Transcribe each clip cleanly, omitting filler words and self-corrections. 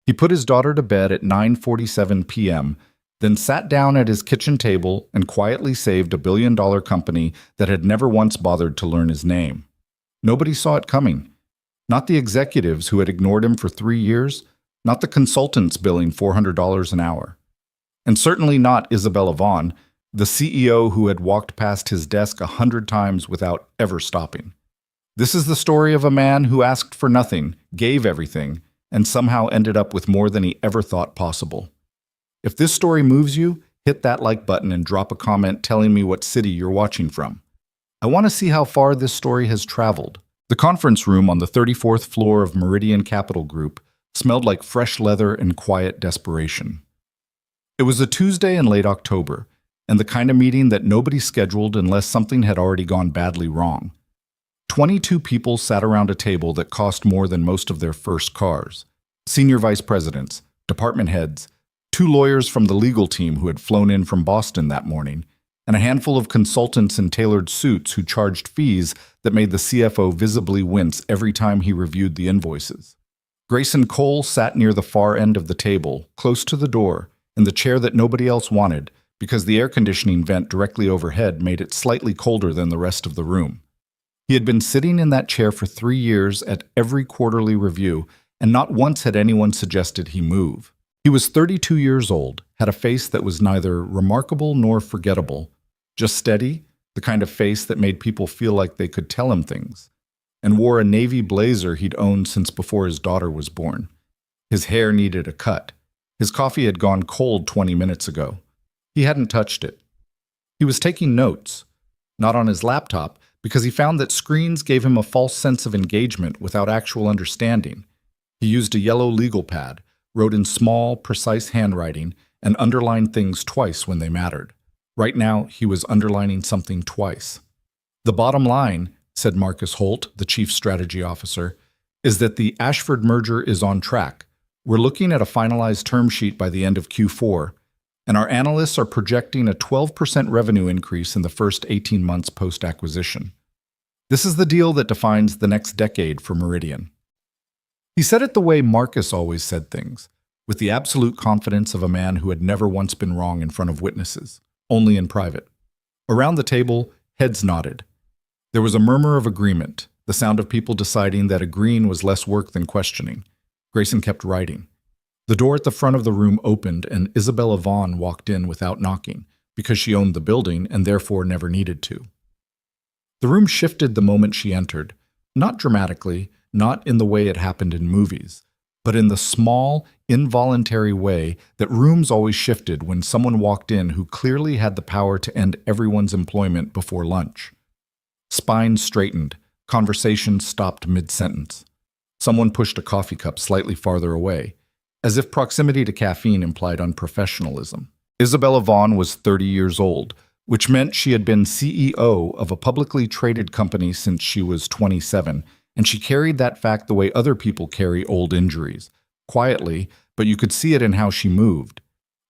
He put his daughter to bed at 9:47 p.m., then sat down at his kitchen table and quietly saved a billion-dollar company that had never once bothered to learn his name. Nobody saw it coming. Not the executives who had ignored him for 3 years, not the consultants billing $400 an hour. And certainly not Isabella Vaughn, the CEO who had walked past his desk 100 times without ever stopping. This is the story of a man who asked for nothing, gave everything, and somehow ended up with more than he ever thought possible. If this story moves you, hit that like button and drop a comment telling me what city you're watching from. I want to see how far this story has traveled. The conference room on the 34th floor of Meridian Capital Group smelled like fresh leather and quiet desperation. It was a Tuesday in late October, and the kind of meeting that nobody scheduled unless something had already gone badly wrong. 22 people sat around a table that cost more than most of their first cars. Senior vice presidents, department heads, 2 lawyers from the legal team who had flown in from Boston that morning, and a handful of consultants in tailored suits who charged fees that made the CFO visibly wince every time he reviewed the invoices. Grayson Cole sat near the far end of the table, close to the door, in the chair that nobody else wanted, because the air conditioning vent directly overhead made it slightly colder than the rest of the room. He had been sitting in that chair for 3 years at every quarterly review, and not once had anyone suggested he move. He was 32 years old, had a face that was neither remarkable nor forgettable, just steady, the kind of face that made people feel like they could tell him things, and wore a navy blazer he'd owned since before his daughter was born. His hair needed a cut. His coffee had gone cold 20 minutes ago. He hadn't touched it. He was taking notes, not on his laptop, because he found that screens gave him a false sense of engagement without actual understanding. He used a yellow legal pad, wrote in small, precise handwriting, and underlined things twice when they mattered. Right now, he was underlining something twice. The bottom line, said Marcus Holt, the chief strategy officer, is that the Ashford merger is on track. We're looking at a finalized term sheet by the end of Q4, and our analysts are projecting a 12% revenue increase in the first 18 months post-acquisition. This is the deal that defines the next decade for Meridian. He said it the way Marcus always said things, with the absolute confidence of a man who had never once been wrong in front of witnesses, only in private. Around the table, heads nodded. There was a murmur of agreement, the sound of people deciding that agreeing was less work than questioning. Grayson kept writing. The door at the front of the room opened and Isabella Vaughn walked in without knocking, because she owned the building and therefore never needed to. The room shifted the moment she entered, not dramatically, not in the way it happened in movies, but in the small, involuntary way that rooms always shifted when someone walked in who clearly had the power to end everyone's employment before lunch. Spines straightened, conversation stopped mid-sentence. Someone pushed a coffee cup slightly farther away, as if proximity to caffeine implied unprofessionalism. Isabella Vaughn was 30 years old, which meant she had been CEO of a publicly traded company since she was 27, and she carried that fact the way other people carry old injuries, quietly, but you could see it in how she moved.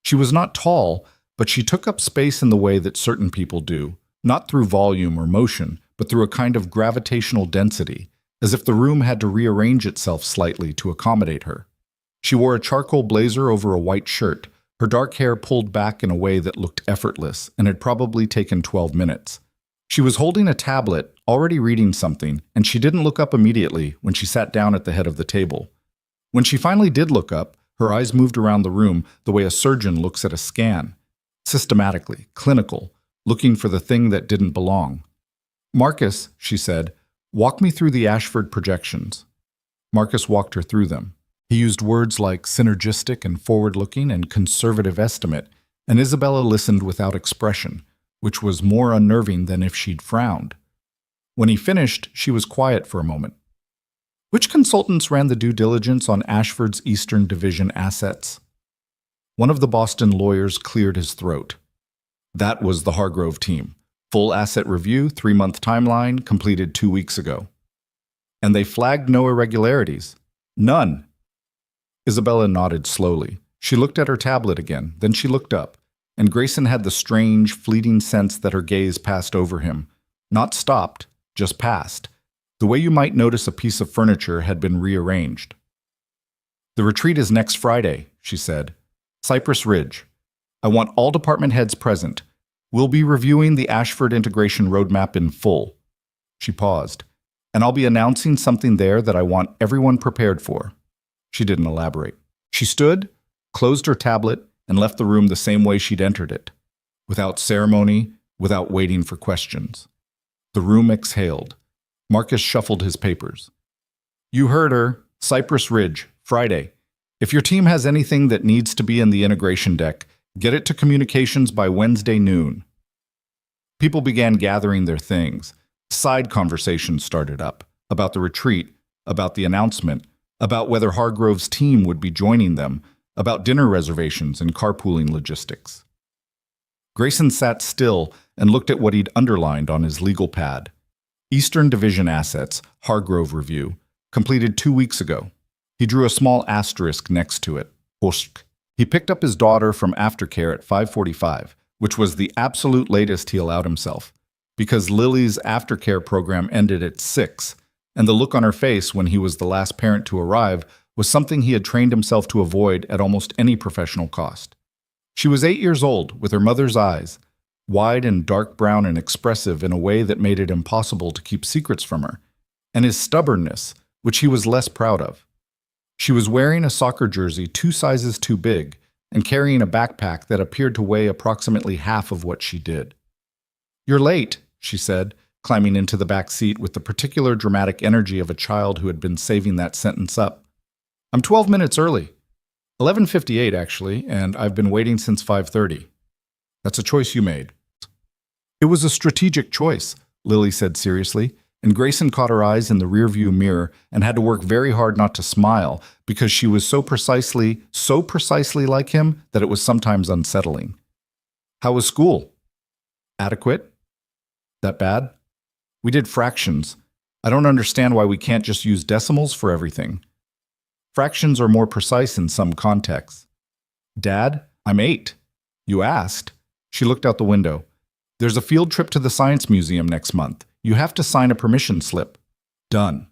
She was not tall, but she took up space in the way that certain people do, not through volume or motion, but through a kind of gravitational density, as if the room had to rearrange itself slightly to accommodate her. She wore a charcoal blazer over a white shirt, her dark hair pulled back in a way that looked effortless and had probably taken 12 minutes. She was holding a tablet, already reading something, and she didn't look up immediately when she sat down at the head of the table. When she finally did look up, her eyes moved around the room the way a surgeon looks at a scan, systematically, clinical, looking for the thing that didn't belong. "Marcus," she said, "walk me through the Ashford projections." Marcus walked her through them. He used words like synergistic and forward-looking and conservative estimate, and Isabella listened without expression, which was more unnerving than if she'd frowned. When he finished, she was quiet for a moment. "Which consultants ran the due diligence on Ashford's Eastern Division assets?" One of the Boston lawyers cleared his throat. "That was the Hargrove team. Full asset review, 3-month timeline, completed 2 weeks ago." "And they flagged no irregularities?" "None." Isabella nodded slowly. She looked at her tablet again, then she looked up, and Grayson had the strange, fleeting sense that her gaze passed over him. Not stopped, just passed. The way you might notice a piece of furniture had been rearranged. The retreat is next Friday, she said. Cypress Ridge. I want all department heads present. We'll be reviewing the Ashford integration roadmap in full. She paused. And I'll be announcing something there that I want everyone prepared for. She didn't elaborate. She stood, closed her tablet, and left the room the same way she'd entered it, without ceremony, without waiting for questions. The room exhaled. Marcus shuffled his papers. You heard her. Cypress Ridge, Friday. If your team has anything that needs to be in the integration deck, get it to communications by Wednesday noon. People began gathering their things. Side conversations started up about the retreat, about the announcement, about whether Hargrove's team would be joining them, about dinner reservations and carpooling logistics. Grayson sat still and looked at what he'd underlined on his legal pad. Eastern Division Assets, Hargrove Review, completed 2 weeks ago. He drew a small asterisk next to it. Post. He picked up his daughter from aftercare at 5:45, which was the absolute latest he allowed himself, because Lily's aftercare program ended at 6, and the look on her face when he was the last parent to arrive was something he had trained himself to avoid at almost any professional cost. She was 8 years old, with her mother's eyes, wide and dark brown and expressive in a way that made it impossible to keep secrets from her, and his stubbornness, which he was less proud of. She was wearing a soccer jersey 2 sizes too big and carrying a backpack that appeared to weigh approximately half of what she did. You're late, she said, climbing into the back seat with the particular dramatic energy of a child who had been saving that sentence up. I'm 12 minutes early. 11:58, actually, and I've been waiting since 5:30. That's a choice you made. It was a strategic choice, Lily said seriously, and Grayson caught her eyes in the rearview mirror and had to work very hard not to smile because she was so precisely like him that it was sometimes unsettling. How was school? Adequate? That bad? We did fractions. I don't understand why we can't just use decimals for everything. Fractions are more precise in some contexts. Dad, I'm 8. You asked. She looked out the window. There's a field trip to the Science Museum next month. You have to sign a permission slip. Done.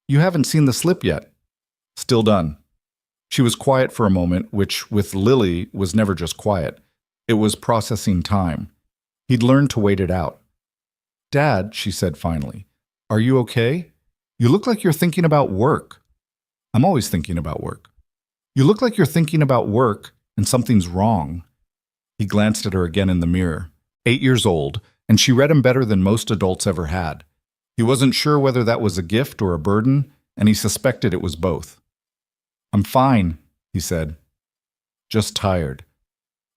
You haven't seen the slip yet. Still done. She was quiet for a moment, which, with Lily, was never just quiet. It was processing time. He'd learned to wait it out. Dad, she said finally, are you okay? You look like you're thinking about work. I'm always thinking about work. You look like you're thinking about work and something's wrong. He glanced at her again in the mirror. 8 years old, and she read him better than most adults ever had. He wasn't sure whether that was a gift or a burden, and he suspected it was both. I'm fine, he said. Just tired.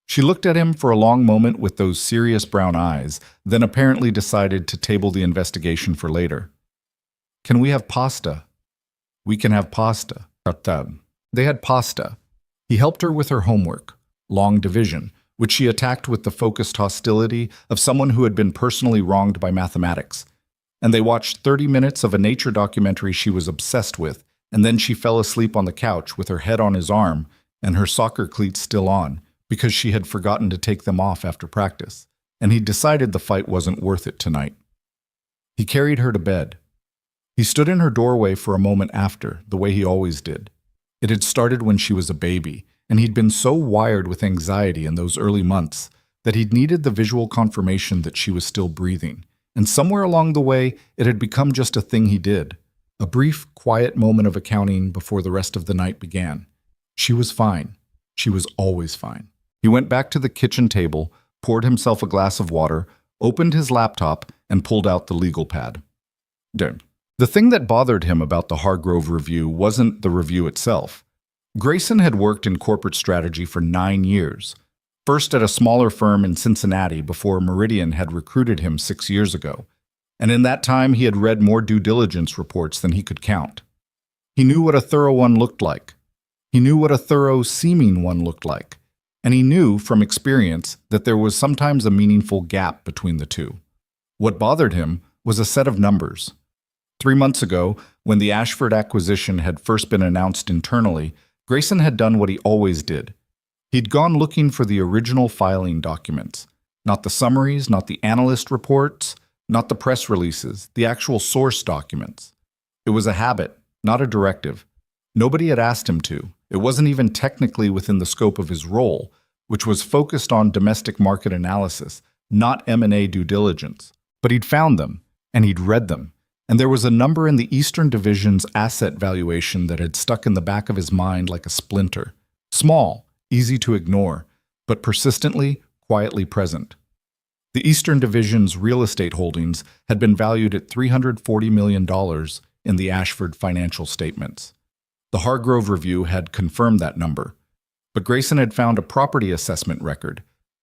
She looked at him for a long moment with those serious brown eyes, then apparently decided to table the investigation for later. Can we have pasta? We can have pasta. They had pasta. He helped her with her homework, long division, which she attacked with the focused hostility of someone who had been personally wronged by mathematics. And they watched 30 minutes of a nature documentary she was obsessed with, and then she fell asleep on the couch with her head on his arm and her soccer cleats still on, because she had forgotten to take them off after practice, and he decided the fight wasn't worth it tonight. He carried her to bed. He stood in her doorway for a moment after, the way he always did. It had started when she was a baby, and he'd been so wired with anxiety in those early months that he'd needed the visual confirmation that she was still breathing, and somewhere along the way it had become just a thing he did, a brief, quiet moment of accounting before the rest of the night began. She was fine. She was always fine. He went back to the kitchen table, poured himself a glass of water, opened his laptop, and pulled out the legal pad. Done. The thing that bothered him about the Hargrove Review wasn't the review itself. Grayson had worked in corporate strategy for 9 years, first at a smaller firm in Cincinnati before Meridian had recruited him 6 years ago, and in that time he had read more due diligence reports than he could count. He knew what a thorough one looked like. He knew what a thorough seeming one looked like, and he knew from experience that there was sometimes a meaningful gap between the two. What bothered him was a set of numbers. 3 months ago, when the Ashford acquisition had first been announced internally, Grayson had done what he always did. He'd gone looking for the original filing documents, not the summaries, not the analyst reports, not the press releases, the actual source documents. It was a habit, not a directive. Nobody had asked him to. It wasn't even technically within the scope of his role, which was focused on domestic market analysis, not M&A due diligence. But he'd found them, and he'd read them, and there was a number in the Eastern Division's asset valuation that had stuck in the back of his mind like a splinter. Small, easy to ignore, but persistently, quietly present. The Eastern Division's real estate holdings had been valued at $340 million in the Ashford financial statements. The Hargrove Review had confirmed that number, but Grayson had found a property assessment record,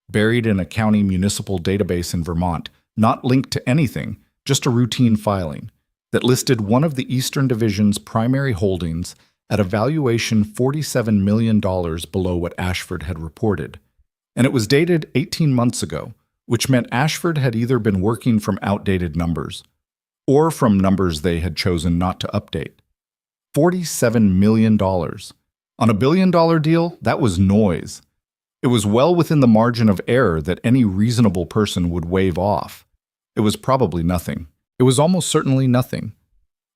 buried in a county municipal database in Vermont, not linked to anything, just a routine filing, that listed one of the Eastern Division's primary holdings at a valuation $47 million below what Ashford had reported. And it was dated 18 months ago, which meant Ashford had either been working from outdated numbers or from numbers they had chosen not to update. $47 million. On a billion-dollar deal, that was noise. It was well within the margin of error that any reasonable person would wave off. It was probably nothing. It was almost certainly nothing.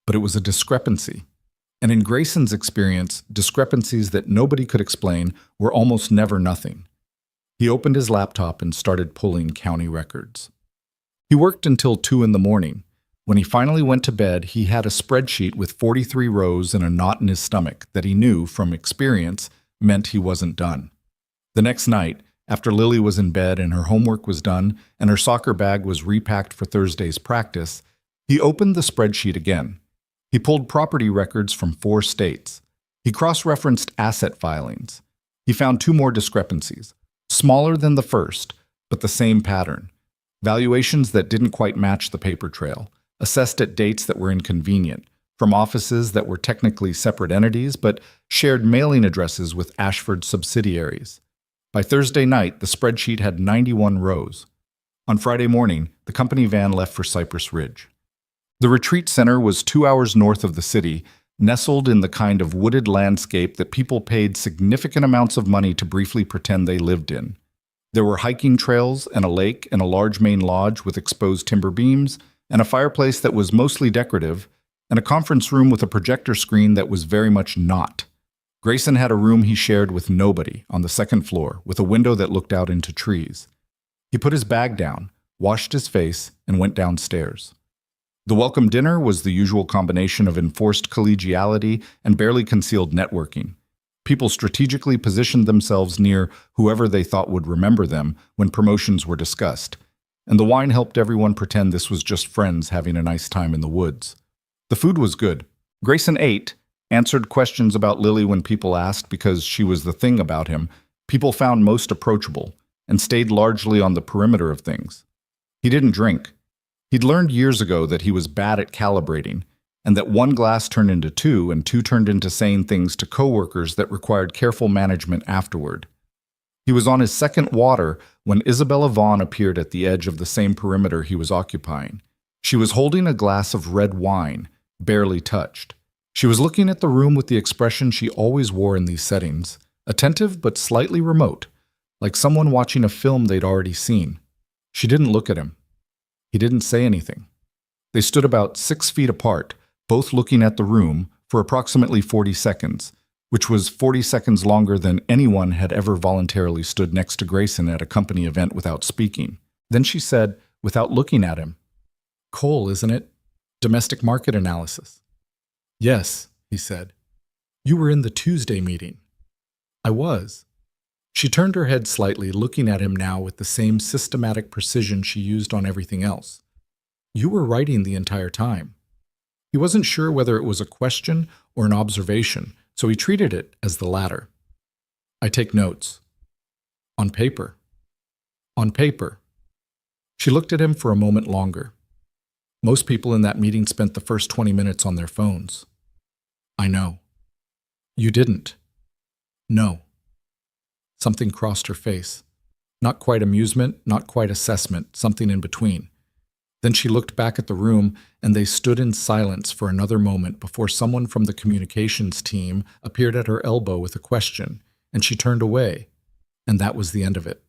But it was a discrepancy. And in Grayson's experience, discrepancies that nobody could explain were almost never nothing. He opened his laptop and started pulling county records. He worked until 2 in the morning. When he finally went to bed, he had a spreadsheet with 43 rows and a knot in his stomach that he knew, from experience, meant he wasn't done. The next night, after Lily was in bed and her homework was done and her soccer bag was repacked for Thursday's practice, he opened the spreadsheet again. He pulled property records from 4 states. He cross-referenced asset filings. He found 2 more discrepancies, smaller than the first, but the same pattern. Valuations that didn't quite match the paper trail, assessed at dates that were inconvenient, from offices that were technically separate entities but shared mailing addresses with Ashford subsidiaries. By Thursday night, the spreadsheet had 91 rows. On Friday morning, the company van left for Cypress Ridge. The retreat center was 2 hours north of the city, nestled in the kind of wooded landscape that people paid significant amounts of money to briefly pretend they lived in. There were hiking trails and a lake and a large main lodge with exposed timber beams, and a fireplace that was mostly decorative, and a conference room with a projector screen that was very much not. Grayson had a room he shared with nobody on the 2nd floor with a window that looked out into trees. He put his bag down, washed his face, and went downstairs. The welcome dinner was the usual combination of enforced collegiality and barely concealed networking. People strategically positioned themselves near whoever they thought would remember them when promotions were discussed, and the wine helped everyone pretend this was just friends having a nice time in the woods. The food was good. Grayson ate, answered questions about Lily when people asked because she was the thing about him people found most approachable, and stayed largely on the perimeter of things. He didn't drink. He'd learned years ago that he was bad at calibrating, and that 1 glass turned into 2, and 2 turned into saying things to coworkers that required careful management afterward. He was on his 2nd water when Isabella Vaughn appeared at the edge of the same perimeter he was occupying. She was holding a glass of red wine, barely touched. She was looking at the room with the expression she always wore in these settings, attentive but slightly remote, like someone watching a film they'd already seen. She didn't look at him. He didn't say anything. They stood about 6 feet apart, both looking at the room, for approximately 40 seconds, which was 40 seconds longer than anyone had ever voluntarily stood next to Grayson at a company event without speaking. Then she said, without looking at him, "Cole, isn't it? Domestic market analysis." "Yes," he said. "You were in the Tuesday meeting." "I was." She turned her head slightly, looking at him now with the same systematic precision she used on everything else. "You were writing the entire time." He wasn't sure whether it was a question or an observation, so he treated it as the latter. "I take notes." "On paper." "On paper." She looked at him for a moment longer. "Most people in that meeting spent the first 20 minutes on their phones." "I know." "You didn't." "No." Something crossed her face. Not quite amusement, not quite assessment, something in between. Then she looked back at the room, and they stood in silence for another moment before someone from the communications team appeared at her elbow with a question, and she turned away, and that was the end of it.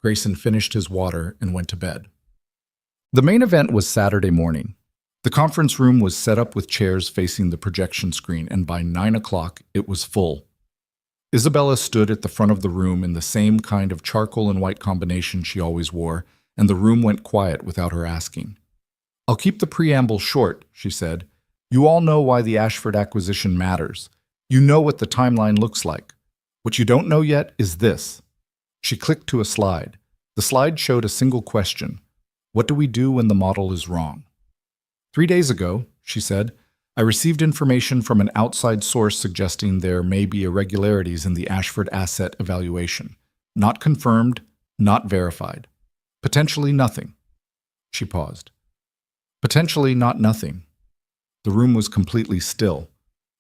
Grayson finished his water and went to bed. The main event was Saturday morning. The conference room was set up with chairs facing the projection screen, and by 9 o'clock it was full. Isabella stood at the front of the room in the same kind of charcoal and white combination she always wore, and the room went quiet without her asking. "I'll keep the preamble short," she said. "You all know why the Ashford acquisition matters. You know what the timeline looks like. What you don't know yet is this." She clicked to a slide. The slide showed a single question. What do we do when the model is wrong? 3 days ago, she said, I received information from an outside source suggesting there may be irregularities in the Ashford asset evaluation. Not confirmed, not verified. Potentially nothing. She paused. Potentially not nothing. The room was completely still.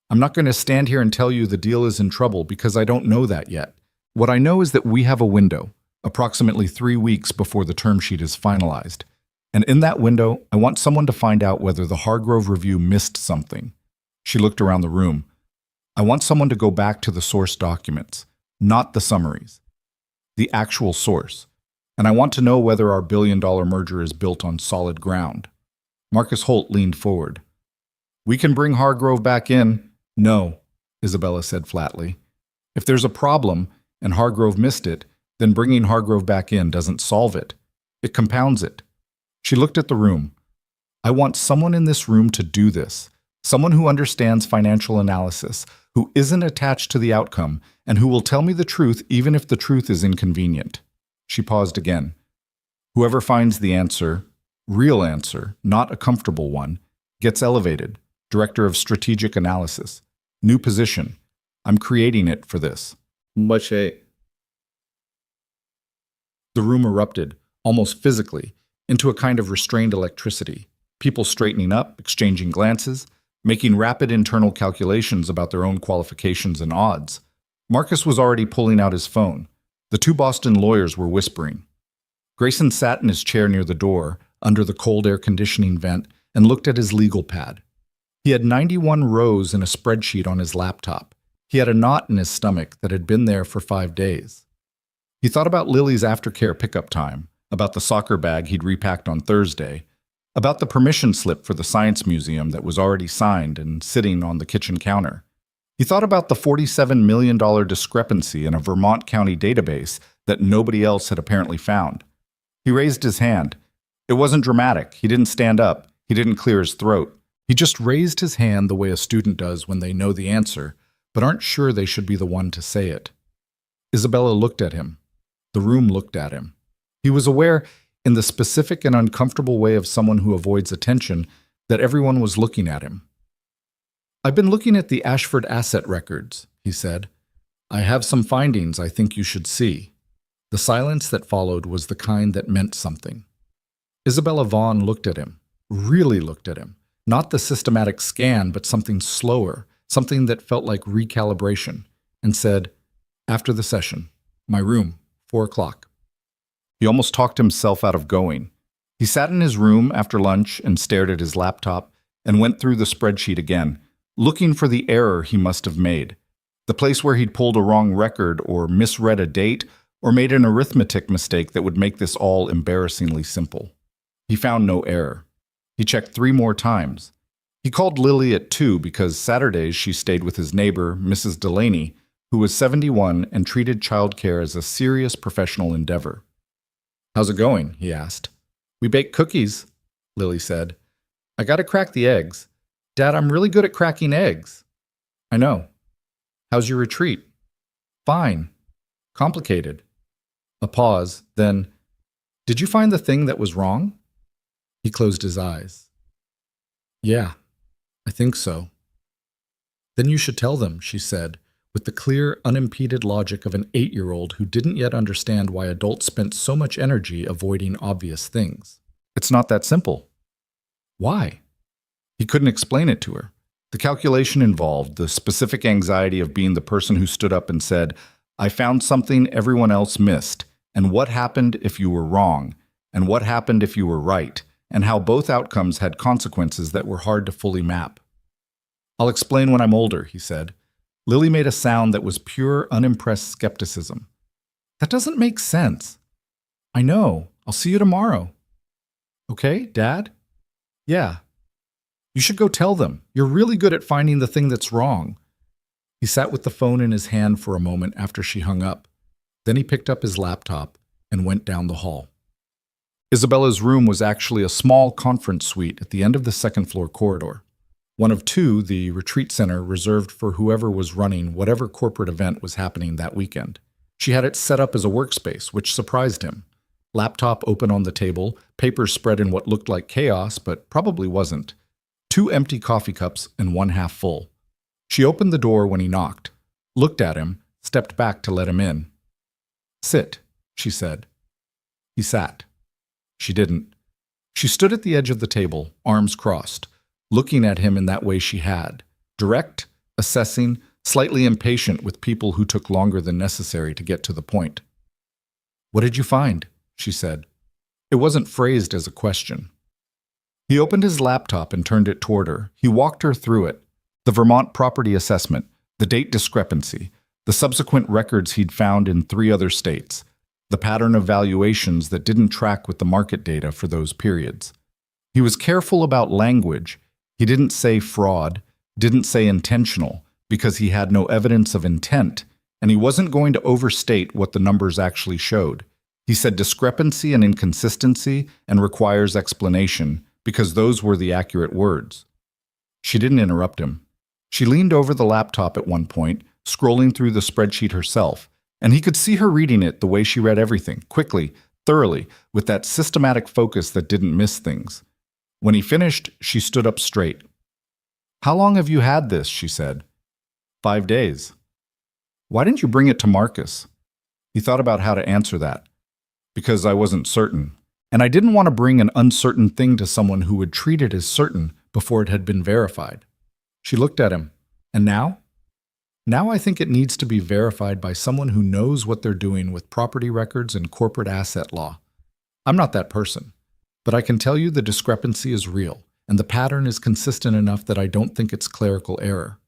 I'm not going to stand here and tell you the deal is in trouble because I don't know that yet. What I know is that we have a window, approximately 3 weeks before the term sheet is finalized. And in that window, I want someone to find out whether the Hargrove review missed something. She looked around the room. I want someone to go back to the source documents, not the summaries. The actual source. And I want to know whether our billion-dollar merger is built on solid ground. Marcus Holt leaned forward. We can bring Hargrove back in. No, Isabella said flatly. If there's a problem, and Hargrove missed it, then bringing Hargrove back in doesn't solve it. It compounds it. She looked at the room. I want someone in this room to do this. Someone who understands financial analysis, who isn't attached to the outcome, and who will tell me the truth even if the truth is inconvenient. She paused again. Whoever finds the answer, real answer, not a comfortable one, gets elevated. Director of Strategic Analysis. New position. I'm creating it for this. The room erupted, almost physically, into a kind of restrained electricity. People straightening up, exchanging glances, making rapid internal calculations about their own qualifications and odds. Marcus was already pulling out his phone. The 2 Boston lawyers were whispering. Grayson sat in his chair near the door, under the cold air conditioning vent, and looked at his legal pad. He had 91 rows in a spreadsheet on his laptop. He had a knot in his stomach that had been there for 5 days. He thought about Lily's aftercare pickup time, about the soccer bag he'd repacked on Thursday, about the permission slip for the Science Museum that was already signed and sitting on the kitchen counter. He thought about the $47 million discrepancy in a Vermont County database that nobody else had apparently found. He raised his hand. It wasn't dramatic. He didn't stand up. He didn't clear his throat. He just raised his hand the way a student does when they know the answer, but aren't sure they should be the one to say it. Isabella looked at him. The room looked at him. He was aware, in the specific and uncomfortable way of someone who avoids attention, that everyone was looking at him. I've been looking at the Ashford asset records, he said. I have some findings I think you should see. The silence that followed was the kind that meant something. Isabella Vaughn looked at him, really looked at him. Not the systematic scan, but something slower, something that felt like recalibration, and said, after the session, my room, 4 o'clock. He almost talked himself out of going. He sat in his room after lunch and stared at his laptop and went through the spreadsheet again, looking for the error he must have made, the place where he'd pulled a wrong record or misread a date or made an arithmetic mistake that would make this all embarrassingly simple. He found no error. He checked 3 more times. He called Lily at 2 because Saturdays she stayed with his neighbor, Mrs. Delaney, who was 71 and treated childcare as a serious professional endeavor. How's it going? He asked. We bake cookies, Lily said. I gotta crack the eggs. Dad, I'm really good at cracking eggs. I know. How's your retreat? Fine. Complicated. A pause, then, did you find the thing that was wrong? He closed his eyes. Yeah, I think so. Then you should tell them, she said, with the clear, unimpeded logic of an 8-year-old who didn't yet understand why adults spent so much energy avoiding obvious things. It's not that simple. Why? He couldn't explain it to her. The calculation involved the specific anxiety of being the person who stood up and said, I found something everyone else missed, and what happened if you were wrong, and what happened if you were right, and how both outcomes had consequences that were hard to fully map. I'll explain when I'm older, he said. Lily made a sound that was pure, unimpressed skepticism. That doesn't make sense. I know. I'll see you tomorrow. Okay, Dad? Yeah. You should go tell them. You're really good at finding the thing that's wrong. He sat with the phone in his hand for a moment after she hung up. Then he picked up his laptop and went down the hall. Isabella's room was actually a small conference suite at the end of the second-floor corridor. One of two, the retreat center reserved for whoever was running whatever corporate event was happening that weekend. She had it set up as a workspace, which surprised him. Laptop open on the table, papers spread in what looked like chaos, but probably wasn't. 2 empty coffee cups and one half full. She opened the door when he knocked, looked at him, stepped back to let him in. "Sit," she said. He sat. She didn't. She stood at the edge of the table, arms crossed, looking at him in that way she had, direct, assessing, slightly impatient with people who took longer than necessary to get to the point. "What did you find?" she said. It wasn't phrased as a question. He opened his laptop and turned it toward her. He walked her through it. The Vermont property assessment, the date discrepancy, the subsequent records he'd found in 3 other states, the pattern of valuations that didn't track with the market data for those periods. He was careful about language. He didn't say fraud, didn't say intentional, because he had no evidence of intent, and he wasn't going to overstate what the numbers actually showed. He said discrepancy and inconsistency and requires explanation, because those were the accurate words. She didn't interrupt him. She leaned over the laptop at one point, scrolling through the spreadsheet herself, and he could see her reading it the way she read everything, quickly, thoroughly, with that systematic focus that didn't miss things. When he finished, she stood up straight. "How long have you had this?" she said. 5 days. "Why didn't you bring it to Marcus?" He thought about how to answer that. "Because I wasn't certain. And I didn't want to bring an uncertain thing to someone who would treat it as certain before it had been verified." She looked at him. "And now?" "Now I think it needs to be verified by someone who knows what they're doing with property records and corporate asset law. I'm not that person. But I can tell you the discrepancy is real, and the pattern is consistent enough that I don't think it's clerical error."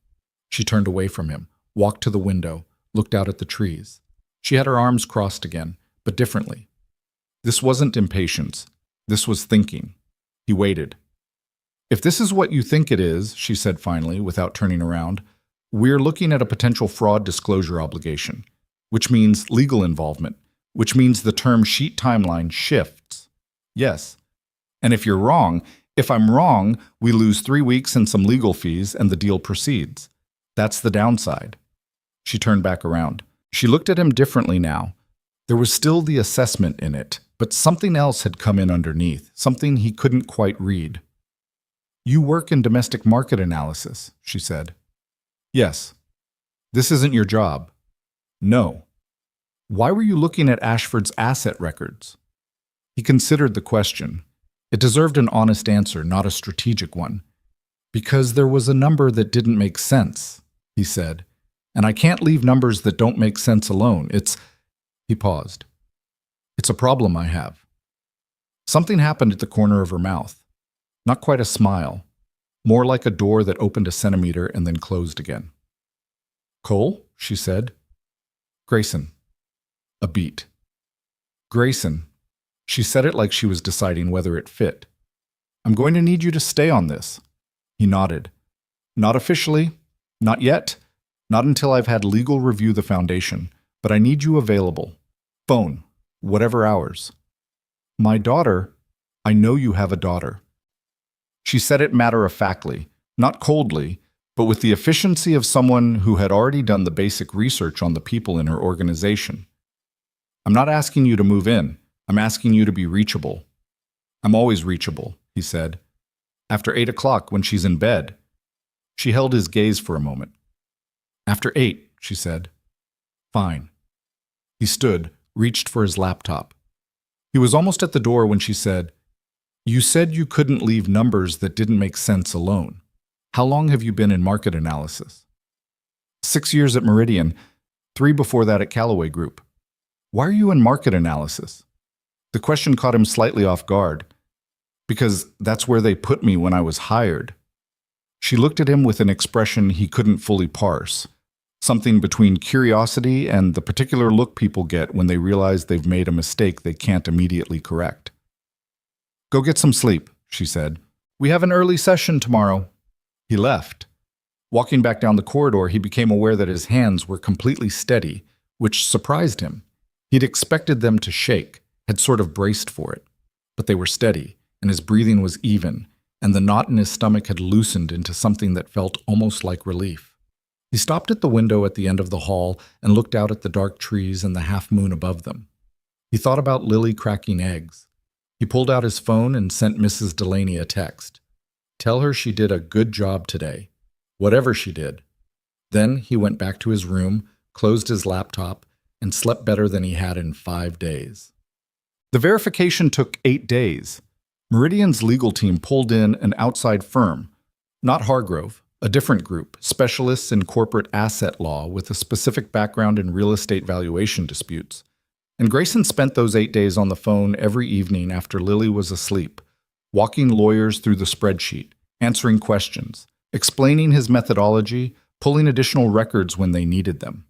She turned away from him, walked to the window, looked out at the trees. She had her arms crossed again, but differently. This wasn't impatience. This was thinking. He waited. "If this is what you think it is," she said finally, without turning around, "we're looking at a potential fraud disclosure obligation, which means legal involvement, which means the term sheet timeline shifts. Yes. And if you're wrong, if I'm wrong, we lose 3 weeks and some legal fees and the deal proceeds. That's the downside." She turned back around. She looked at him differently now. There was still the assessment in it, but something else had come in underneath, something he couldn't quite read. "You work in domestic market analysis," she said. "Yes." "This isn't your job." "No." "Why were you looking at Ashford's asset records?" He considered the question. It deserved an honest answer, not a strategic one. "Because there was a number that didn't make sense," he said. "And I can't leave numbers that don't make sense alone. He paused. "It's a problem I have." Something happened at the corner of her mouth. Not quite a smile. More like a door that opened a centimeter and then closed again. "Cole?" she said. "Grayson." A beat. "Grayson." She said it like she was deciding whether it fit. "I'm going to need you to stay on this." He nodded. "Not officially. Not yet. Not until I've had legal review the foundation. But I need you available. Phone. Whatever hours." "My daughter." "I know you have a daughter." She said it matter-of-factly, not coldly, but with the efficiency of someone who had already done the basic research on the people in her organization. "I'm not asking you to move in. I'm asking you to be reachable." "I'm always reachable," he said. "After 8 o'clock when she's in bed." She held his gaze for a moment. "After 8, she said. "Fine." He stood, reached for his laptop. He was almost at the door when she said, "You said you couldn't leave numbers that didn't make sense alone. How long have you been in market analysis?" 6 years at Meridian, 3 before that at Callaway Group. "Why are you in market analysis?" The question caught him slightly off guard. "Because that's where they put me when I was hired." She looked at him with an expression he couldn't fully parse, something between curiosity and the particular look people get when they realize they've made a mistake they can't immediately correct. "Go get some sleep," she said. We have an early session tomorrow." He left. Walking back down the corridor, he became aware that his hands were completely steady, which surprised him. He'd expected them to shake, had sort of braced for it. But they were steady, and his breathing was even, and the knot in his stomach had loosened into something that felt almost like relief. He stopped at the window at the end of the hall and looked out at the dark trees and the half-moon above them. He thought about Lily cracking eggs. He pulled out his phone and sent Mrs. Delaney a text. Tell her she did a good job today, whatever she did. Then he went back to his room, closed his laptop, and slept better than he had in 5 days. The verification took 8 days. Meridian's legal team pulled in an outside firm, not Hargrove, a different group, specialists in corporate asset law with a specific background in real estate valuation disputes. And Grayson spent those 8 days on the phone every evening after Lily was asleep, walking lawyers through the spreadsheet, answering questions, explaining his methodology, pulling additional records when they needed them.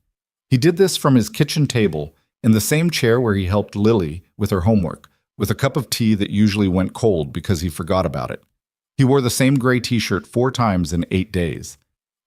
He did this from his kitchen table, in the same chair where he helped Lily with her homework, with a cup of tea that usually went cold because he forgot about it. He wore the same gray t-shirt 4 times in 8 days.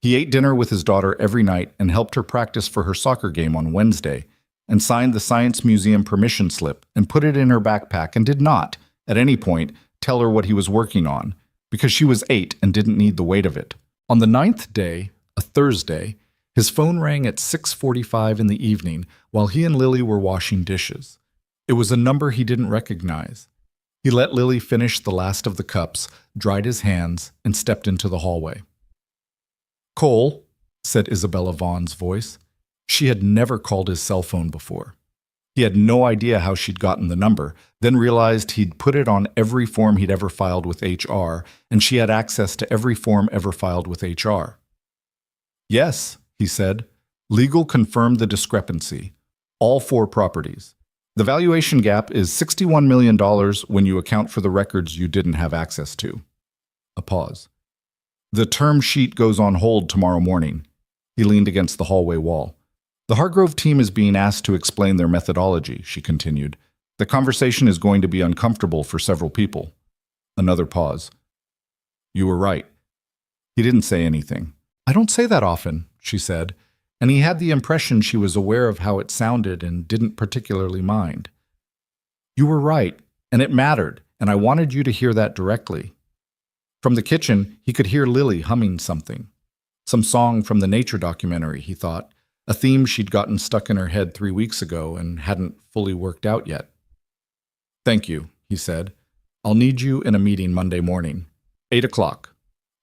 He ate dinner with his daughter every night and helped her practice for her soccer game on Wednesday, and signed the Science Museum permission slip and put it in her backpack and did not, at any point, tell her what he was working on, because she was 8 and didn't need the weight of it. On the 9th day, a Thursday, his phone rang at 6:45 in the evening while he and Lily were washing dishes. It was a number he didn't recognize. He let Lily finish the last of the cups, dried his hands, and stepped into the hallway. "Cole," said Isabella Vaughn's voice. She had never called his cell phone before. He had no idea how she'd gotten the number, then realized he'd put it on every form he'd ever filed with HR, and she had access to every form ever filed with HR. "Yes," he said. "Legal confirmed the discrepancy. All 4 properties. The valuation gap is $61 million when you account for the records you didn't have access to." A pause. "The term sheet goes on hold tomorrow morning." He leaned against the hallway wall. "The Hargrove team is being asked to explain their methodology," she continued. "The conversation is going to be uncomfortable for several people." Another pause. "You were right." He didn't say anything. "I don't say that often," she said, and he had the impression she was aware of how it sounded and didn't particularly mind. "You were right, and it mattered, and I wanted you to hear that directly." From the kitchen, he could hear Lily humming something. Some song from the nature documentary, he thought, a theme she'd gotten stuck in her head 3 weeks ago and hadn't fully worked out yet. "Thank you," he said. "I'll need you in a meeting Monday morning. 8 o'clock.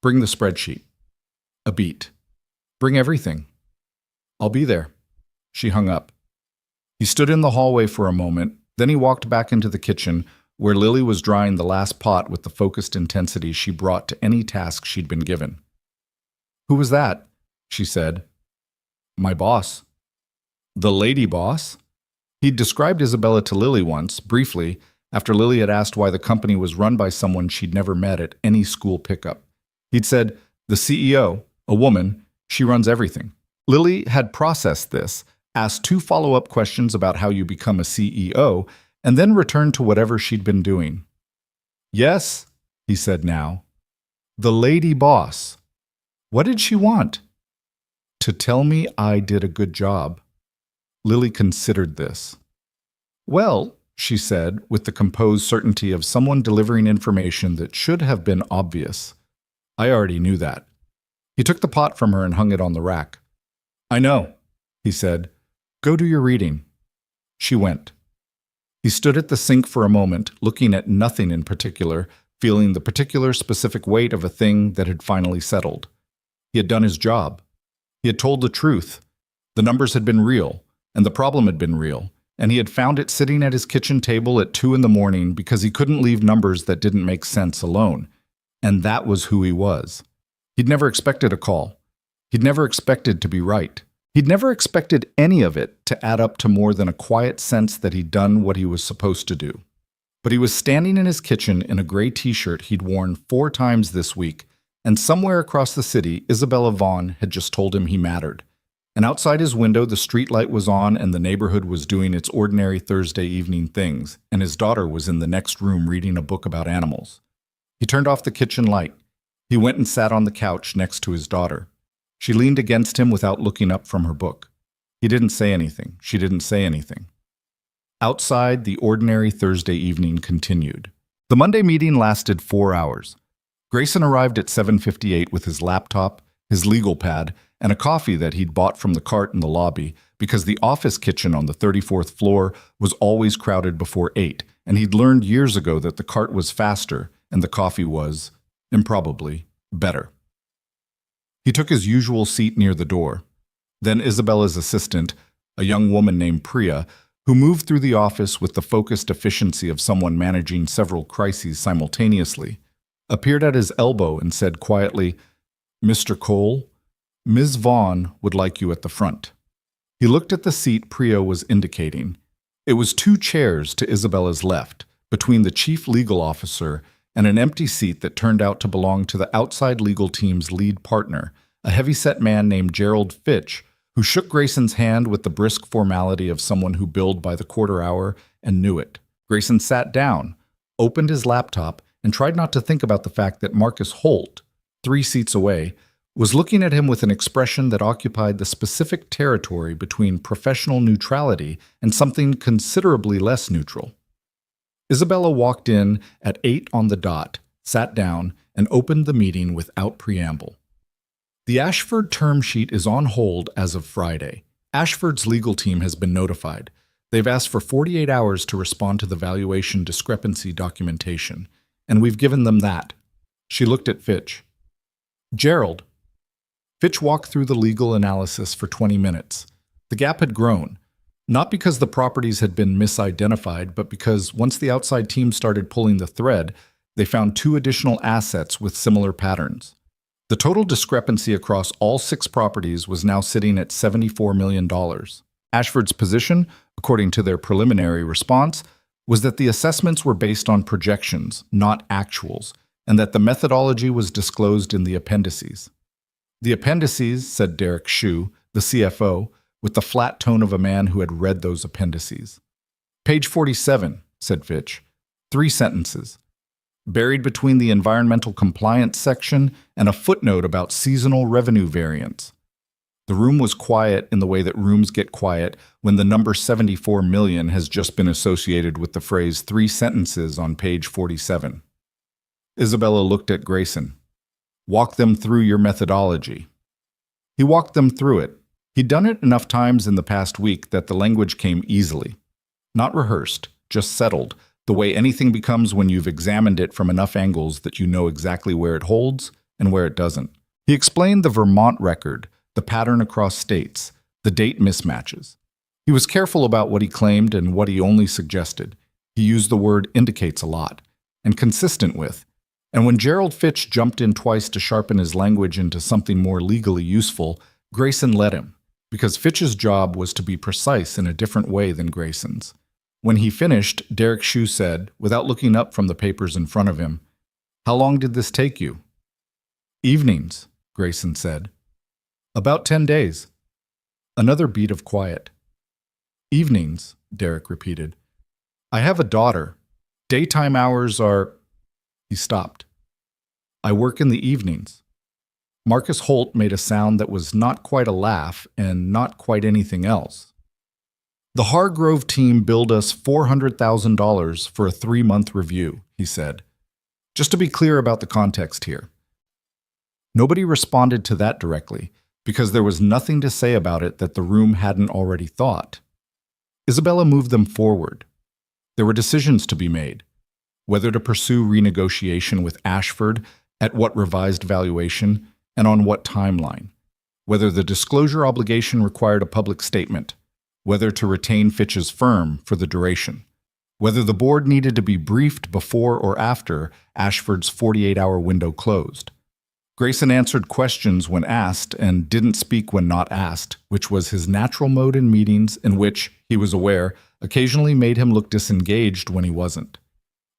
Bring the spreadsheet." A beat. "Bring everything." "I'll be there." She hung up. He stood in the hallway for a moment, then he walked back into the kitchen, where Lily was drying the last pot with the focused intensity she brought to any task she'd been given. "Who was that?" she said. "My boss." "The lady boss?" He'd described Isabella to Lily once, briefly, after Lily had asked why the company was run by someone she'd never met at any school pickup. He'd said, "The CEO, a woman, she runs everything." Lily had processed this, asked 2 follow-up questions about how you become a CEO, and then returned to whatever she'd been doing. "Yes," he said now. "The lady boss. What did she want?" "To tell me I did a good job." Lily considered this. "Well," she said, with the composed certainty of someone delivering information that should have been obvious, "I already knew that." He took the pot from her and hung it on the rack. "I know," he said. "Go do your reading." She went. He stood at the sink for a moment, looking at nothing in particular, feeling the particular specific weight of a thing that had finally settled. He had done his job. He had told the truth. The numbers had been real, and the problem had been real, and he had found it sitting at his kitchen table at 2 a.m. because he couldn't leave numbers that didn't make sense alone. And that was who he was. He'd never expected a call. He'd never expected to be right. He'd never expected any of it to add up to more than a quiet sense that he'd done what he was supposed to do. But he was standing in his kitchen in a gray t-shirt he'd worn 4 times this week, and somewhere across the city, Isabella Vaughn had just told him he mattered. And outside his window, the streetlight was on and the neighborhood was doing its ordinary Thursday evening things, and his daughter was in the next room reading a book about animals. He turned off the kitchen light. He went and sat on the couch next to his daughter. She leaned against him without looking up from her book. He didn't say anything. She didn't say anything. Outside, the ordinary Thursday evening continued. The Monday meeting lasted 4 hours. Grayson arrived at 7:58 with his laptop, his legal pad, and a coffee that he'd bought from the cart in the lobby because the office kitchen on the 34th floor was always crowded before 8, and he'd learned years ago that the cart was faster and the coffee was, improbably, better. He took his usual seat near the door. Then Isabella's assistant, a young woman named Priya, who moved through the office with the focused efficiency of someone managing several crises simultaneously, appeared at his elbow and said quietly, "Mr. Cole, Ms. Vaughn would like you at the front." He looked at the seat Priya was indicating. It was 2 chairs to Isabella's left, between the chief legal officer and an empty seat that turned out to belong to the outside legal team's lead partner, a heavy-set man named Gerald Fitch, who shook Grayson's hand with the brisk formality of someone who billed by the quarter hour and knew it. Grayson sat down, opened his laptop, and tried not to think about the fact that Marcus Holt, 3 seats away, was looking at him with an expression that occupied the specific territory between professional neutrality and something considerably less neutral. Isabella walked in at 8 on the dot, sat down, and opened the meeting without preamble. The Ashford term sheet is on hold as of Friday. Ashford's legal team has been notified. They've asked for 48 hours to respond to the valuation discrepancy documentation, and we've given them that. She looked at Fitch. "Gerald." Fitch walked through the legal analysis for 20 minutes. The gap had grown, not because the properties had been misidentified, but because once the outside team started pulling the thread, they found 2 additional assets with similar patterns. The total discrepancy across all 6 properties was now sitting at $74 million. Ashford's position, according to their preliminary response, was that the assessments were based on projections, not actuals, and that the methodology was disclosed in the appendices. "The appendices," said Derek Shue, the CFO, with the flat tone of a man who had read those appendices. "Page 47, said Fitch. 3 sentences. Buried between the environmental compliance section and a footnote about seasonal revenue variance. The room was quiet in the way that rooms get quiet when the number 74 million has just been associated with the phrase 3 sentences on page 47. Isabella looked at Grayson. "Walk them through your methodology." He walked them through it. He'd done it enough times in the past week that the language came easily. Not rehearsed, just settled, the way anything becomes when you've examined it from enough angles that you know exactly where it holds and where it doesn't. He explained the Vermont record, the pattern across states, the date mismatches. He was careful about what he claimed and what he only suggested. He used the word indicates a lot, and consistent with. And when Gerald Fitch jumped in twice to sharpen his language into something more legally useful, Grayson let him, because Fitch's job was to be precise in a different way than Grayson's. When he finished, Derek Shue said, without looking up from the papers in front of him, "How long did this take you?" "Evenings," Grayson said. "About 10 days. Another beat of quiet. "Evenings," Derek repeated. "I have a daughter. Daytime hours are—" He stopped. "I work in the evenings." Marcus Holt made a sound that was not quite a laugh and not quite anything else. "The Hargrove team billed us $400,000 for a 3-month review," he said. "Just to be clear about the context here." Nobody responded to that directly, because there was nothing to say about it that the room hadn't already thought. Isabella moved them forward. There were decisions to be made. Whether to pursue renegotiation with Ashford, at what revised valuation, and on what timeline. Whether the disclosure obligation required a public statement. Whether to retain Fitch's firm for the duration. Whether the board needed to be briefed before or after Ashford's 48-hour window closed. Grayson answered questions when asked and didn't speak when not asked, which was his natural mode in meetings and which, he was aware, occasionally made him look disengaged when he wasn't.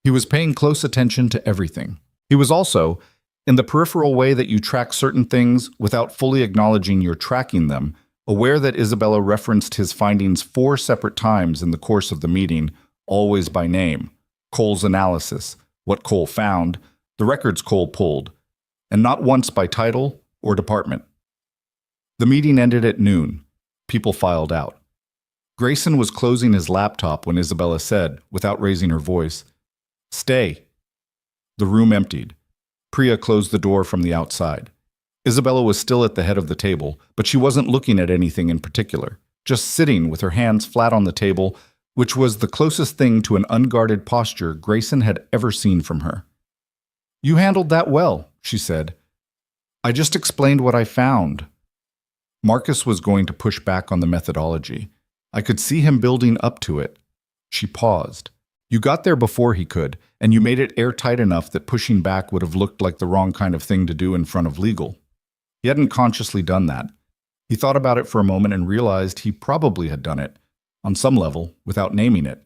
He was paying close attention to everything. He was also, in the peripheral way that you track certain things without fully acknowledging you're tracking them, aware that Isabella referenced his findings 4 separate times in the course of the meeting, always by name. Cole's analysis, what Cole found, The records Cole pulled, and not once by title or department. The meeting ended at noon. People filed out. Grayson was closing his laptop when Isabella said, without raising her voice, "Stay." The room emptied. Priya closed the door from the outside. Isabella was still at the head of the table, but she wasn't looking at anything in particular, just sitting with her hands flat on the table, which was the closest thing to an unguarded posture Grayson had ever seen from her. "You handled that well," she said. "I just explained what I found." Marcus was going to push back on the methodology. I could see him building up to it. She paused. "You got there before he could, and you made it airtight enough that pushing back would have looked like the wrong kind of thing to do in front of legal." He hadn't consciously done that. He thought about it for a moment and realized he probably had done it, on some level, without naming it.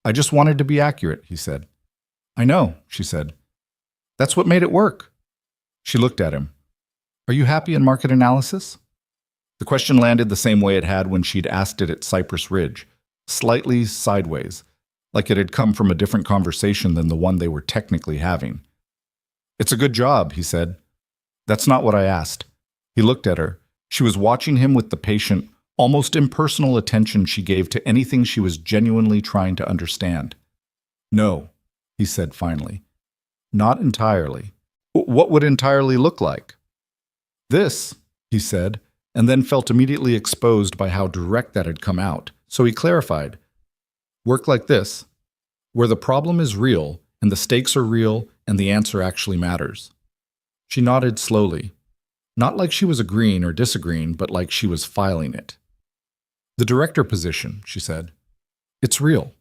"I just wanted to be accurate," he said. "I know," she said. "That's what made it work." She looked at him. "Are you happy in market analysis?" The question landed the same way it had when she'd asked it at Cypress Ridge, slightly sideways, like it had come from a different conversation than the one they were technically having. "It's a good job," he said. "That's not what I asked." He looked at her. She was watching him with the patient, almost impersonal attention she gave to anything she was genuinely trying to understand. "No," he said finally. "Not entirely." "What would entirely look like?" "This," he said, and then felt immediately exposed by how direct that had come out. So he clarified. "Work like this, where the problem is real, and the stakes are real, and the answer actually matters." She nodded slowly, not like she was agreeing or disagreeing, but like she was filing it. "The director position," she said. "It's real.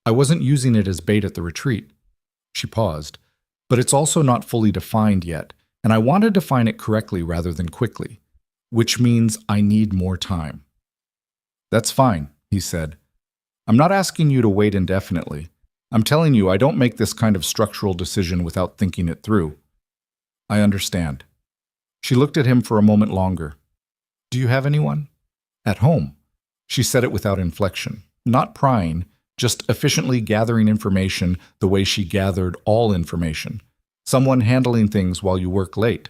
I wasn't using it as bait at the retreat." She paused. "But it's also not fully defined yet, and I want to define it correctly rather than quickly, which means I need more time." "That's fine," he said. "I'm not asking you to wait indefinitely. I'm telling you I don't make this kind of structural decision without thinking it through." "I understand." She looked at him for a moment longer. "Do you have anyone?" "At home." She said it without inflection, not prying, just efficiently gathering information the way she gathered all information. "Someone handling things while you work late."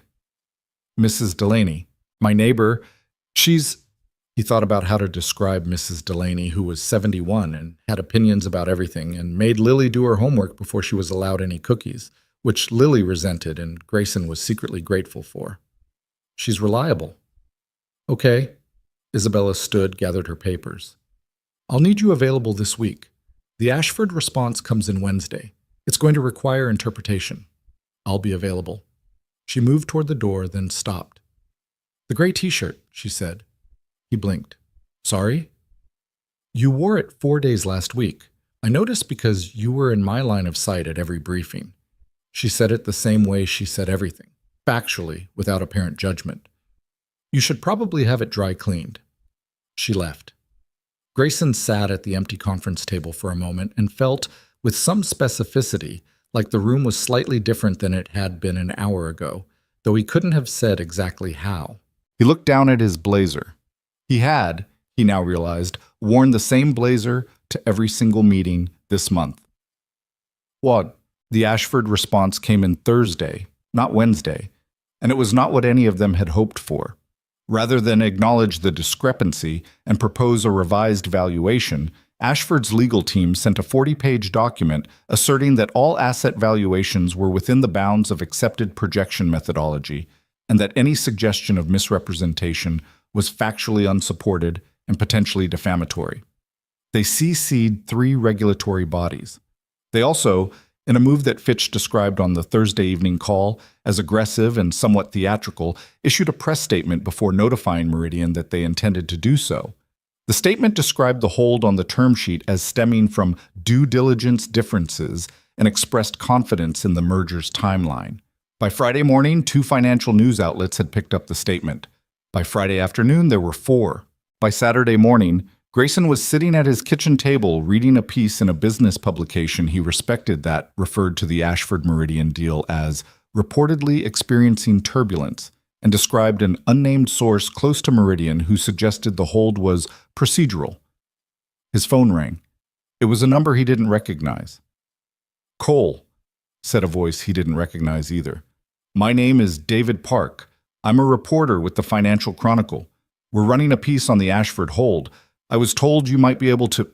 "Mrs. Delaney. My neighbor. She's—" He thought about how to describe Mrs. Delaney, who was 71 and had opinions about everything, and made Lily do her homework before she was allowed any cookies, which Lily resented and Grayson was secretly grateful for. "She's reliable." "Okay." Isabella stood, gathered her papers. "I'll need you available this week. The Ashford response comes in Wednesday. It's going to require interpretation. I'll be available." She moved toward the door, then stopped. "The gray t-shirt," she said. He blinked. "Sorry?" "You wore it 4 days last week. I noticed because you were in my line of sight at every briefing." She said it the same way she said everything, factually, without apparent judgment. "You should probably have it dry cleaned." She left. Grayson sat at the empty conference table for a moment and felt, with some specificity, like the room was slightly different than it had been an hour ago, though he couldn't have said exactly how. He looked down at his blazer. He had, he now realized, worn the same blazer to every single meeting this month. "What?" The Ashford response came in Thursday, not Wednesday, and it was not what any of them had hoped for. Rather than acknowledge the discrepancy and propose a revised valuation, Ashford's legal team sent a 40-page document asserting that all asset valuations were within the bounds of accepted projection methodology and that any suggestion of misrepresentation was factually unsupported and potentially defamatory. They CC'd 3 regulatory bodies. They also, in a move that Fitch described on the Thursday evening call as aggressive and somewhat theatrical, issued a press statement before notifying Meridian that they intended to do so. The statement described the hold on the term sheet as stemming from due diligence differences and expressed confidence in the merger's timeline. By Friday morning, 2 financial news outlets had picked up the statement. By Friday afternoon, there were 4. By Saturday morning, Grayson was sitting at his kitchen table reading a piece in a business publication he respected that referred to the Ashford Meridian deal as reportedly experiencing turbulence and described an unnamed source close to Meridian who suggested the hold was procedural. His phone rang. It was a number he didn't recognize. "Cole," said a voice he didn't recognize either. "My name is David Park. I'm a reporter with the Financial Chronicle. We're running a piece on the Ashford hold. I was told you might be able to—"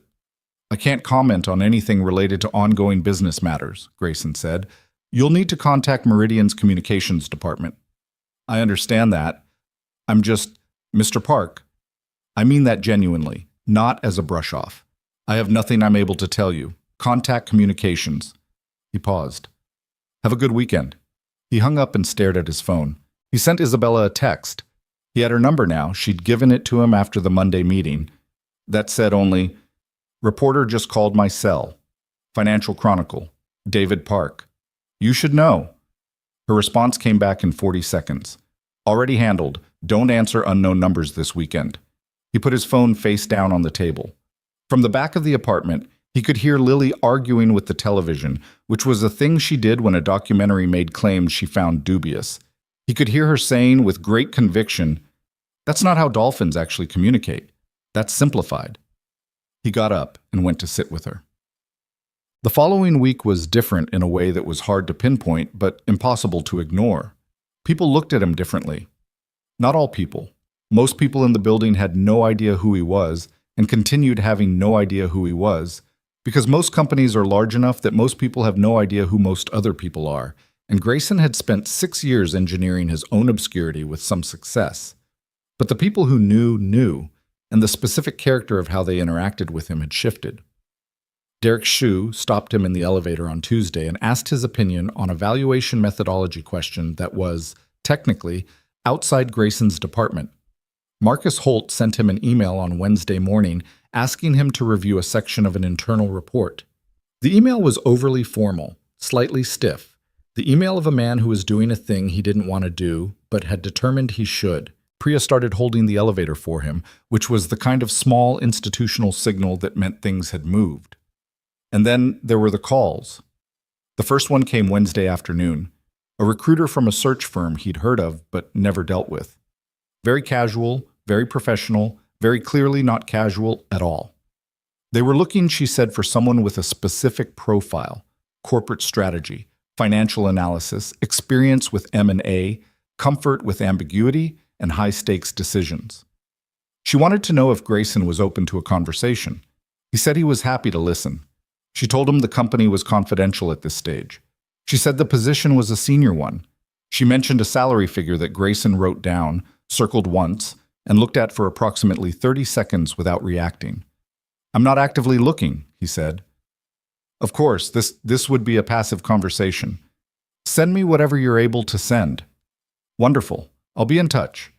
"I can't comment on anything related to ongoing business matters," Grayson said. "You'll need to contact Meridian's communications department." "I understand that. I'm just—" "Mr. Park, I mean that genuinely, not as a brush-off. I have nothing I'm able to tell you. Contact communications." He paused. "Have a good weekend." He hung up and stared at his phone. He sent Isabella a text. He had her number now. She'd given it to him after the Monday meeting. That said only, "Reporter just called my cell. Financial Chronicle. David Park. You should know." Her response came back in 40 seconds. "Already handled. Don't answer unknown numbers this weekend." He put his phone face down on the table. From the back of the apartment, he could hear Lily arguing with the television, which was a thing she did when a documentary made claims she found dubious. He could hear her saying with great conviction, "That's not how dolphins actually communicate. That's simplified." He got up and went to sit with her. The following week was different in a way that was hard to pinpoint, but impossible to ignore. People looked at him differently. Not all people. Most people in the building had no idea who he was and continued having no idea who he was, because most companies are large enough that most people have no idea who most other people are, and Grayson had spent 6 years engineering his own obscurity with some success. But the people who knew, and the specific character of how they interacted with him had shifted. Derek Shu stopped him in the elevator on Tuesday and asked his opinion on a valuation methodology question that was, technically, outside Grayson's department. Marcus Holt sent him an email on Wednesday morning asking him to review a section of an internal report. The email was overly formal, slightly stiff, the email of a man who was doing a thing he didn't want to do, but had determined he should. Priya started holding the elevator for him, which was the kind of small institutional signal that meant things had moved. And then there were the calls. The first one came Wednesday afternoon, a recruiter from a search firm he'd heard of but never dealt with. Very casual, very professional, very clearly not casual at all. They were looking, she said, for someone with a specific profile, corporate strategy, financial analysis, experience with M&A, comfort with ambiguity, and high-stakes decisions. She wanted to know if Grayson was open to a conversation. He said he was happy to listen. She told him the company was confidential at this stage. She said the position was a senior one. She mentioned a salary figure that Grayson wrote down, circled once, and looked at for approximately 30 seconds without reacting. "I'm not actively looking," he said. "Of course, this would be a passive conversation. Send me whatever you're able to send." "Wonderful. I'll be in touch."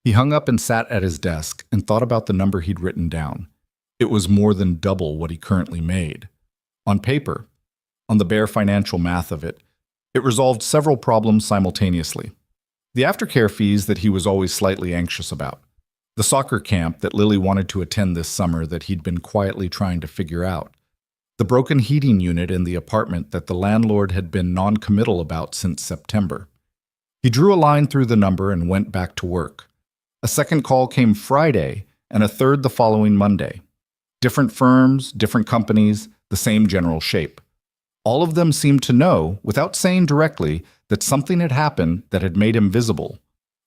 He hung up and sat at his desk and thought about the number he'd written down. It was more than double what he currently made. On paper, on the bare financial math of it, it resolved several problems simultaneously. The aftercare fees that he was always slightly anxious about. The soccer camp that Lily wanted to attend this summer that he'd been quietly trying to figure out. The broken heating unit in the apartment that the landlord had been non-committal about since September. He drew a line through the number and went back to work. A second call came Friday and a third the following Monday. Different firms, different companies, the same general shape. All of them seemed to know, without saying directly, that something had happened that had made him visible.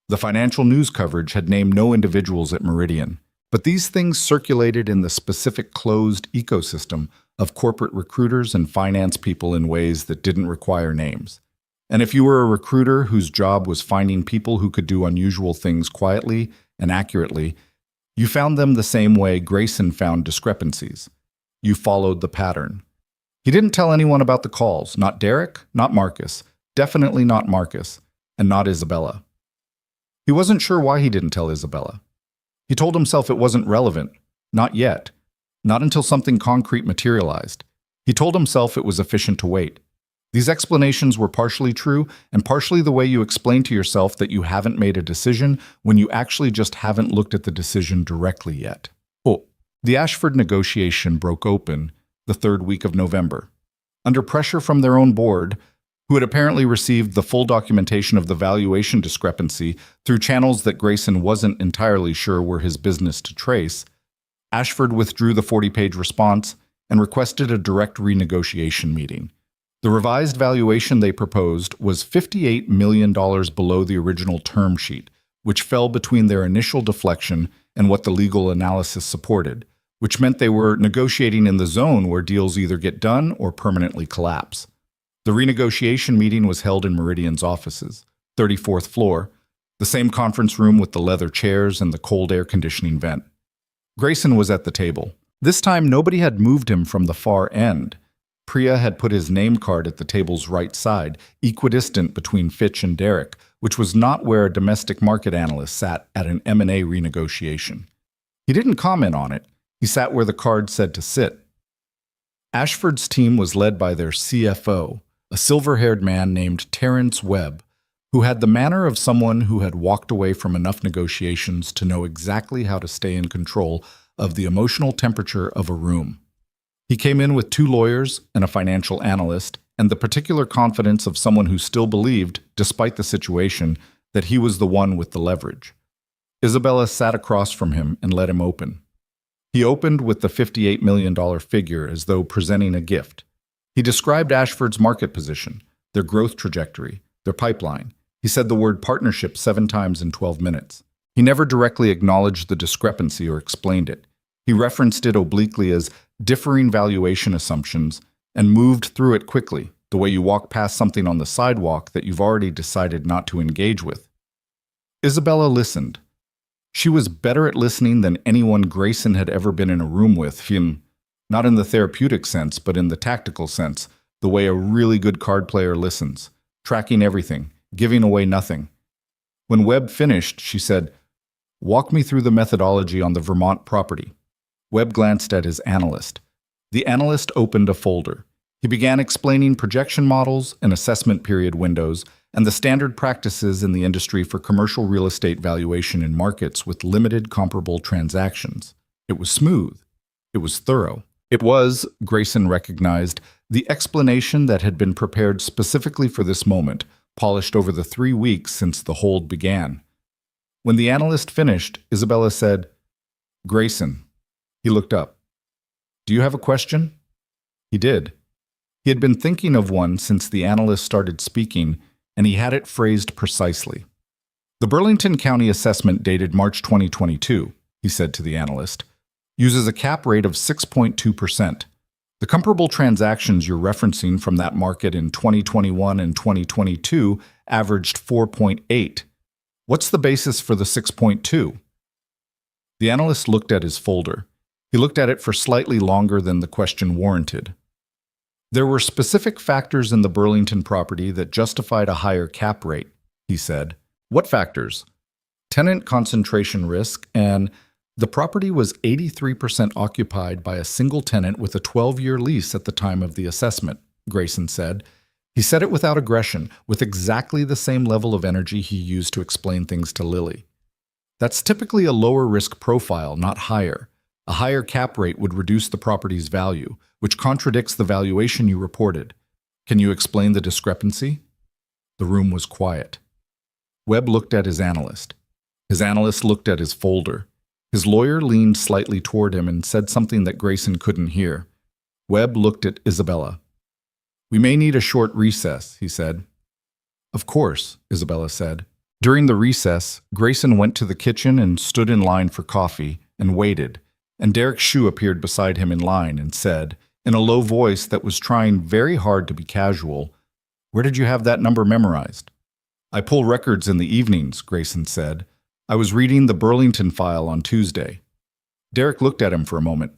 The financial news coverage had named no individuals at Meridian, but these things circulated in the specific closed ecosystem of corporate recruiters and finance people in ways that didn't require names. And if you were a recruiter whose job was finding people who could do unusual things quietly and accurately, you found them the same way Grayson found discrepancies. You followed the pattern. He didn't tell anyone about the calls, not Derek, not Marcus, definitely not Marcus, and not Isabella. He wasn't sure why he didn't tell Isabella. He told himself it wasn't relevant, not yet, not until something concrete materialized. He told himself it was efficient to wait. These explanations were partially true and partially the way you explain to yourself that you haven't made a decision when you actually just haven't looked at the decision directly yet. Oh, the Ashford negotiation broke open the third week of November. Under pressure from their own board, who had apparently received the full documentation of the valuation discrepancy through channels that Grayson wasn't entirely sure were his business to trace, Ashford withdrew the 40-page response and requested a direct renegotiation meeting. The revised valuation they proposed was $58 million below the original term sheet, which fell between their initial deflection and what the legal analysis supported, which meant they were negotiating in the zone where deals either get done or permanently collapse. The renegotiation meeting was held in Meridian's offices, 34th floor, the same conference room with the leather chairs and the cold air conditioning vent. Grayson was at the table. This time, nobody had moved him from the far end. Priya had put his name card at the table's right side, equidistant between Fitch and Derek, which was not where a domestic market analyst sat at an M&A renegotiation. He didn't comment on it. He sat where the card said to sit. Ashford's team was led by their CFO, a silver-haired man named Terrence Webb, who had the manner of someone who had walked away from enough negotiations to know exactly how to stay in control of the emotional temperature of a room. He came in with 2 lawyers and a financial analyst, and the particular confidence of someone who still believed, despite the situation, that he was the one with the leverage. Isabella sat across from him and let him open. He opened with the $58 million figure as though presenting a gift. He described Ashford's market position, their growth trajectory, their pipeline. He said the word partnership 7 times in 12 minutes. He never directly acknowledged the discrepancy or explained it. He referenced it obliquely as differing valuation assumptions and moved through it quickly, the way you walk past something on the sidewalk that you've already decided not to engage with. Isabella listened. She was better at listening than anyone Grayson had ever been in a room with, not in the therapeutic sense, but in the tactical sense, the way a really good card player listens, tracking everything, giving away nothing. When Webb finished, she said, "Walk me through the methodology on the Vermont property." Webb glanced at his analyst. The analyst opened a folder. He began explaining projection models and assessment period windows and the standard practices in the industry for commercial real estate valuation in markets with limited comparable transactions. It was smooth. It was thorough. It was, Grayson recognized, the explanation that had been prepared specifically for this moment, polished over the 3 weeks since the hold began. When the analyst finished, Isabella said, "Grayson." He looked up. "Do you have a question?" He did. He had been thinking of one since the analyst started speaking, and he had it phrased precisely. "The Burlington County assessment dated March 2022, he said to the analyst, uses a cap rate of 6.2%. The comparable transactions you're referencing from that market in 2021 and 2022 averaged 4.8. What's the basis for the 6.2? The analyst looked at his folder. He looked at it for slightly longer than the question warranted. There were specific factors in the Burlington property that justified a higher cap rate, he said. What factors? Tenant concentration risk, and the property was 83% occupied by a single tenant with a 12-year lease at the time of the assessment, Grayson said. He said it without aggression, with exactly the same level of energy he used to explain things to Lily. That's typically a lower risk profile, not higher. A higher cap rate would reduce the property's value, which contradicts the valuation you reported. Can you explain the discrepancy? The room was quiet. Webb looked at his analyst. His analyst looked at his folder. His lawyer leaned slightly toward him and said something that Grayson couldn't hear. Webb looked at Isabella. "We may need a short recess," he said. "Of course," Isabella said. During the recess, Grayson went to the kitchen and stood in line for coffee and waited, and Derek Shue appeared beside him in line and said, in a low voice that was trying very hard to be casual, "Where did you have that number memorized?" "I pull records in the evenings," Grayson said. "I was reading the Burlington file on Tuesday." Derek looked at him for a moment.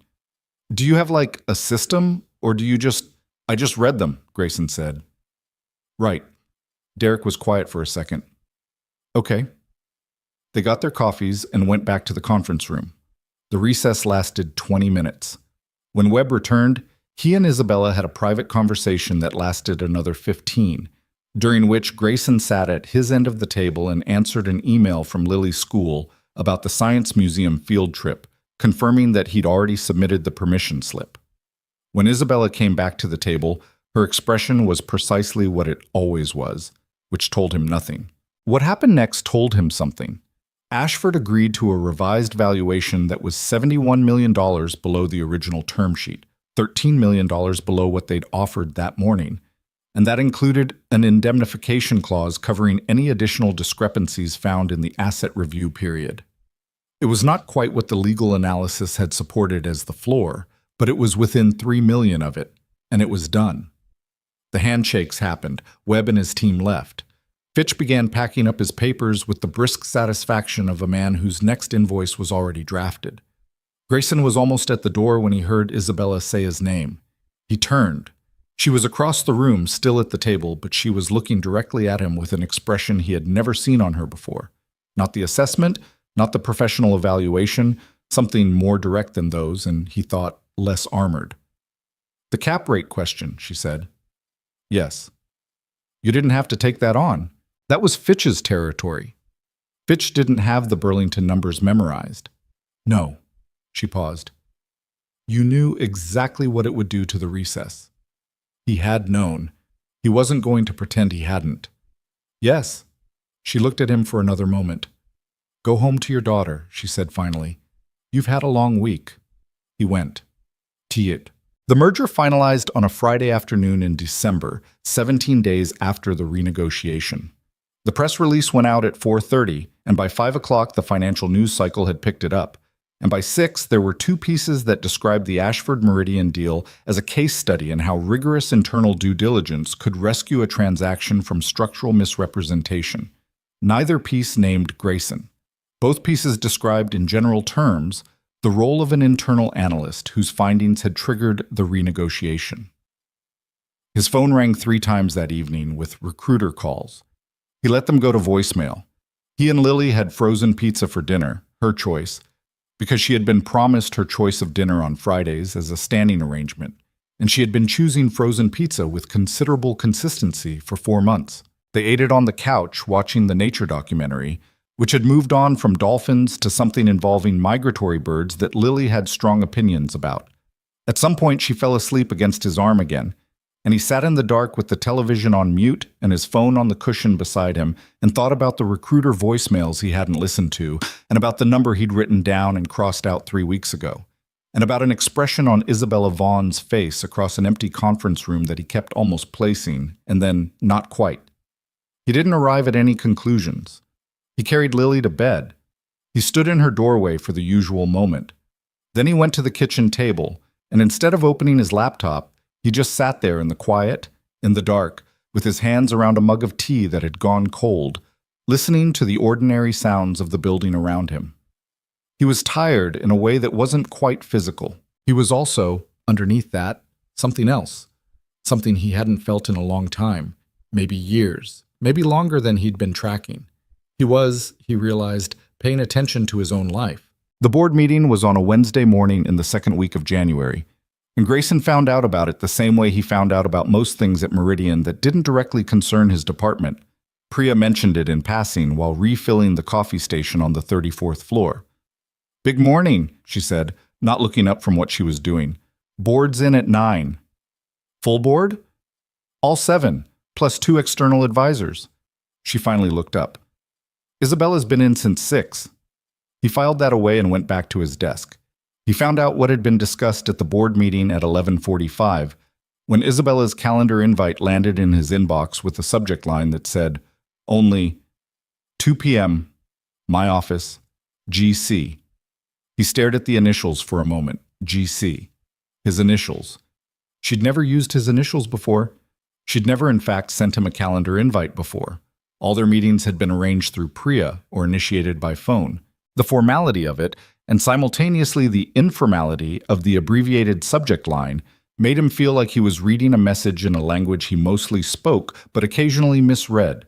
"Do you have like a system, or do you just—" "I just read them," Grayson said. "Right." Derek was quiet for a second. "Okay." They got their coffees and went back to the conference room. The recess lasted 20 minutes. When Webb returned, he and Isabella had a private conversation that lasted another 15, during which Grayson sat at his end of the table and answered an email from Lily's school about the Science Museum field trip, confirming that he'd already submitted the permission slip. When Isabella came back to the table, her expression was precisely what it always was, which told him nothing. What happened next told him something. Ashford agreed to a revised valuation that was $71 million below the original term sheet, $13 million below what they'd offered that morning. and that included an indemnification clause covering any additional discrepancies found in the asset review period. It was not quite what the legal analysis had supported as the floor, but it was within $3 million of it, and it was done. The handshakes happened. Webb and his team left. Fitch began packing up his papers with the brisk satisfaction of a man whose next invoice was already drafted. Grayson was almost at the door when he heard Isabella say his name. He turned. She was across the room, still at the table, but she was looking directly at him with an expression he had never seen on her before. Not the assessment, not the professional evaluation, something more direct than those, and he thought less armored. "The cap rate question," she said. "Yes." "You didn't have to take that on. That was Fitch's territory." Fitch didn't have the Burlington numbers memorized. "No." She paused. "You knew exactly what it would do to the recess." He had known. He wasn't going to pretend he hadn't. "Yes." She looked at him for another moment. "Go home to your daughter," she said finally. "You've had a long week." He went. It. The merger finalized on a Friday afternoon in December, 17 days after the renegotiation. The press release went out at 4:30, and by 5 o'clock the financial news cycle had picked it up. And by 6, there were 2 pieces that described the Ashford Meridian deal as a case study in how rigorous internal due diligence could rescue a transaction from structural misrepresentation. Neither piece named Grayson. Both pieces described in general terms the role of an internal analyst whose findings had triggered the renegotiation. His phone rang 3 times that evening with recruiter calls. He let them go to voicemail. He and Lily had frozen pizza for dinner, her choice, because she had been promised her choice of dinner on Fridays as a standing arrangement, and she had been choosing frozen pizza with considerable consistency for 4 months. They ate it on the couch watching the nature documentary, which had moved on from dolphins to something involving migratory birds that Lily had strong opinions about. At some point, she fell asleep against his arm again, and he sat in the dark with the television on mute and his phone on the cushion beside him and thought about the recruiter voicemails he hadn't listened to, and about the number he'd written down and crossed out 3 weeks ago, and about an expression on Isabella Vaughn's face across an empty conference room that he kept almost placing, and then not quite. He didn't arrive at any conclusions. He carried Lily to bed. He stood in her doorway for the usual moment. Then he went to the kitchen table, and instead of opening his laptop, he just sat there in the quiet, in the dark, with his hands around a mug of tea that had gone cold, listening to the ordinary sounds of the building around him. He was tired in a way that wasn't quite physical. He was also, underneath that, something else, something he hadn't felt in a long time, maybe years, maybe longer than he'd been tracking. He was, he realized, paying attention to his own life. The board meeting was on a Wednesday morning in the second week of January, and Grayson found out about it the same way he found out about most things at Meridian that didn't directly concern his department. Priya mentioned it in passing while refilling the coffee station on the 34th floor. "Big morning," she said, not looking up from what she was doing. "Board's in at 9. "Full board?" "All 7, plus 2 external advisors." She finally looked up. "Isabella's been in since 6. He filed that away and went back to his desk. He found out what had been discussed at the board meeting at 11:45, when Isabella's calendar invite landed in his inbox with a subject line that said, only 2 p.m., my office, GC. He stared at the initials for a moment, GC. His initials. She'd never used his initials before. She'd never, in fact, sent him a calendar invite before. All their meetings had been arranged through Priya or initiated by phone. The formality of it, and simultaneously the informality of the abbreviated subject line, made him feel like he was reading a message in a language he mostly spoke but occasionally misread.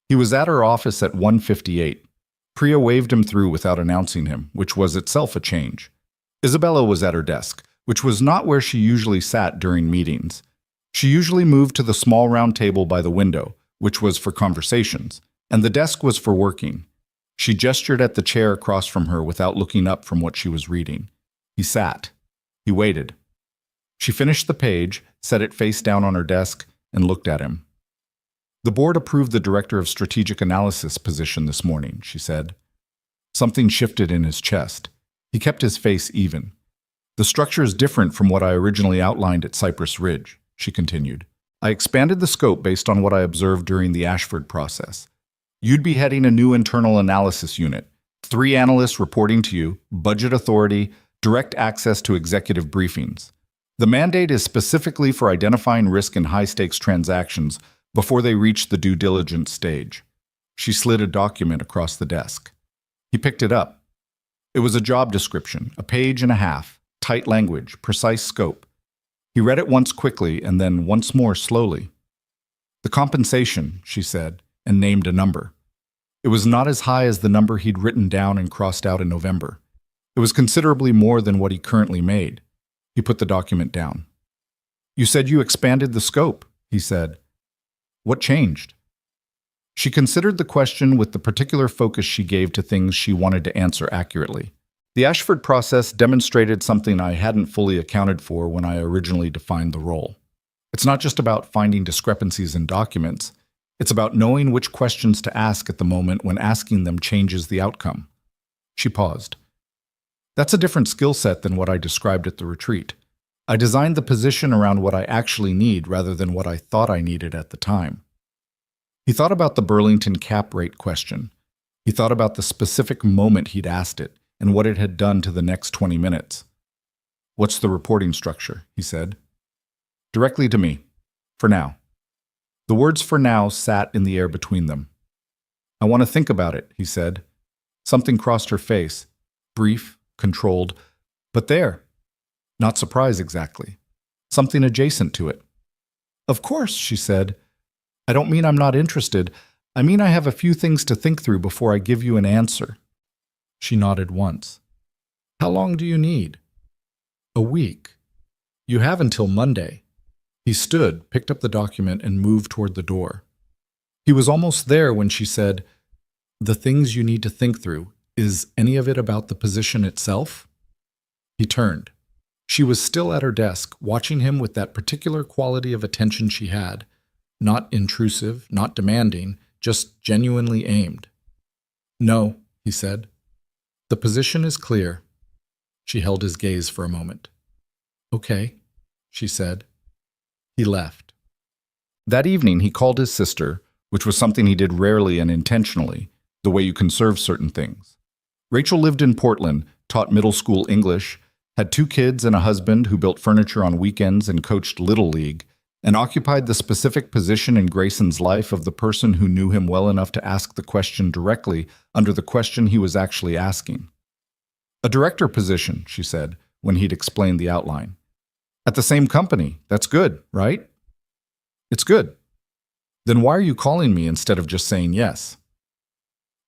He was at her office at 1:58. Priya waved him through without announcing him, which was itself a change. Isabella was at her desk, which was not where she usually sat during meetings. She usually moved to the small round table by the window, which was for conversations, and the desk was for working. She gestured at the chair across from her without looking up from what she was reading. He sat. He waited. She finished the page, set it face down on her desk, and looked at him. "The board approved the Director of Strategic Analysis position this morning," she said. Something shifted in his chest. He kept his face even. "The structure is different from what I originally outlined at Cypress Ridge," she continued. I expanded the scope based on what I observed during the Ashford process. You'd be heading a new internal analysis unit, 3 analysts reporting to you, budget authority, direct access to executive briefings. The mandate is specifically for identifying risk in high-stakes transactions before they reach the due diligence stage. She slid a document across the desk. He picked it up. It was a job description, a page and a half, tight language, precise scope. He read it once quickly and then once more slowly. The compensation, she said, and named a number. It was not as high as the number he'd written down and crossed out in November. It was considerably more than what he currently made. He put the document down. You said you expanded the scope, he said. What changed? She considered the question with the particular focus she gave to things she wanted to answer accurately. The Ashford process demonstrated something I hadn't fully accounted for when I originally defined the role. It's not just about finding discrepancies in documents. It's about knowing which questions to ask at the moment when asking them changes the outcome. She paused. That's a different skill set than what I described at the retreat. I designed the position around what I actually need rather than what I thought I needed at the time. He thought about the Burlington cap rate question. He thought about the specific moment he'd asked it and what it had done to the next 20 minutes. What's the reporting structure? He said. Directly to me. For now. The words "for now" sat in the air between them. I want to think about it, he said. Something crossed her face. Brief, controlled, but there. Not surprise exactly. Something adjacent to it. Of course, she said. I don't mean I'm not interested. I mean I have a few things to think through before I give you an answer. She nodded once. How long do you need? A week. You have until Monday. He stood, picked up the document, and moved toward the door. He was almost there when she said, The things you need to think through, is any of it about the position itself? He turned. She was still at her desk, watching him with that particular quality of attention she had. Not intrusive, not demanding, just genuinely aimed. No, he said. The position is clear. She held his gaze for a moment. Okay, she said. He left. That evening, he called his sister, which was something he did rarely and intentionally, the way you conserve certain things. Rachel lived in Portland, taught middle school English, had 2 kids and a husband who built furniture on weekends and coached Little League, and occupied the specific position in Grayson's life of the person who knew him well enough to ask the question directly under the question he was actually asking. A director position, she said, when he'd explained the outline. At the same company, that's good, right? It's good. Then why are you calling me instead of just saying yes?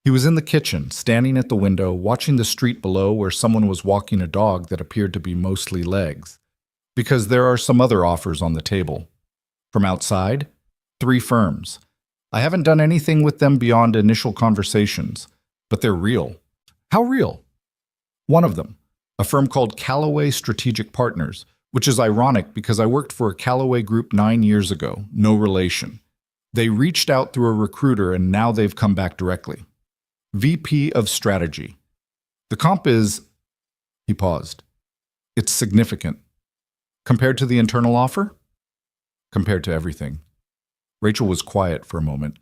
He was in the kitchen, standing at the window, watching the street below where someone was walking a dog that appeared to be mostly legs. Because there are some other offers on the table. From outside, 3 firms. I haven't done anything with them beyond initial conversations, but they're real. How real? One of them, a firm called Callaway Strategic Partners, which is ironic because I worked for a Callaway group 9 years ago, no relation. They reached out through a recruiter and now they've come back directly. VP of Strategy. The comp is... He paused. It's significant. Compared to the internal offer? Compared to everything. Rachel was quiet for a moment.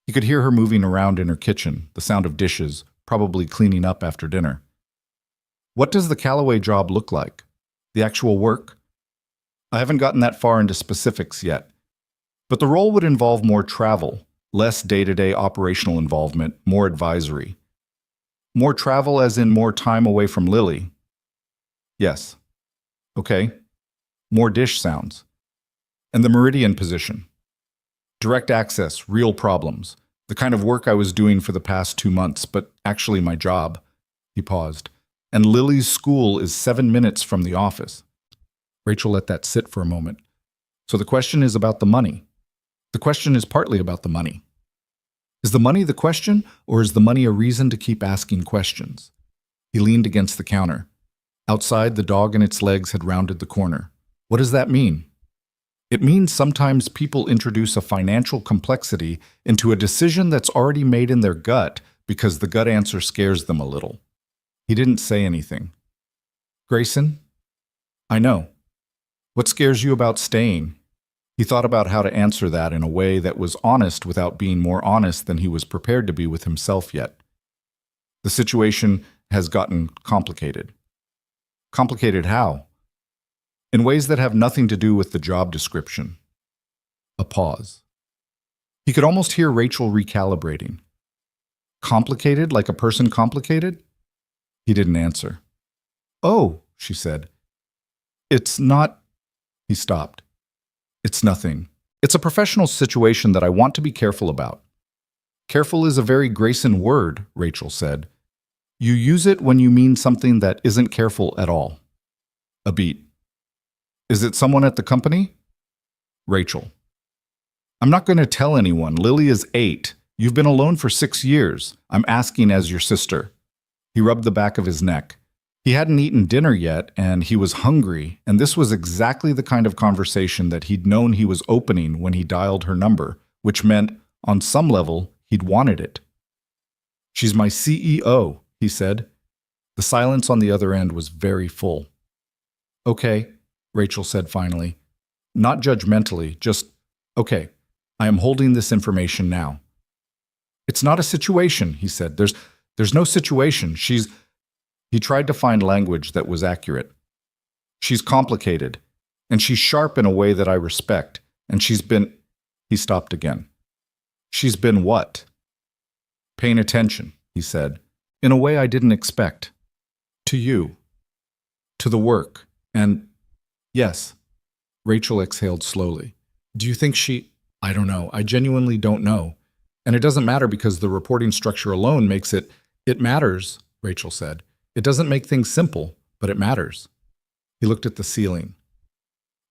He could hear her moving around in her kitchen, the sound of dishes, probably cleaning up after dinner. What does the Callaway job look like? The actual work? I haven't gotten that far into specifics yet. But the role would involve more travel, less day-to-day operational involvement, more advisory. More travel as in more time away from Lily. Yes. Okay. More dish sounds. And the Meridian position. Direct access, real problems. The kind of work I was doing for the past 2 months, but actually my job. He paused. And Lily's school is 7 minutes from the office. Rachel let that sit for a moment. So the question is about the money. The question is partly about the money. Is the money the question, or is the money a reason to keep asking questions? He leaned against the counter. Outside, the dog and its legs had rounded the corner. What does that mean? It means sometimes people introduce a financial complexity into a decision that's already made in their gut because the gut answer scares them a little. He didn't say anything. Grayson? I know. What scares you about staying? He thought about how to answer that in a way that was honest without being more honest than he was prepared to be with himself yet. The situation has gotten complicated. Complicated how? In ways that have nothing to do with the job description. A pause. He could almost hear Rachel recalibrating. Complicated, like a person complicated? He didn't answer. Oh, she said. It's not... He stopped. It's nothing. It's a professional situation that I want to be careful about. Careful is a very Grayson word, Rachel said. You use it when you mean something that isn't careful at all. A beat. Is it someone at the company? Rachel. I'm not going to tell anyone. Lily is 8. You've been alone for 6 years. I'm asking as your sister. He rubbed the back of his neck. He hadn't eaten dinner yet, and he was hungry, and this was exactly the kind of conversation that he'd known he was opening when he dialed her number, which meant, on some level, he'd wanted it. She's my CEO, he said. The silence on the other end was very full. Okay, Rachel said finally. Not judgmentally, just, okay, I am holding this information now. It's not a situation, he said. There's no situation. He tried to find language that was accurate. She's complicated, and she's sharp in a way that I respect, and she's been... He stopped again. She's been what? Paying attention, he said, in a way I didn't expect. To you. To the work. And, yes. Rachel exhaled slowly. Do you think she... I don't know. I genuinely don't know. And it doesn't matter because the reporting structure alone makes it... It matters, Rachel said. It doesn't make things simple, but it matters. He looked at the ceiling.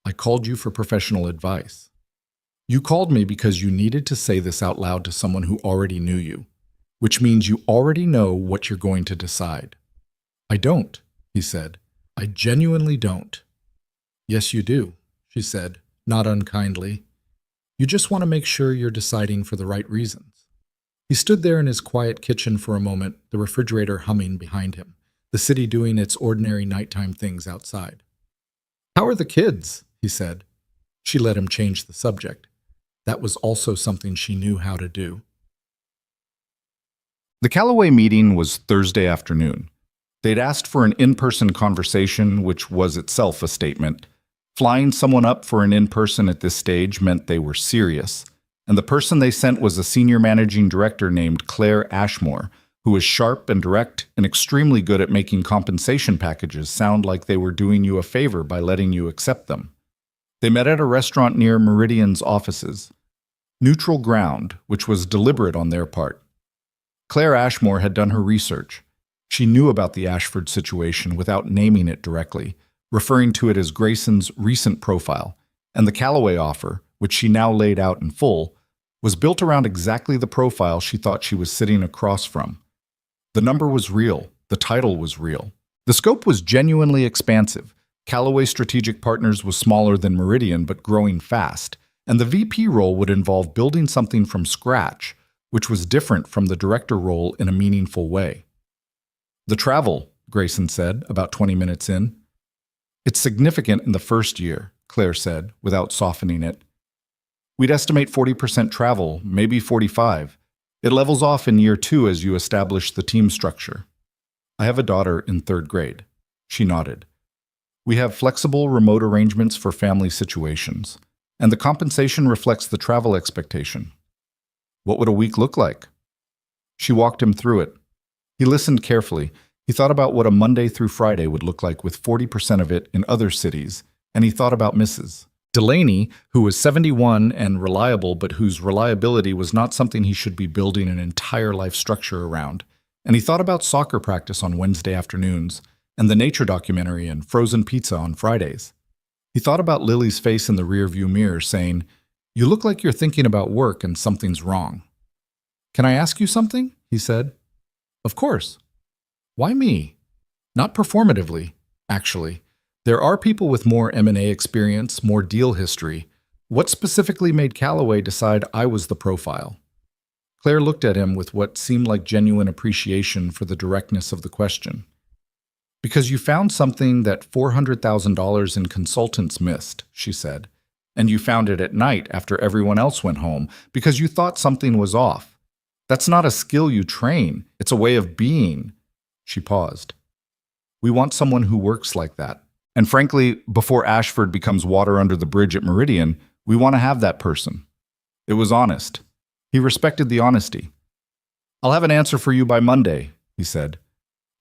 I called you for professional advice. You called me because you needed to say this out loud to someone who already knew you, which means you already know what you're going to decide. I don't, he said. I genuinely don't. Yes, you do, she said, not unkindly. You just want to make sure you're deciding for the right reasons. He stood there in his quiet kitchen for a moment, the refrigerator humming behind him, the city doing its ordinary nighttime things outside. How are the kids? He said. She let him change the subject. That was also something she knew how to do. The Callaway meeting was Thursday afternoon. They'd asked for an in-person conversation, which was itself a statement. Flying someone up for an in-person at this stage meant they were serious. And the person they sent was a senior managing director named Claire Ashmore, who was sharp and direct and extremely good at making compensation packages sound like they were doing you a favor by letting you accept them. They met at a restaurant near Meridian's offices. Neutral ground, which was deliberate on their part. Claire Ashmore had done her research. She knew about the Ashford situation without naming it directly, referring to it as Grayson's recent profile, and the Callaway offer, which she now laid out in full, was built around exactly the profile she thought she was sitting across from. The number was real. The title was real. The scope was genuinely expansive. Callaway Strategic Partners was smaller than Meridian but growing fast, and the VP role would involve building something from scratch, which was different from the director role in a meaningful way. The travel, Grayson said, about 20 minutes in. It's significant in the first year, Claire said, without softening it. We'd estimate 40% travel, maybe 45%. It levels off in year 2 as you establish the team structure. I have a daughter in 3rd grade. She nodded. We have flexible remote arrangements for family situations, and the compensation reflects the travel expectation. What would a week look like? She walked him through it. He listened carefully. He thought about what a Monday through Friday would look like with 40% of it in other cities, and he thought about Mrs. Delaney, who was 71 and reliable, but whose reliability was not something he should be building an entire life structure around. And he thought about soccer practice on Wednesday afternoons, and the nature documentary and frozen pizza on Fridays. He thought about Lily's face in the rearview mirror saying, "You look like you're thinking about work and something's wrong." "Can I ask you something?" he said. "Of course." "Why me?" "Not performatively, actually. There are people with more M&A experience, more deal history. What specifically made Callaway decide I was the profile?" Claire looked at him with what seemed like genuine appreciation for the directness of the question. "Because you found something that $400,000 in consultants missed," she said. and you found it at night after everyone else went home because you thought something was off. That's not a skill you train, it's a way of being. She paused. We want someone who works like that. And frankly, before Ashford becomes water under the bridge at Meridian, we want to have that person. It was honest. He respected the honesty. I'll have an answer for you by Monday, he said.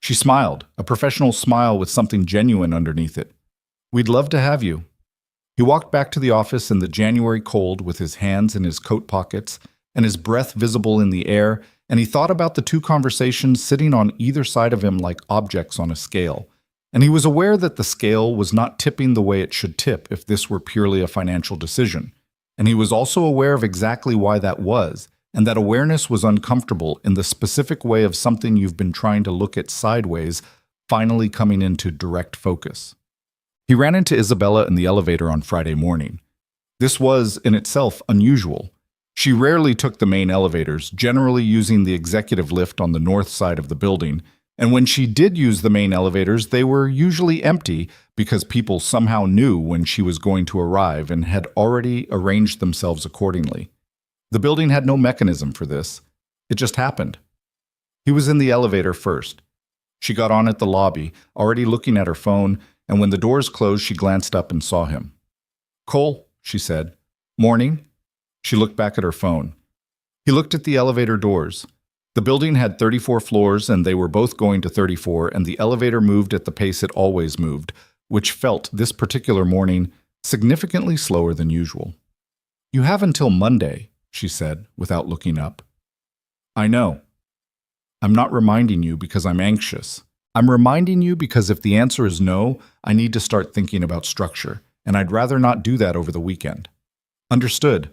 She smiled, a professional smile with something genuine underneath it. We'd love to have you. He walked back to the office in the January cold with his hands in his coat pockets and his breath visible in the air, and he thought about the two conversations sitting on either side of him like objects on a scale. And he was aware that the scale was not tipping the way it should tip if this were purely a financial decision. And he was also aware of exactly why that was, and that awareness was uncomfortable in the specific way of something you've been trying to look at sideways, finally coming into direct focus. He ran into Isabella in the elevator on Friday morning. This was, in itself, unusual. She rarely took the main elevators, generally using the executive lift on the north side of the building, and when she did use the main elevators, they were usually empty because people somehow knew when she was going to arrive and had already arranged themselves accordingly. The building had no mechanism for this. It just happened. He was in the elevator first. She got on at the lobby, already looking at her phone, and when the doors closed, she glanced up and saw him. Cole, she said. Morning. She looked back at her phone. He looked at the elevator doors. The building had 34 floors, and they were both going to 34, and the elevator moved at the pace it always moved, which felt, this particular morning, significantly slower than usual. You have until Monday, she said, without looking up. I know. I'm not reminding you because I'm anxious. I'm reminding you because if the answer is no, I need to start thinking about structure, and I'd rather not do that over the weekend. Understood.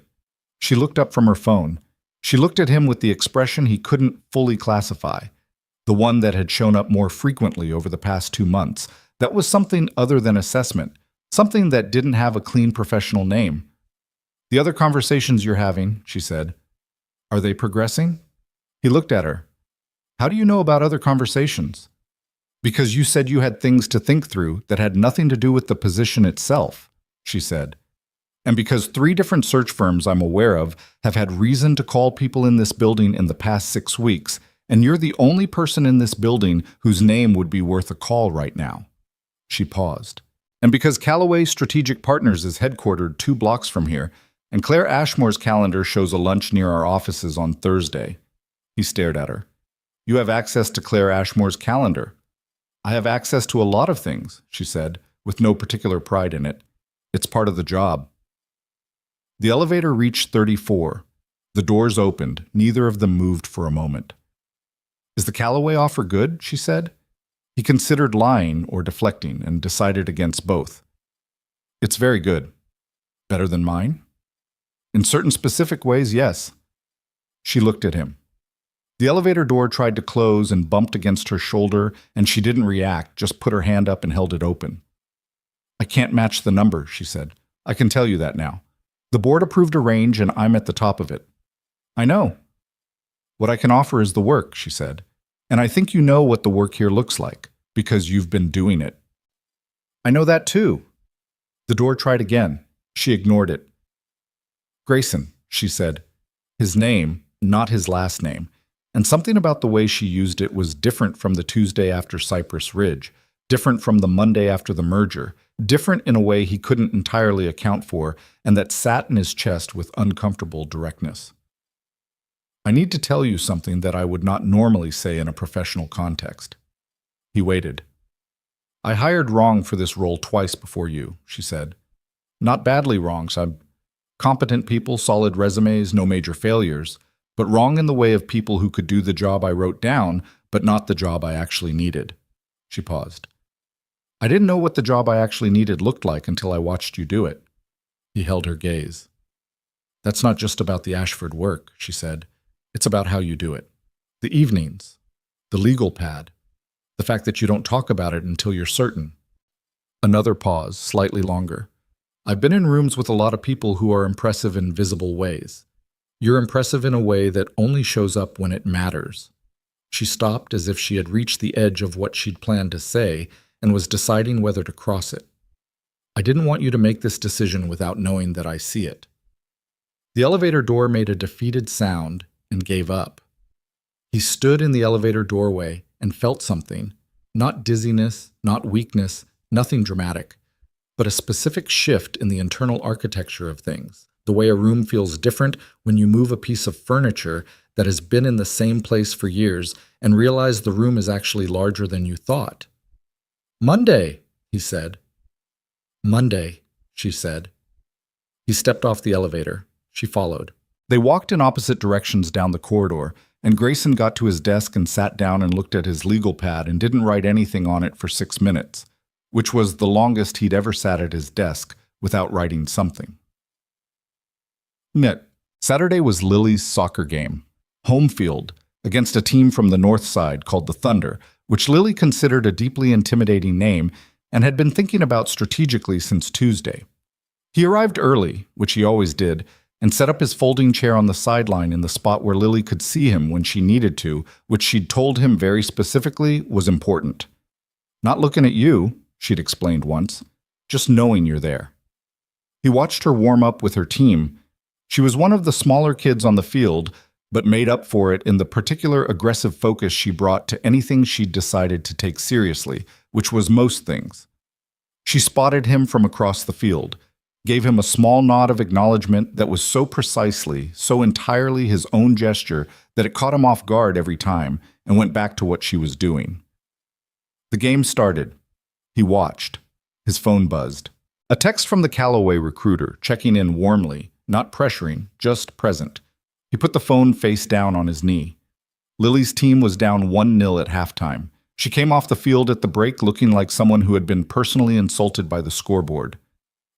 She looked up from her phone. She looked at him with the expression he couldn't fully classify, the one that had shown up more frequently over the past 2 months. That was something other than assessment, something that didn't have a clean professional name. The other conversations you're having, she said, are they progressing? He looked at her. How do you know about other conversations? Because you said you had things to think through that had nothing to do with the position itself, she said. And because 3 different search firms I'm aware of have had reason to call people in this building in the past 6 weeks, and you're the only person in this building whose name would be worth a call right now. She paused. And because Callaway Strategic Partners is headquartered 2 blocks from here, and Claire Ashmore's calendar shows a lunch near our offices on Thursday. He stared at her. You have access to Claire Ashmore's calendar. I have access to a lot of things, she said, with no particular pride in it. It's part of the job. The elevator reached 34. The doors opened. Neither of them moved for a moment. Is the Callaway offer good? She said. He considered lying or deflecting and decided against both. It's very good. Better than mine? In certain specific ways, yes. She looked at him. The elevator door tried to close and bumped against her shoulder, and she didn't react, just put her hand up and held it open. I can't match the number, she said. I can tell you that now. The board approved a range, and I'm at the top of it. I know. What I can offer is the work, she said. And I think you know what the work here looks like, because you've been doing it. I know that too. The door tried again. She ignored it. Grayson, she said. His name, not his last name. And something about the way she used it was different from the Tuesday after Cypress Ridge, different from the Monday after the merger, different in a way he couldn't entirely account for, and that sat in his chest with uncomfortable directness. I need to tell you something that I would not normally say in a professional context. He waited. I hired wrong for this role twice before you, she said. Not badly wrong, so competent people, solid resumes, no major failures, but wrong in the way of people who could do the job I wrote down, but not the job I actually needed. She paused. I didn't know what the job I actually needed looked like until I watched you do it. He held her gaze. That's not just about the Ashford work, she said. It's about how you do it. The evenings, the legal pad, the fact that you don't talk about it until you're certain. Another pause, slightly longer. I've been in rooms with a lot of people who are impressive in visible ways. You're impressive in a way that only shows up when it matters. She stopped as if she had reached the edge of what she'd planned to say and was deciding whether to cross it. I didn't want you to make this decision without knowing that I see it. The elevator door made a defeated sound and gave up. He stood in the elevator doorway and felt something, not dizziness, not weakness, nothing dramatic, but a specific shift in the internal architecture of things, the way a room feels different when you move a piece of furniture that has been in the same place for years and realize the room is actually larger than you thought. "Monday," he said. "Monday," she said. He stepped off the elevator. She followed. They walked in opposite directions down the corridor, and Grayson got to his desk and sat down and looked at his legal pad and didn't write anything on it for 6 minutes, which was the longest he'd ever sat at his desk without writing something. Saturday was Lily's soccer game, home field, against a team from the north side called the Thunder, which Lily considered a deeply intimidating name and had been thinking about strategically since Tuesday. He arrived early, which he always did, and set up his folding chair on the sideline in the spot where Lily could see him when she needed to, which she'd told him very specifically was important. "Not looking at you," she'd explained once, "just knowing you're there." He watched her warm up with her team. She was one of the smaller kids on the field, but made up for it in the particular aggressive focus she brought to anything she'd decided to take seriously, which was most things. She spotted him from across the field, gave him a small nod of acknowledgement that was so precisely, so entirely his own gesture that it caught him off guard every time and went back to what she was doing. The game started. He watched. His phone buzzed. A text from the Callaway recruiter, checking in warmly, not pressuring, just present. He put the phone face down on his knee. Lily's team was down 1-0 at halftime. She came off the field at the break looking like someone who had been personally insulted by the scoreboard.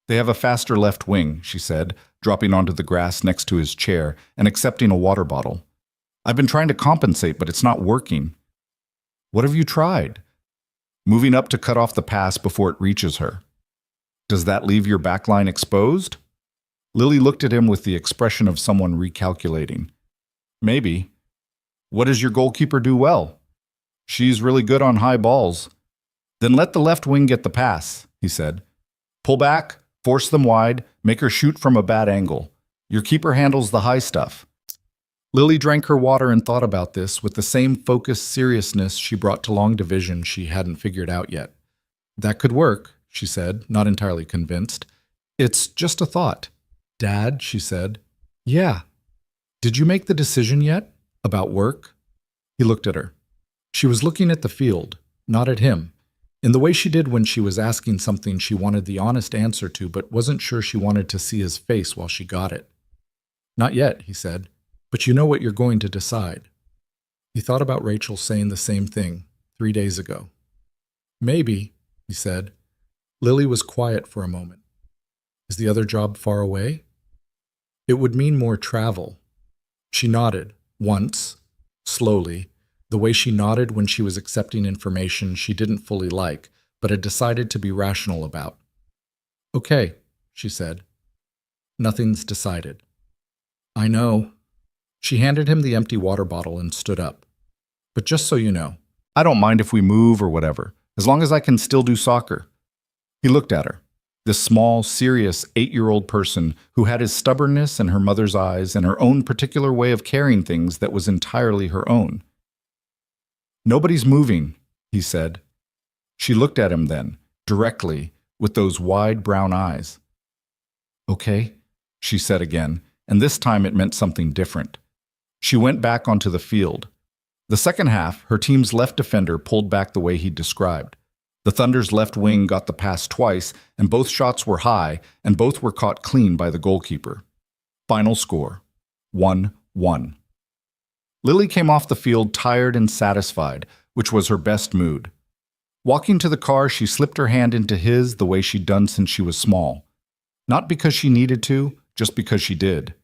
"They have a faster left wing," she said, dropping onto the grass next to his chair and accepting a water bottle. "I've been trying to compensate, but it's not working." "What have you tried?" "Moving up to cut off the pass before it reaches her." "Does that leave your backline exposed?" Lily looked at him with the expression of someone recalculating. "Maybe." "What does your goalkeeper do well?" "She's really good on high balls." "Then let the left wing get the pass," he said. "Pull back, force them wide, make her shoot from a bad angle. Your keeper handles the high stuff." Lily drank her water and thought about this with the same focused seriousness she brought to long division she hadn't figured out yet. "That could work," she said, not entirely convinced. "It's just a thought." "Dad," she said. "Yeah." "Did you make the decision yet? About work?" He looked at her. She was looking at the field, not at him, in the way she did when she was asking something she wanted the honest answer to but wasn't sure she wanted to see his face while she got it. "Not yet," he said, "but you know what you're going to decide." He thought about Rachel saying the same thing 3 days ago. "Maybe," he said. Lily was quiet for a moment. "Is the other job far away?" "It would mean more travel." She nodded, once, slowly, the way she nodded when she was accepting information she didn't fully like, but had decided to be rational about. "Okay," she said. "Nothing's decided." "I know." She handed him the empty water bottle and stood up. "But just so you know, I don't mind if we move or whatever, as long as I can still do soccer." He looked at her, this small, serious 8-year-old person who had his stubbornness and her mother's eyes and her own particular way of carrying things that was entirely her own. "Nobody's moving," he said. She looked at him then, directly, with those wide brown eyes. "Okay," she said again, and this time it meant something different. She went back onto the field. The second half, her team's left defender pulled back the way he'd described. The Thunder's left wing got the pass twice, and both shots were high, and both were caught clean by the goalkeeper. Final score, 1-1. Lily came off the field tired and satisfied, which was her best mood. Walking to the car, she slipped her hand into his the way she'd done since she was small. Not because she needed to, just because she did.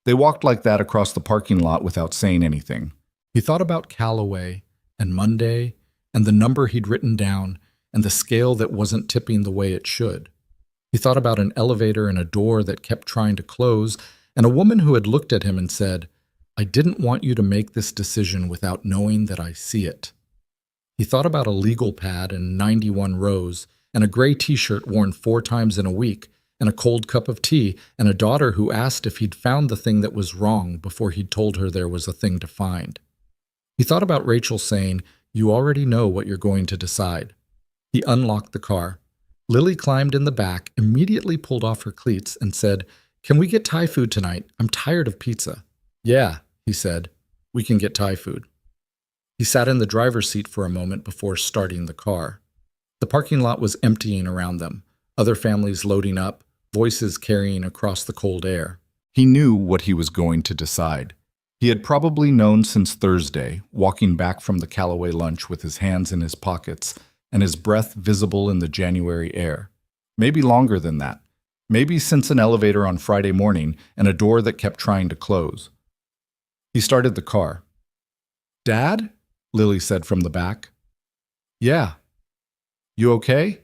They walked like that across the parking lot without saying anything. He thought about Callaway, and Monday, and the number he'd written down, and the scale that wasn't tipping the way it should. He thought about an elevator and a door that kept trying to close, and a woman who had looked at him and said, "I didn't want you to make this decision without knowing that I see it." He thought about a legal pad and 91 rows, and a gray t-shirt worn 4 times in a week, and a cold cup of tea, and a daughter who asked if he'd found the thing that was wrong before he'd told her there was a thing to find. He thought about Rachel saying, "You already know what you're going to decide." He unlocked the car. Lily climbed in the back, immediately pulled off her cleats, and said, "Can we get Thai food tonight? I'm tired of pizza." "Yeah," he said, "we can get Thai food." He sat in the driver's seat for a moment before starting the car. The parking lot was emptying around them, other families loading up, voices carrying across the cold air. He knew what he was going to decide. He had probably known since Thursday, walking back from the Callaway lunch with his hands in his pockets and his breath visible in the January air. Maybe longer than that. Maybe since an elevator on Friday morning and a door that kept trying to close. He started the car. "Dad?" Lily said from the back. "Yeah." "You okay?"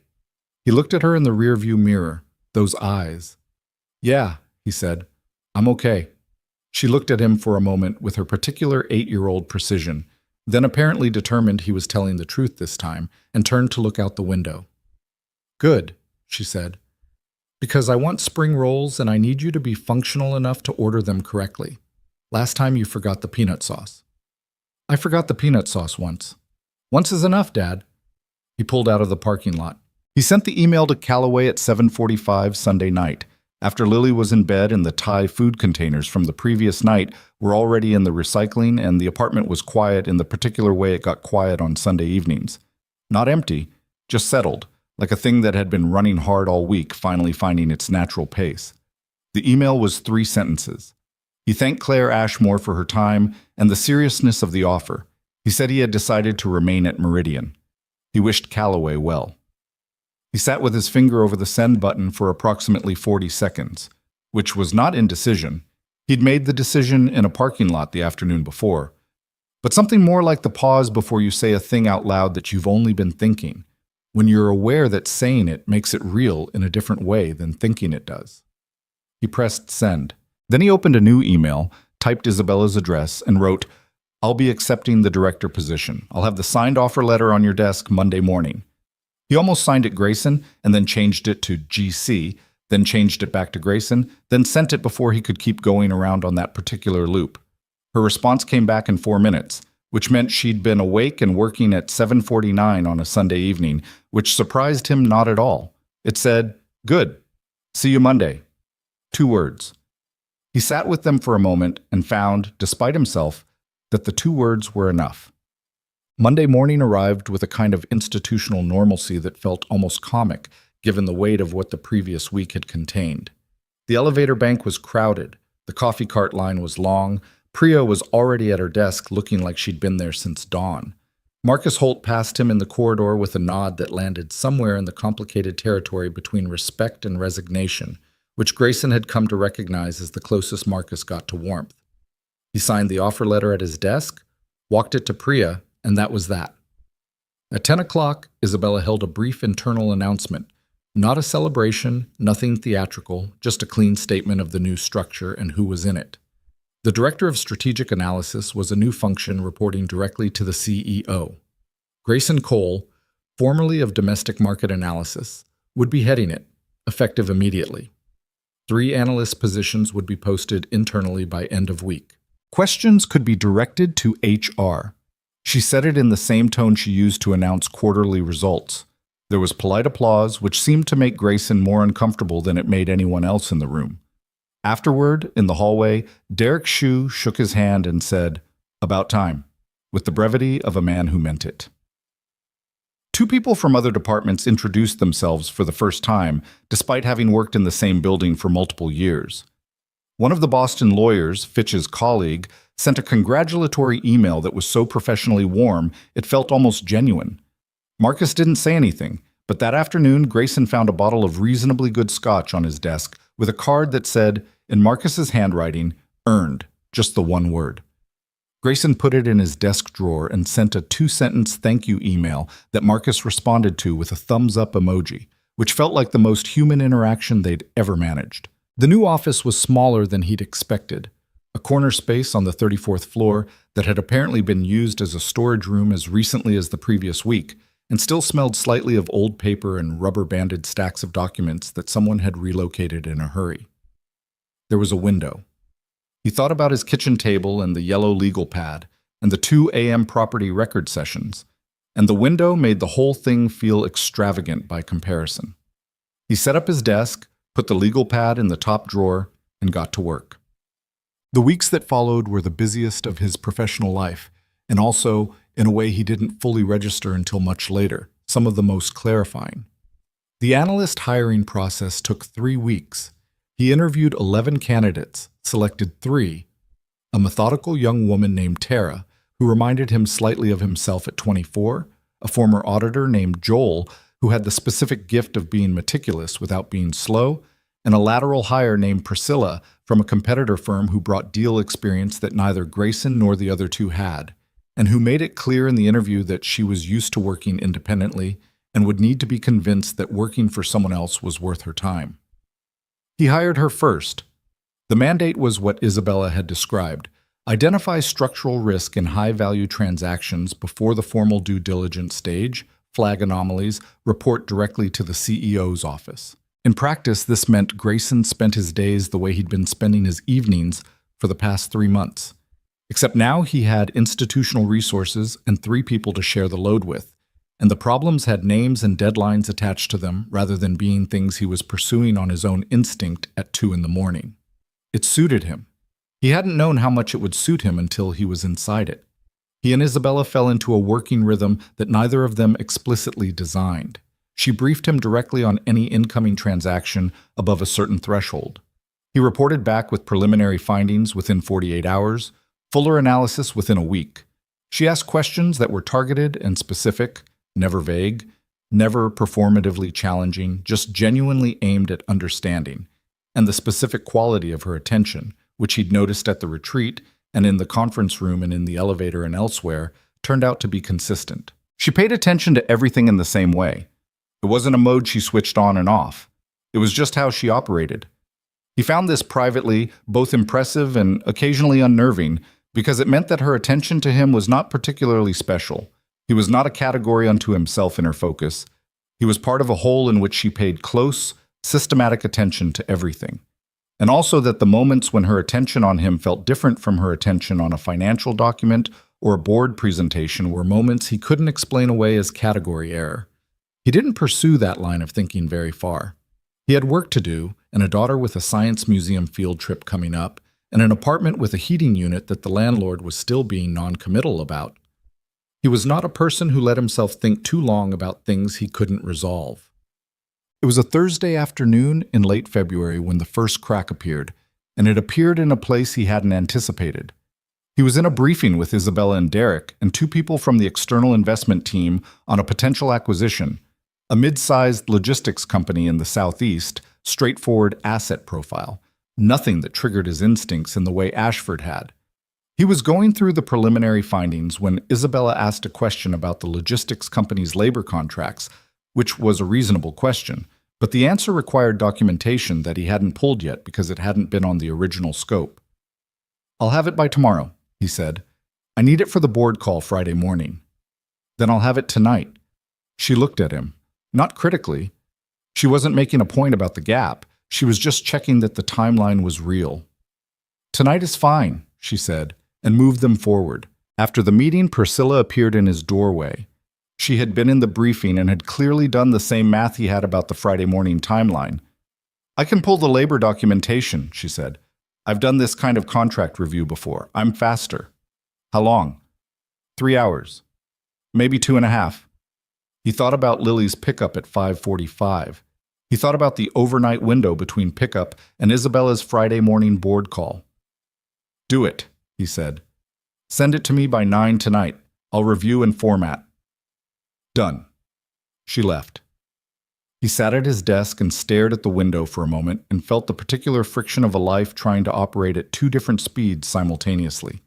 He looked at her in the rearview mirror, those eyes. "Yeah," he said. "I'm okay." She looked at him for a moment with her particular 8-year-old precision, then apparently determined he was telling the truth this time, and turned to look out the window. "Good," she said. "Because I want spring rolls and I need you to be functional enough to order them correctly. Last time you forgot the peanut sauce." "I forgot the peanut sauce once." "Once is enough, Dad." He pulled out of the parking lot. He sent the email to Callaway at 7:45 Sunday night, after Lily was in bed and the Thai food containers from the previous night were already in the recycling and the apartment was quiet in the particular way it got quiet on Sunday evenings. Not empty, just settled, like a thing that had been running hard all week finally finding its natural pace. The email was 3 sentences. He thanked Claire Ashmore for her time and the seriousness of the offer. He said he had decided to remain at Meridian. He wished Callaway well. He sat with his finger over the send button for approximately 40 seconds, which was not indecision. He'd made the decision in a parking lot the afternoon before, but something more like the pause before you say a thing out loud that you've only been thinking, when you're aware that saying it makes it real in a different way than thinking it does. He pressed send. Then he opened a new email, typed Isabella's address, and wrote, "I'll be accepting the director position. I'll have the signed offer letter on your desk Monday morning." He almost signed it Grayson, and then changed it to GC, then changed it back to Grayson, then sent it before he could keep going around on that particular loop. Her response came back in 4 minutes, which meant she'd been awake and working at 7:49 on a Sunday evening, which surprised him not at all. It said, "Good. See you Monday." 2 words. He sat with them for a moment and found, despite himself, that the 2 words were enough. Monday morning arrived with a kind of institutional normalcy that felt almost comic, given the weight of what the previous week had contained. The elevator bank was crowded, the coffee cart line was long, Priya was already at her desk looking like she'd been there since dawn. Marcus Holt passed him in the corridor with a nod that landed somewhere in the complicated territory between respect and resignation, which Grayson had come to recognize as the closest Marcus got to warmth. He signed the offer letter at his desk, walked it to Priya, and that was that. At 10 o'clock, Isabella held a brief internal announcement. Not a celebration, nothing theatrical, just a clean statement of the new structure and who was in it. The Director of Strategic Analysis was a new function reporting directly to the CEO. Grayson Cole, formerly of Domestic Market Analysis, would be heading it, effective immediately. 3 analyst positions would be posted internally by end of week. Questions could be directed to HR. She said it in the same tone she used to announce quarterly results. There was polite applause, which seemed to make Grayson more uncomfortable than it made anyone else in the room. Afterward, in the hallway, Derek Shue shook his hand and said, "About time," with the brevity of a man who meant it. 2 people from other departments introduced themselves for the first time, despite having worked in the same building for multiple years. One of the Boston lawyers, Fitch's colleague, sent a congratulatory email that was so professionally warm it felt almost genuine. Marcus didn't say anything, but that afternoon Grayson found a bottle of reasonably good scotch on his desk with a card that said, in Marcus's handwriting, "Earned," just the 1 word. Grayson put it in his desk drawer and sent a 2-sentence thank you email that Marcus responded to with a thumbs-up emoji, which felt like the most human interaction they'd ever managed. The new office was smaller than he'd expected. A corner space on the 34th floor that had apparently been used as a storage room as recently as the previous week, and still smelled slightly of old paper and rubber-banded stacks of documents that someone had relocated in a hurry. There was a window. He thought about his kitchen table and the yellow legal pad and the 2 a.m. property record sessions, and the window made the whole thing feel extravagant by comparison. He set up his desk, put the legal pad in the top drawer, and got to work. The weeks that followed were the busiest of his professional life, and also, in a way he didn't fully register until much later, some of the most clarifying. The analyst hiring process took 3 weeks. He interviewed 11 candidates, selected 3, a methodical young woman named Tara, who reminded him slightly of himself at 24, a former auditor named Joel, who had the specific gift of being meticulous without being slow, and a lateral hire named Priscilla from a competitor firm who brought deal experience that neither Grayson nor the other 2 had, and who made it clear in the interview that she was used to working independently and would need to be convinced that working for someone else was worth her time. He hired her first. The mandate was what Isabella had described: identify structural risk in high-value transactions before the formal due diligence stage, flag anomalies, report directly to the CEO's office. In practice, this meant Grayson spent his days the way he'd been spending his evenings for the past 3 months. Except now he had institutional resources and 3 people to share the load with, and the problems had names and deadlines attached to them rather than being things he was pursuing on his own instinct at 2 in the morning. It suited him. He hadn't known how much it would suit him until he was inside it. He and Isabella fell into a working rhythm that neither of them explicitly designed. She briefed him directly on any incoming transaction above a certain threshold. He reported back with preliminary findings within 48 hours, fuller analysis within a week. She asked questions that were targeted and specific, never vague, never performatively challenging, just genuinely aimed at understanding, and the specific quality of her attention, which he'd noticed at the retreat and in the conference room and in the elevator and elsewhere, turned out to be consistent. She paid attention to everything in the same way. It wasn't a mode she switched on and off. It was just how she operated. He found this privately both impressive and occasionally unnerving because it meant that her attention to him was not particularly special. He was not a category unto himself in her focus. He was part of a whole in which she paid close, systematic attention to everything. And also that the moments when her attention on him felt different from her attention on a financial document or a board presentation were moments he couldn't explain away as category error. He didn't pursue that line of thinking very far. He had work to do, and a daughter with a science museum field trip coming up, and an apartment with a heating unit that the landlord was still being non-committal about. He was not a person who let himself think too long about things he couldn't resolve. It was a Thursday afternoon in late February when the first crack appeared, and it appeared in a place he hadn't anticipated. He was in a briefing with Isabella and Derek and 2 people from the external investment team on a potential acquisition, a mid-sized logistics company in the Southeast, straightforward asset profile, nothing that triggered his instincts in the way Ashford had. He was going through the preliminary findings when Isabella asked a question about the logistics company's labor contracts, which was a reasonable question, but the answer required documentation that he hadn't pulled yet because it hadn't been on the original scope. "I'll have it by tomorrow," he said. "I need it for the board call Friday morning." "Then I'll have it tonight." She looked at him. Not critically. She wasn't making a point about the gap. She was just checking that the timeline was real. "Tonight is fine," she said, and moved them forward. After the meeting, Priscilla appeared in his doorway. She had been in the briefing and had clearly done the same math he had about the Friday morning timeline. "I can pull the labor documentation," she said. "I've done this kind of contract review before. I'm faster." "How long?" 3 hours. "Maybe 2.5. He thought about Lily's pickup at 5:45. He thought about the overnight window between pickup and Isabella's Friday morning board call. "Do it," he said. "Send it to me by 9 tonight. I'll review and format." "Done." She left. He sat at his desk and stared at the window for a moment and felt the particular friction of a life trying to operate at 2 different speeds simultaneously.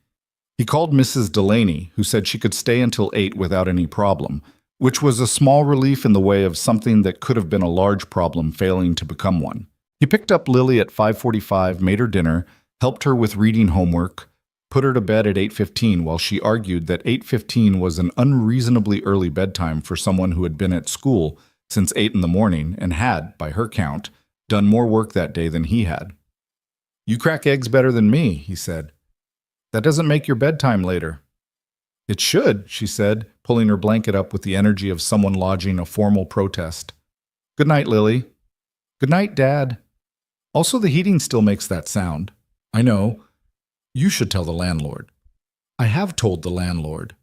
He called Mrs. Delaney, who said she could stay until 8 without any problem, which was a small relief in the way of something that could have been a large problem failing to become one. He picked up Lily at 5:45, made her dinner, helped her with reading homework, put her to bed at 8:15 while she argued that 8:15 was an unreasonably early bedtime for someone who had been at school since 8 in the morning and had, by her count, done more work that day than he had. "You crack eggs better than me," he said. "That doesn't make your bedtime later." "It should," she said, pulling her blanket up with the energy of someone lodging a formal protest. "Good night, Lily." "Good night, Dad." "Also, the heating still makes that sound." "I know. You should tell the landlord." "I have told the landlord."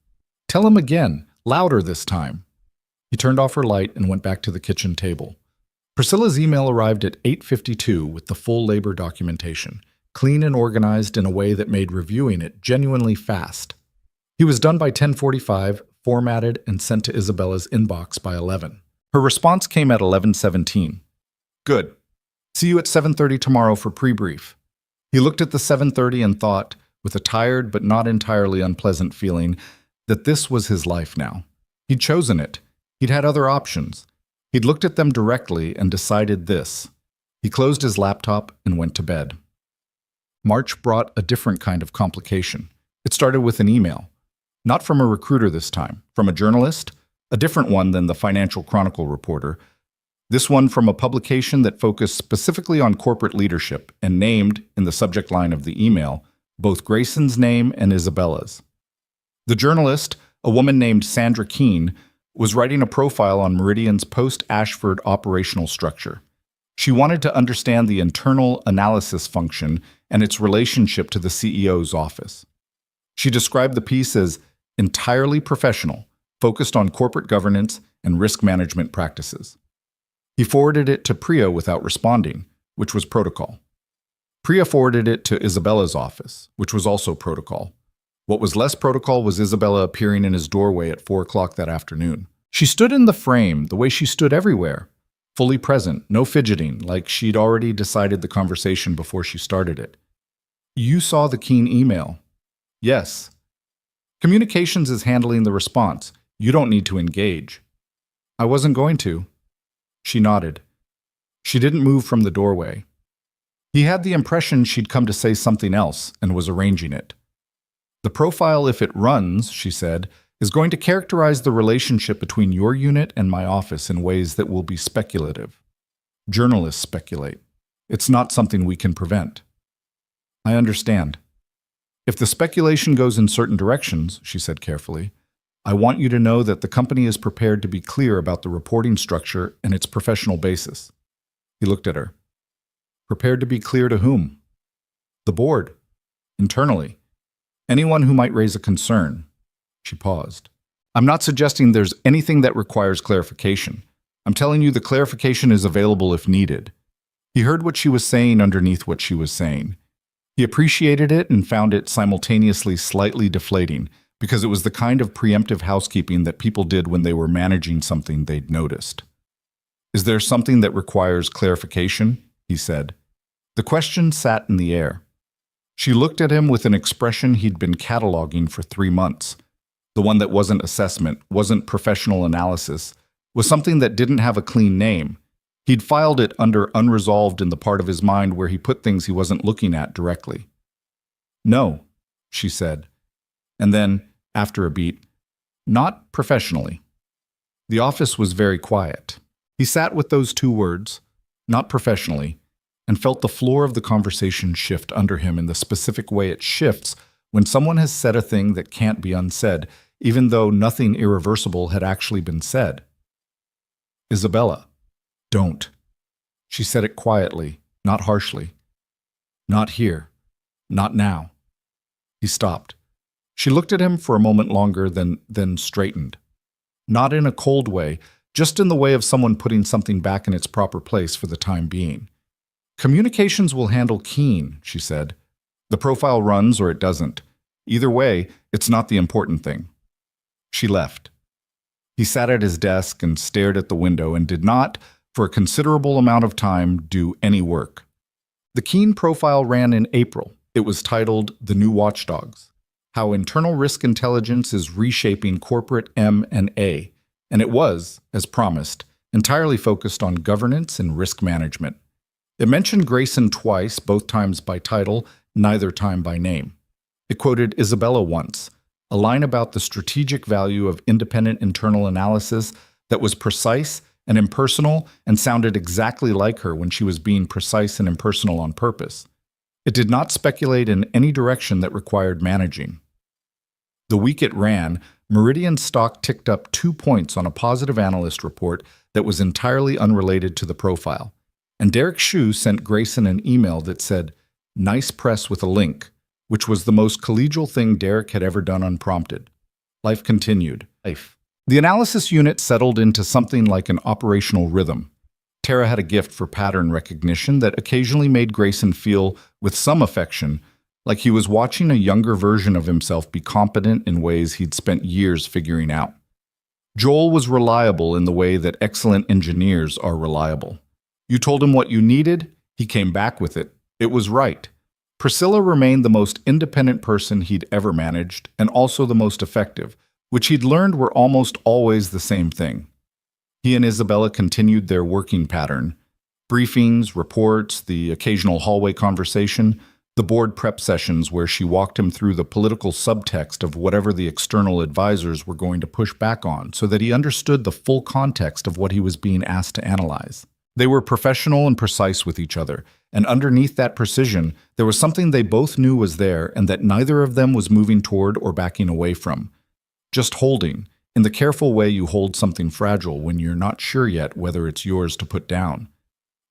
"Tell him again, louder this time." He turned off her light and went back to the kitchen table. Priscilla's email arrived at 8:52 with the full labor documentation, clean and organized in a way that made reviewing it genuinely fast. He was done by 10:45, formatted and sent to Isabella's inbox by 11. Her response came at 11:17. "Good. See you at 7:30 tomorrow for pre-brief." He looked at the 7:30 and thought, with a tired but not entirely unpleasant feeling, that this was his life now. He'd chosen it. He'd had other options. He'd looked at them directly and decided this. He closed his laptop and went to bed. March brought a different kind of complication. It started with an email. Not from a recruiter this time, from a journalist, a different one than the Financial Chronicle reporter. This one from a publication that focused specifically on corporate leadership and named, in the subject line of the email, both Grayson's name and Isabella's. The journalist, a woman named Sandra Keene, was writing a profile on Meridian's post-Ashford operational structure. She wanted to understand the internal analysis function and its relationship to the CEO's office. She described the piece as entirely professional, focused on corporate governance and risk management practices. He forwarded it to Priya without responding, which was protocol. Priya forwarded it to Isabella's office, which was also protocol. What was less protocol was Isabella appearing in his doorway at 4 o'clock that afternoon. She stood in the frame, the way she stood everywhere, fully present, no fidgeting, like she'd already decided the conversation before she started it. "You saw the Keene email." "Yes." "Communications is handling the response. You don't need to engage." "I wasn't going to." She nodded. She didn't move from the doorway. He had the impression she'd come to say something else and was arranging it. "The profile, if it runs," she said, "is going to characterize the relationship between your unit and my office in ways that will be speculative. Journalists speculate. It's not something we can prevent." "I understand." "If the speculation goes in certain directions," she said carefully, "I want you to know that the company is prepared to be clear about the reporting structure and its professional basis." He looked at her. "Prepared to be clear to whom?" "The board. Internally. Anyone who might raise a concern." She paused. "I'm not suggesting there's anything that requires clarification. I'm telling you the clarification is available if needed." He heard what she was saying underneath what she was saying. He appreciated it and found it simultaneously slightly deflating, because it was the kind of preemptive housekeeping that people did when they were managing something they'd noticed. "Is there something that requires clarification?" he said. The question sat in the air. She looked at him with an expression he'd been cataloging for 3 months. The one that wasn't assessment, wasn't professional analysis, was something that didn't have a clean name. He'd filed it under unresolved in the part of his mind where he put things he wasn't looking at directly. "No," she said. And then, after a beat, "Not professionally." The office was very quiet. He sat with those 2 words, "not professionally," and felt the floor of the conversation shift under him in the specific way it shifts when someone has said a thing that can't be unsaid, even though nothing irreversible had actually been said. "Isabella, don't." She said it quietly, not harshly. "Not here. Not now." He stopped. She looked at him for a moment longer, then straightened. Not in a cold way, just in the way of someone putting something back in its proper place for the time being. "Communications will handle Keene," she said. "The profile runs or it doesn't. Either way, it's not the important thing." She left. He sat at his desk and stared at the window and did not, for a considerable amount of time, do any work. The Keene profile ran in April. It was titled "The New Watchdogs: How Internal Risk Intelligence is Reshaping Corporate M&A," and it was, as promised, entirely focused on governance and risk management. It mentioned Grayson twice, both times by title, neither time by name. It quoted Isabella once, a line about the strategic value of independent internal analysis that was precise and impersonal and sounded exactly like her when she was being precise and impersonal on purpose. It did not speculate in any direction that required managing. The week it ran, Meridian's stock ticked up 2 points on a positive analyst report that was entirely unrelated to the profile. And Derek Shue sent Grayson an email that said, "Nice press with a link," which was the most collegial thing Derek had ever done unprompted. Life continued. The analysis unit settled into something like an operational rhythm. Tara had a gift for pattern recognition that occasionally made Grayson feel, with some affection, like he was watching a younger version of himself be competent in ways he'd spent years figuring out. Joel was reliable in the way that excellent engineers are reliable. You told him what you needed, he came back with it. It was right. Priscilla remained the most independent person he'd ever managed, and also the most effective, which he'd learned were almost always the same thing. He and Isabella continued their working pattern. Briefings, reports, the occasional hallway conversation, the board prep sessions where she walked him through the political subtext of whatever the external advisors were going to push back on so that he understood the full context of what he was being asked to analyze. They were professional and precise with each other, and underneath that precision, there was something they both knew was there and that neither of them was moving toward or backing away from. Just holding, in the careful way you hold something fragile when you're not sure yet whether it's yours to put down.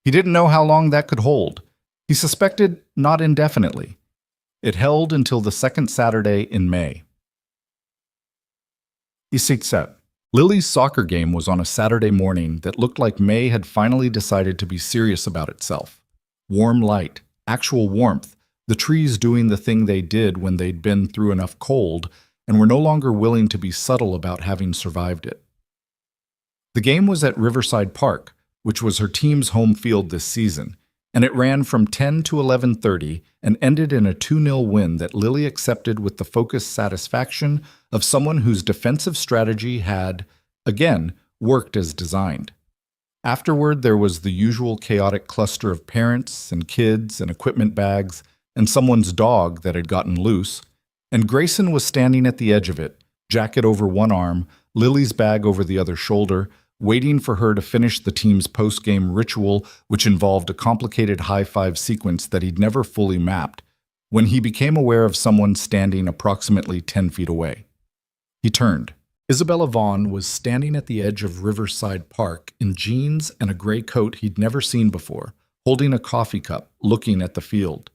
He didn't know how long that could hold. He suspected not indefinitely. It held until the second Saturday in May. Isikset. Lily's soccer game was on a Saturday morning that looked like May had finally decided to be serious about itself. Warm light, actual warmth, the trees doing the thing they did when they'd been through enough cold and were no longer willing to be subtle about having survived it. The game was at Riverside Park, which was her team's home field this season, and it ran from 10 to 11:30 and ended in a 2-0 win that Lily accepted with the focused satisfaction of someone whose defensive strategy had, again, worked as designed. Afterward, there was the usual chaotic cluster of parents and kids and equipment bags and someone's dog that had gotten loose, and Grayson was standing at the edge of it, jacket over one arm, Lily's bag over the other shoulder, waiting for her to finish the team's post-game ritual, which involved a complicated high-five sequence that he'd never fully mapped, when he became aware of someone standing approximately 10 feet away. He turned. Isabella Vaughn was standing at the edge of Riverside Park in jeans and a gray coat he'd never seen before, holding a coffee cup, looking at the field.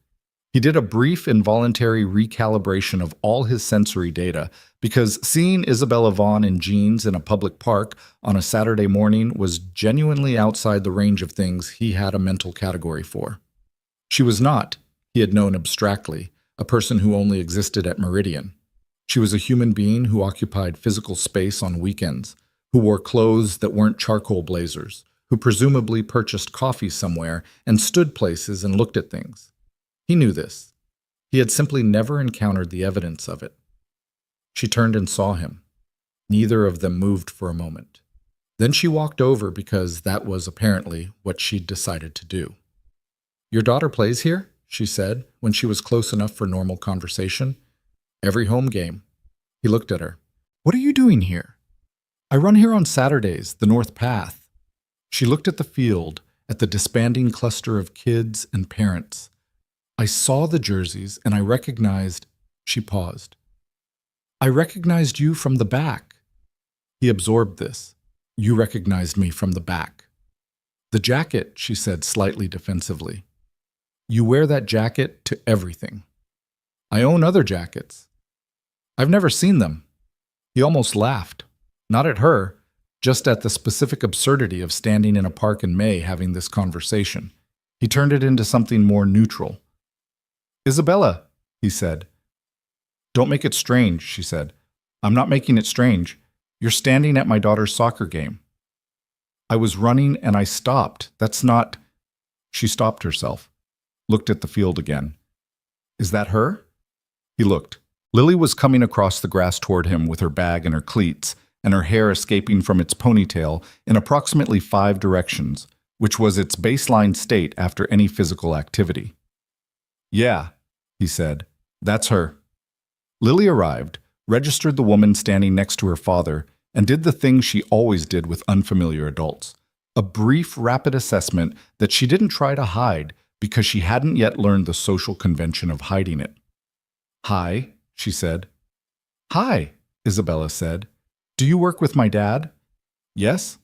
He did a brief involuntary recalibration of all his sensory data because seeing Isabella Vaughn in jeans in a public park on a Saturday morning was genuinely outside the range of things he had a mental category for. She was not, he had known abstractly, a person who only existed at Meridian. She was a human being who occupied physical space on weekends, who wore clothes that weren't charcoal blazers, who presumably purchased coffee somewhere and stood places and looked at things. He knew this. He had simply never encountered the evidence of it. She turned and saw him. Neither of them moved for a moment. Then she walked over because that was apparently what she'd decided to do. "Your daughter plays here?" she said, when she was close enough for normal conversation. "Every home game." He looked at her. "What are you doing here?" "I run here on Saturdays, the North Path." She looked at the field, at the disbanding cluster of kids and parents. "I saw the jerseys and I recognized—" She paused. "I recognized you from the back." He absorbed this. "You recognized me from the back." "The jacket," she said slightly defensively. "You wear that jacket to everything." "I own other jackets." "I've never seen them." He almost laughed. Not at her, just at the specific absurdity of standing in a park in May having this conversation. He turned it into something more neutral. "Isabella," he said. "Don't make it strange," she said. "I'm not making it strange. You're standing at my daughter's soccer game." "I was running and I stopped. That's not—" She stopped herself, looked at the field again. "Is that her?" He looked. Lily was coming across the grass toward him with her bag and her cleats, and her hair escaping from its ponytail in approximately 5 directions, which was its baseline state after any physical activity. "Yeah," he said, "that's her." Lily arrived, registered the woman standing next to her father, and did the thing she always did with unfamiliar adults. A brief, rapid assessment that she didn't try to hide because she hadn't yet learned the social convention of hiding it. "Hi," she said. "Hi," Isabella said. "Do you work with my dad?" "Yes."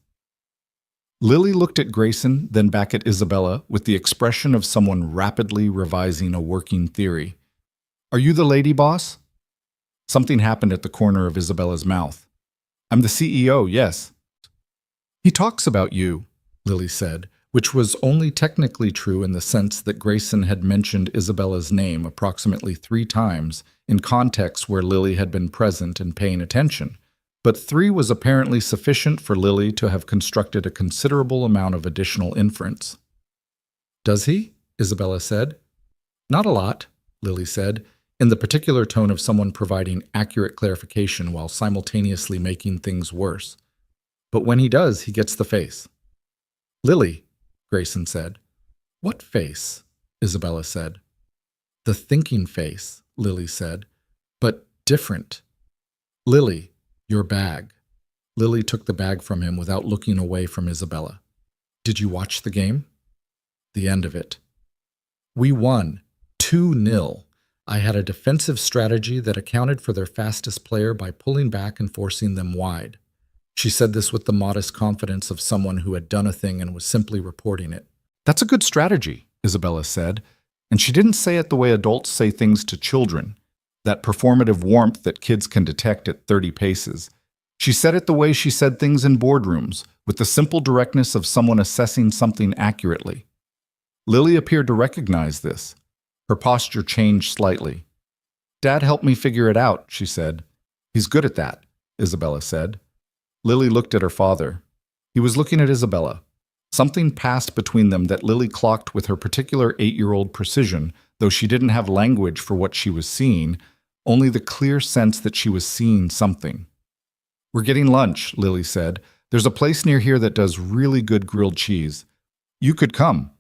Lily looked at Grayson, then back at Isabella with the expression of someone rapidly revising a working theory. "Are you the lady boss?" Something happened at the corner of Isabella's mouth. "I'm the CEO, yes." "He talks about you," Lily said, which was only technically true in the sense that Grayson had mentioned Isabella's name approximately 3 times in contexts where Lily had been present and paying attention. But 3 was apparently sufficient for Lily to have constructed a considerable amount of additional inference. "Does he?" Isabella said. "Not a lot," Lily said, in the particular tone of someone providing accurate clarification while simultaneously making things worse. "But when he does, he gets the face." "Lily," Grayson said. "What face?" Isabella said. "The thinking face," Lily said, "but different." "Lily, your bag." Lily took the bag from him without looking away from Isabella. "Did you watch the game?" "The end of it." "We won 2-0. I had a defensive strategy that accounted for their fastest player by pulling back and forcing them wide." She said this with the modest confidence of someone who had done a thing and was simply reporting it. "That's a good strategy," Isabella said, and she didn't say it the way adults say things to children, that performative warmth that kids can detect at 30 paces. She said it the way she said things in boardrooms, with the simple directness of someone assessing something accurately. Lily appeared to recognize this. Her posture changed slightly. "Dad helped me figure it out," she said. "He's good at that," Isabella said. Lily looked at her father. He was looking at Isabella. Something passed between them that Lily clocked with her particular 8-year-old precision, though she didn't have language for what she was seeing, only the clear sense that she was seeing something. "We're getting lunch," Lily said. "There's a place near here that does really good grilled cheese. You could come."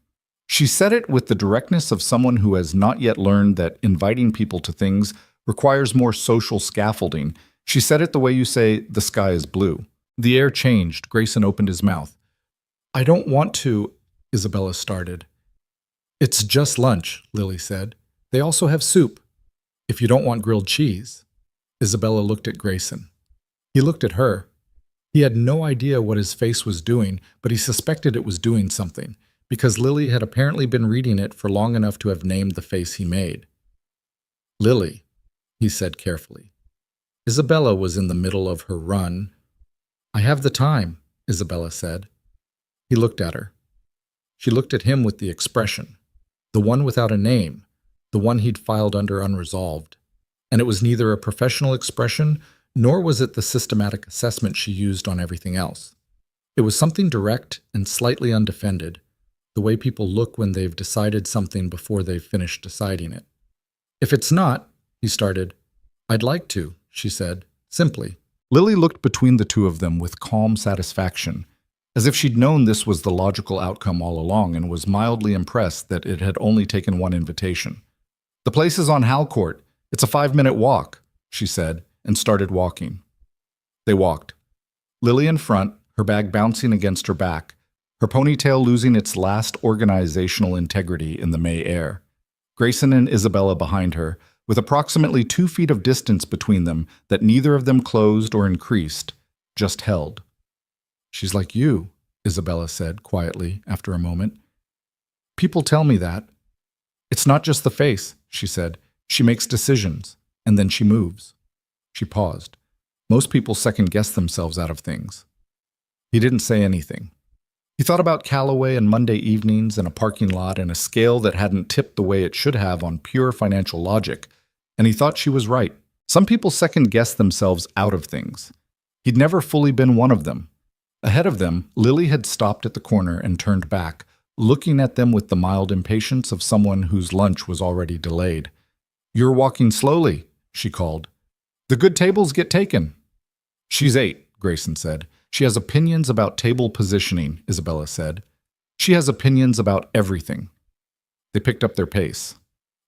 She said it with the directness of someone who has not yet learned that inviting people to things requires more social scaffolding. She said it the way you say, "The sky is blue." The air changed. Grayson opened his mouth. "I don't want to," Isabella started. "It's just lunch," Lily said. "They also have soup. If you don't want grilled cheese." Isabella looked at Grayson. He looked at her. He had no idea what his face was doing, but he suspected it was doing something, because Lily had apparently been reading it for long enough to have named the face he made. "Lily," he said carefully. Isabella was in the middle of her run. "I have the time," Isabella said. He looked at her. She looked at him with the expression, the one without a name, the one he'd filed under unresolved. And it was neither a professional expression, nor was it the systematic assessment she used on everything else. It was something direct and slightly undefended, the way people look when they've decided something before they've finished deciding it. "If it's not," he started. "I'd like to," she said, simply. Lily looked between the two of them with calm satisfaction, as if she'd known this was the logical outcome all along and was mildly impressed that it had only taken one invitation. "The place is on Halcourt. It's a 5-minute walk," she said, and started walking. They walked. Lily in front, her bag bouncing against her back, her ponytail losing its last organizational integrity in the May air. Grayson and Isabella behind her, with approximately 2 feet of distance between them that neither of them closed or increased, just held. "She's like you," Isabella said quietly after a moment. "People tell me that." "It's not just the face," she said. "She makes decisions, and then she moves." She paused. Most people second-guess themselves out of things. He didn't say anything. He thought about Callaway and Monday evenings and a parking lot and a scale that hadn't tipped the way it should have on pure financial logic, and he thought she was right. Some people second-guess themselves out of things. He'd never fully been one of them. Ahead of them, Lily had stopped at the corner and turned back, looking at them with the mild impatience of someone whose lunch was already delayed. "You're walking slowly," she called. "The good tables get taken." "She's 8, Grayson said. "She has opinions about table positioning," Isabella said. "She has opinions about everything." They picked up their pace.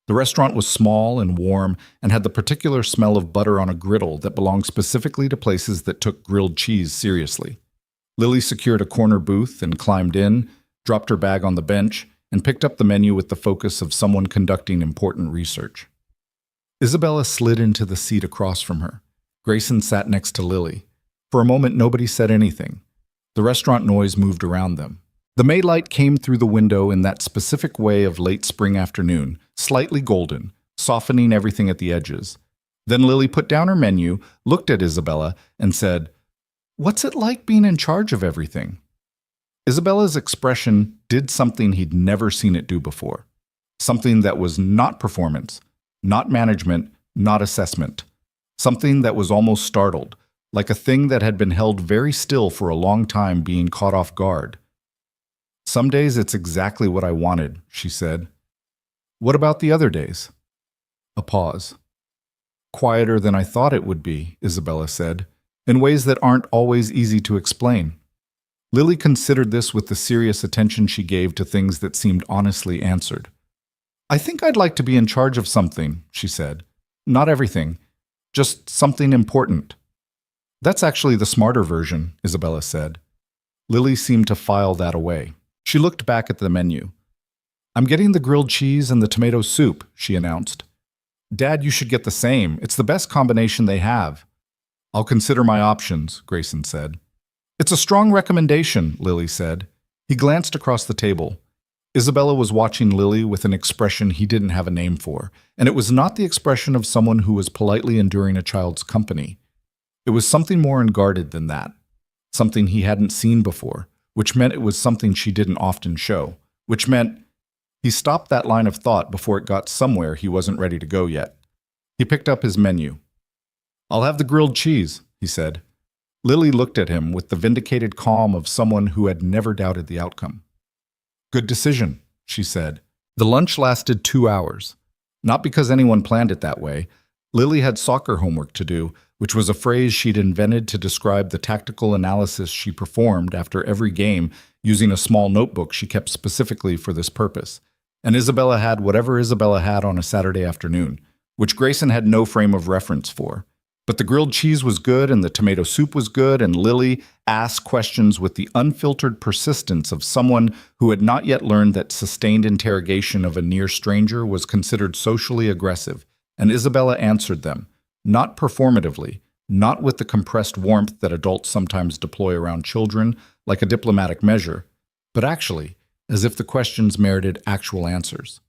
The restaurant was small and warm and had the particular smell of butter on a griddle that belonged specifically to places that took grilled cheese seriously. Lily secured a corner booth and climbed in, dropped her bag on the bench, and picked up the menu with the focus of someone conducting important research. Isabella slid into the seat across from her. Grayson sat next to Lily. For a moment, nobody said anything. The restaurant noise moved around them. The May light came through the window in that specific way of late spring afternoon, slightly golden, softening everything at the edges. Then Lily put down her menu, looked at Isabella, and said, "What's it like being in charge of everything?" Isabella's expression did something he'd never seen it do before. Something that was not performance, not management, not assessment. Something that was almost startled, like a thing that had been held very still for a long time being caught off guard. "Some days it's exactly what I wanted," she said. "What about the other days?" A pause. "Quieter than I thought it would be," Isabella said, "in ways that aren't always easy to explain." Lily considered this with the serious attention she gave to things that seemed honestly answered. "I think I'd like to be in charge of something," she said. "Not everything, just something important." "That's actually the smarter version," Isabella said. Lily seemed to file that away. She looked back at the menu. "I'm getting the grilled cheese and the tomato soup," she announced. "Dad, you should get the same. It's the best combination they have." "I'll consider my options," Grayson said. "It's a strong recommendation," Lily said. He glanced across the table. Isabella was watching Lily with an expression he didn't have a name for, and it was not the expression of someone who was politely enduring a child's company. It was something more unguarded than that, something he hadn't seen before, which meant it was something she didn't often show, which meant he stopped that line of thought before it got somewhere he wasn't ready to go yet. He picked up his menu. "I'll have the grilled cheese," he said. Lily looked at him with the vindicated calm of someone who had never doubted the outcome. "Good decision," she said. The lunch lasted 2 hours. Not because anyone planned it that way. Lily had soccer homework to do, which was a phrase she'd invented to describe the tactical analysis she performed after every game using a small notebook she kept specifically for this purpose. And Isabella had whatever Isabella had on a Saturday afternoon, which Grayson had no frame of reference for. But the grilled cheese was good and the tomato soup was good, and Lily asked questions with the unfiltered persistence of someone who had not yet learned that sustained interrogation of a near stranger was considered socially aggressive, and Isabella answered them, not performatively, not with the compressed warmth that adults sometimes deploy around children like a diplomatic measure, but actually as if the questions merited actual answers.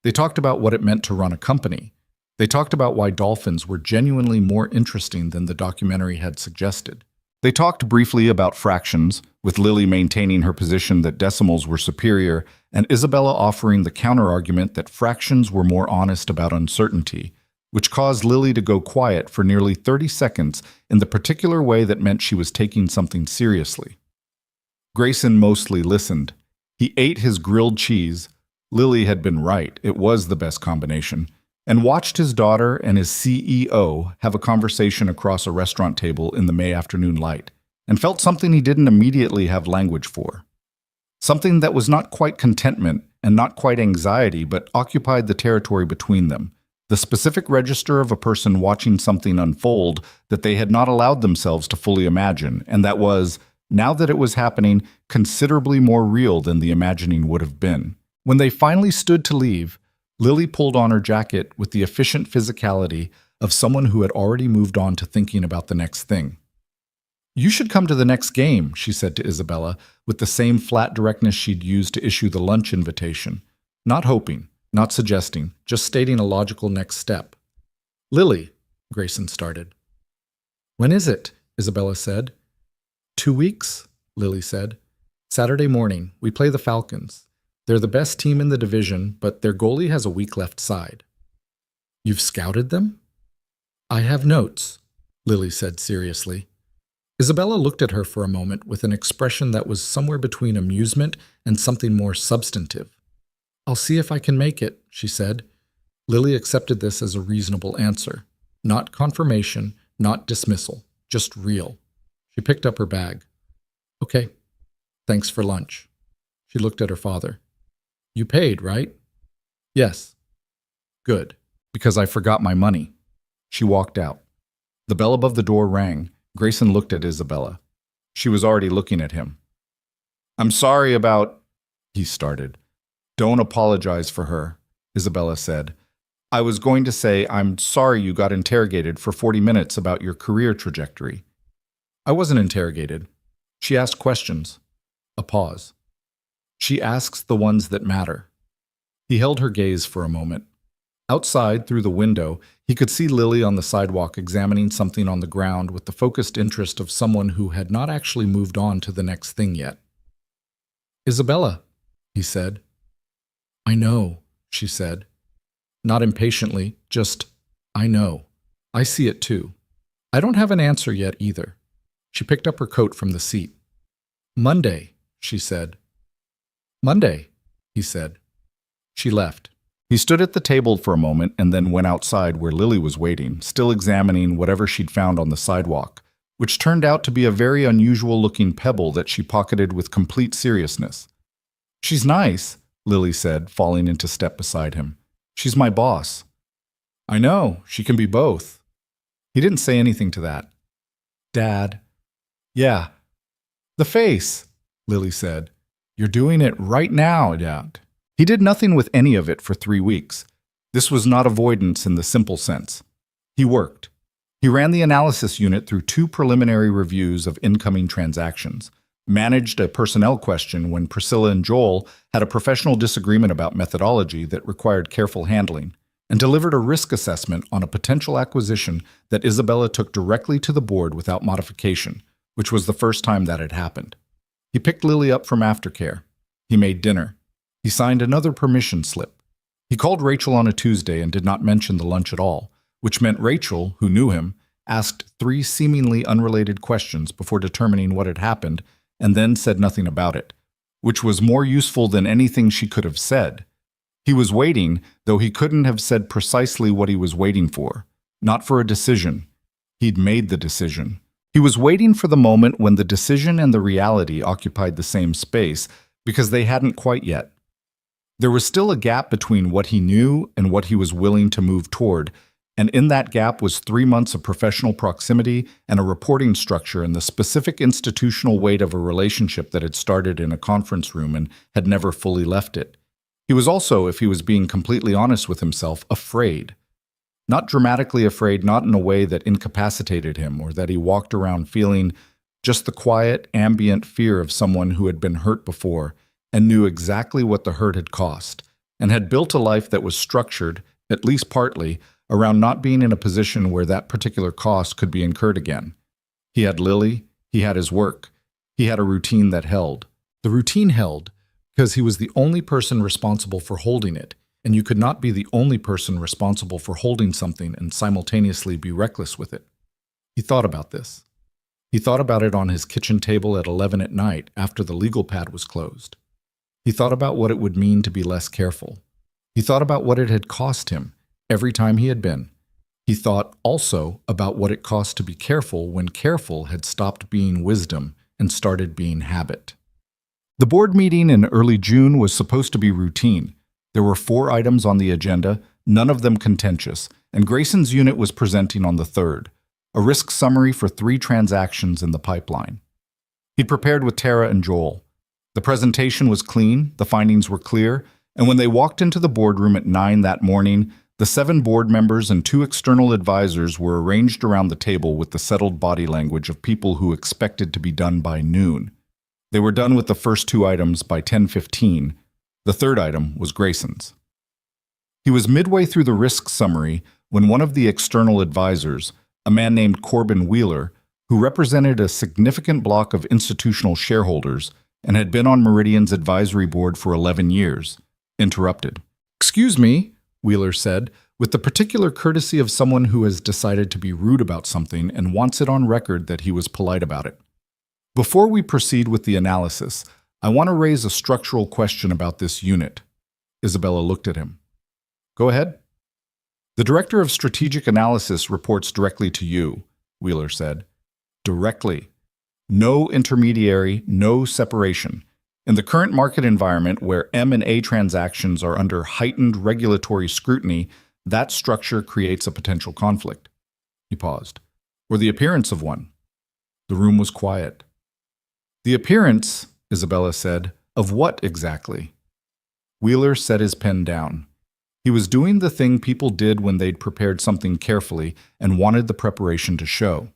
They talked about what it meant to run a company. They talked about why dolphins were genuinely more interesting than the documentary had suggested. They talked briefly about fractions, with Lily maintaining her position that decimals were superior, and Isabella offering the counterargument that fractions were more honest about uncertainty, which caused Lily to go quiet for nearly 30 seconds in the particular way that meant she was taking something seriously. Grayson mostly listened. He ate his grilled cheese. Lily had been right, it was the best combination, and watched his daughter and his CEO have a conversation across a restaurant table in the May afternoon light, and felt something he didn't immediately have language for. Something that was not quite contentment and not quite anxiety, but occupied the territory between them, the specific register of a person watching something unfold that they had not allowed themselves to fully imagine, and that was, now that it was happening, considerably more real than the imagining would have been. When they finally stood to leave, Lily pulled on her jacket with the efficient physicality of someone who had already moved on to thinking about the next thing. "You should come to the next game," she said to Isabella, with the same flat directness she'd used to issue the lunch invitation. Not hoping, not suggesting, just stating a logical next step. "Lily," Grayson started. "When is it?" Isabella said. 2 weeks, Lily said. "Saturday morning. We play the Falcons. They're the best team in the division, but their goalie has a weak left side." "You've scouted them?" "I have notes," Lily said seriously. Isabella looked at her for a moment with an expression that was somewhere between amusement and something more substantive. "I'll see if I can make it," she said. Lily accepted this as a reasonable answer. Not confirmation, not dismissal, just real. She picked up her bag. "Okay, thanks for lunch." She looked at her father. "You paid, right?" "Yes." Good. Because I forgot my money. She walked out. The bell above the door rang. Grayson looked at Isabella. She was already looking at him. I'm sorry about, he started. Don't apologize for her, Isabella said. I was going to say I'm sorry you got interrogated for 40 minutes about your career trajectory. I wasn't interrogated. She asked questions. A pause. She asks the ones that matter. He held her gaze for a moment. Outside, through the window, he could see Lily on the sidewalk examining something on the ground with the focused interest of someone who had not actually moved on to the next thing yet. Isabella, he said. I know, she said. Not impatiently, just, I know. I see it too. I don't have an answer yet either. She picked up her coat from the seat. Monday, she said. Monday, he said. She left. He stood at the table for a moment and then went outside where Lily was waiting, still examining whatever she'd found on the sidewalk, which turned out to be a very unusual-looking pebble that she pocketed with complete seriousness. She's nice, Lily said, falling into step beside him. She's my boss. I know, she can be both. He didn't say anything to that. Dad. Yeah. The face, Lily said. You're doing it right now, Dad. He did nothing with any of it for 3 weeks. This was not avoidance in the simple sense. He worked. He ran the analysis unit through 2 preliminary reviews of incoming transactions, managed a personnel question when Priscilla and Joel had a professional disagreement about methodology that required careful handling, and delivered a risk assessment on a potential acquisition that Isabella took directly to the board without modification, which was the first time that had happened. He picked Lily up from aftercare. He made dinner. He signed another permission slip. He called Rachel on a Tuesday and did not mention the lunch at all, which meant Rachel, who knew him, asked 3 seemingly unrelated questions before determining what had happened and then said nothing about it, which was more useful than anything she could have said. He was waiting, though he couldn't have said precisely what he was waiting for. Not for a decision. He'd made the decision. He was waiting for the moment when the decision and the reality occupied the same space, because they hadn't quite yet. There was still a gap between what he knew and what he was willing to move toward, and in that gap was 3 months of professional proximity and a reporting structure and the specific institutional weight of a relationship that had started in a conference room and had never fully left it. He was also, if he was being completely honest with himself, afraid. Not dramatically afraid, not in a way that incapacitated him or that he walked around feeling, just the quiet, ambient fear of someone who had been hurt before and knew exactly what the hurt had cost, and had built a life that was structured, at least partly, around not being in a position where that particular cost could be incurred again. He had Lily, he had his work, he had a routine that held. The routine held because he was the only person responsible for holding it, and you could not be the only person responsible for holding something and simultaneously be reckless with it. He thought about this. He thought about it on his kitchen table at 11 at night after the legal pad was closed. He thought about what it would mean to be less careful. He thought about what it had cost him every time he had been. He thought also about what it cost to be careful when careful had stopped being wisdom and started being habit. The board meeting in early June was supposed to be routine. There were 4 items on the agenda, none of them contentious, and Grayson's unit was presenting on the 3rd, a risk summary for 3 transactions in the pipeline. He'd prepared with Tara and Joel. The presentation was clean, the findings were clear, and when they walked into the boardroom at 9 that morning, the 7 board members and 2 external advisors were arranged around the table with the settled body language of people who expected to be done by noon. They were done with the first 2 items by 10:15. The 3rd item was Grayson's. He was midway through the risk summary when one of the external advisors, a man named Corbin Wheeler, who represented a significant block of institutional shareholders and had been on Meridian's advisory board for 11 years, interrupted. "Excuse me," Wheeler said, with the particular courtesy of someone who has decided to be rude about something and wants it on record that he was polite about it. "Before we proceed with the analysis, I want to raise a structural question about this unit." Isabella looked at him. "Go ahead." "The Director of Strategic Analysis reports directly to you," Wheeler said. "Directly. No intermediary, no separation. In the current market environment where M&A transactions are under heightened regulatory scrutiny, That structure creates a potential conflict. He paused. Or the appearance of one. The room was quiet. The appearance, Isabella said, of what exactly? Wheeler set his pen down. He was doing the thing people did when they'd prepared something carefully and wanted the preparation to show.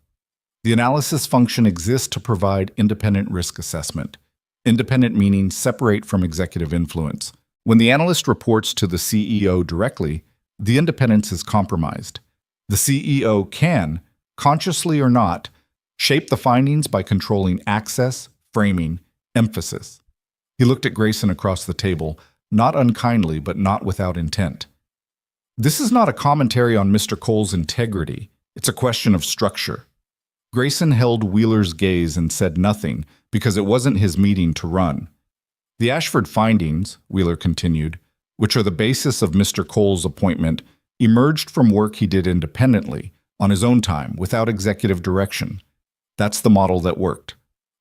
The analysis function exists to provide independent risk assessment. Independent meaning separate from executive influence. When the analyst reports to the CEO directly, the independence is compromised. The CEO can, consciously or not, shape the findings by controlling access, framing, emphasis. He looked at Grayson across the table, not unkindly but not without intent. This is not a commentary on Mr. Cole's integrity. It's a question of structure. Grayson held Wheeler's gaze and said nothing because it wasn't his meeting to run. The Ashford findings, Wheeler continued, which are the basis of Mr. Cole's appointment, emerged from work he did independently, on his own time, without executive direction. That's the model that worked.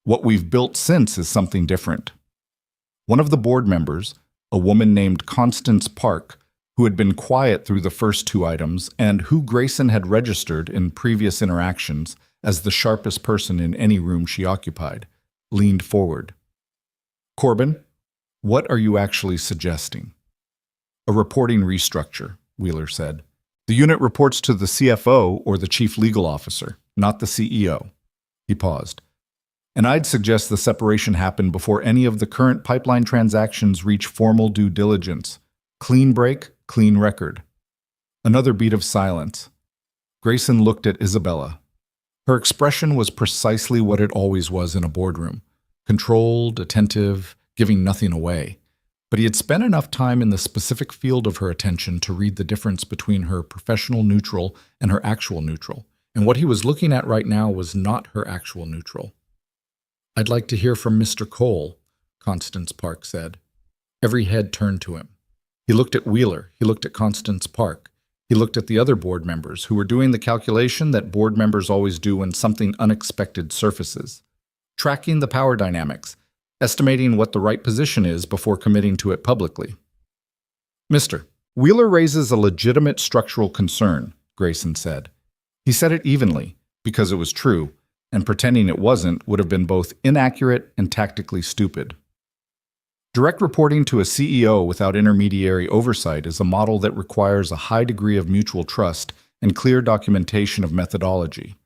What we've built since is something different. One of the board members, a woman named Constance Park, who had been quiet through the first two items and who Grayson had registered in previous interactions as the sharpest person in any room she occupied, leaned forward. Corbin, what are you actually suggesting? A reporting restructure, Wheeler said. The unit reports to the CFO or the chief legal officer, not the CEO. He paused. And I'd suggest the separation happen before any of the current pipeline transactions reach formal due diligence. Clean break, clean record. Another beat of silence. Grayson looked at Isabella. Her expression was precisely what it always was in a boardroom. Controlled, attentive, giving nothing away. But he had spent enough time in the specific field of her attention to read the difference between her professional neutral and her actual neutral. And what he was looking at right now was not her actual neutral. I'd like to hear from Mr. Cole, Constance Park said. Every head turned to him. He looked at Wheeler. He looked at Constance Park. He looked at the other board members who were doing the calculation that board members always do when something unexpected surfaces. Tracking the power dynamics, estimating what the right position is before committing to it publicly. Mr. Wheeler raises a legitimate structural concern, Grayson said. He said it evenly, because it was true, and pretending it wasn't would have been both inaccurate and tactically stupid. Direct reporting to a CEO without intermediary oversight is a model that requires a high degree of mutual trust and clear documentation of methodology.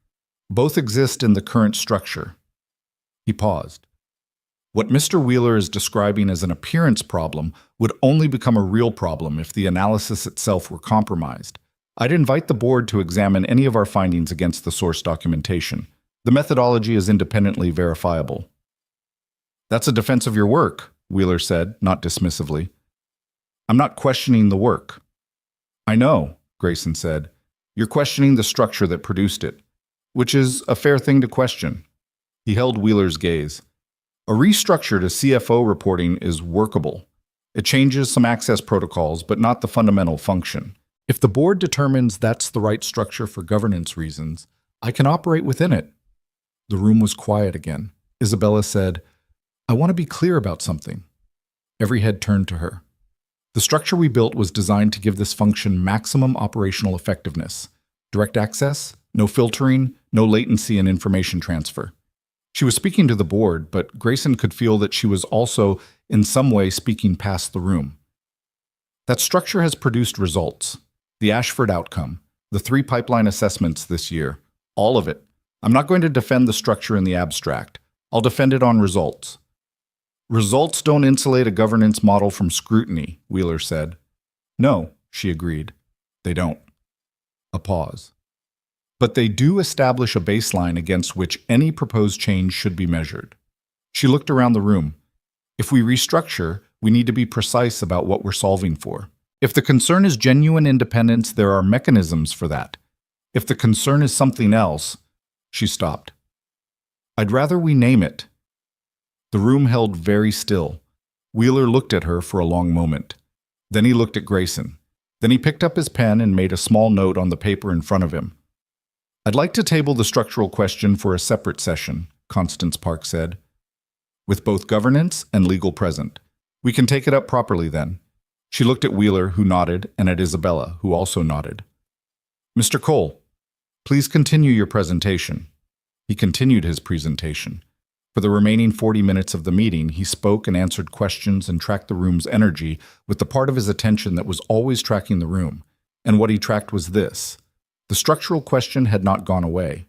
Both exist in the current structure. He paused. What Mr. Wheeler is describing as an appearance problem would only become a real problem if the analysis itself were compromised. I'd invite the board to examine any of our findings against the source documentation. The methodology is independently verifiable. That's a defense of your work, Wheeler said, not dismissively. I'm not questioning the work. I know, Grayson said. You're questioning the structure that produced it, which is a fair thing to question. He held Wheeler's gaze. A restructure to CFO reporting is workable. It changes some access protocols, but not the fundamental function. If the board determines that's the right structure for governance reasons, I can operate within it. The room was quiet again. Isabella said, I want to be clear about something. Every head turned to her. The structure we built was designed to give this function maximum operational effectiveness. Direct access, no filtering, no latency in information transfer. She was speaking to the board, but Grayson could feel that she was also, in some way, speaking past the room. That structure has produced results. The Ashford outcome, the 3 pipeline assessments this year, all of it. I'm not going to defend the structure in the abstract. I'll defend it on results. Results don't insulate a governance model from scrutiny, Wheeler said. No, she agreed. They don't. A pause. But they do establish a baseline against which any proposed change should be measured. She looked around the room. If we restructure, we need to be precise about what we're solving for. If the concern is genuine independence, there are mechanisms for that. If the concern is something else, she stopped. I'd rather we name it. The room held very still. Wheeler looked at her for a long moment. Then he looked at Grayson. Then he picked up his pen and made a small note on the paper in front of him. I'd like to table the structural question for a separate session, Constance Park said, with both governance and legal present. We can take it up properly then. She looked at Wheeler, who nodded, and at Isabella, who also nodded. Mr. Cole, please continue your presentation. He continued his presentation. For the remaining 40 minutes of the meeting, he spoke and answered questions and tracked the room's energy with the part of his attention that was always tracking the room. And what he tracked was this. The structural question had not gone away.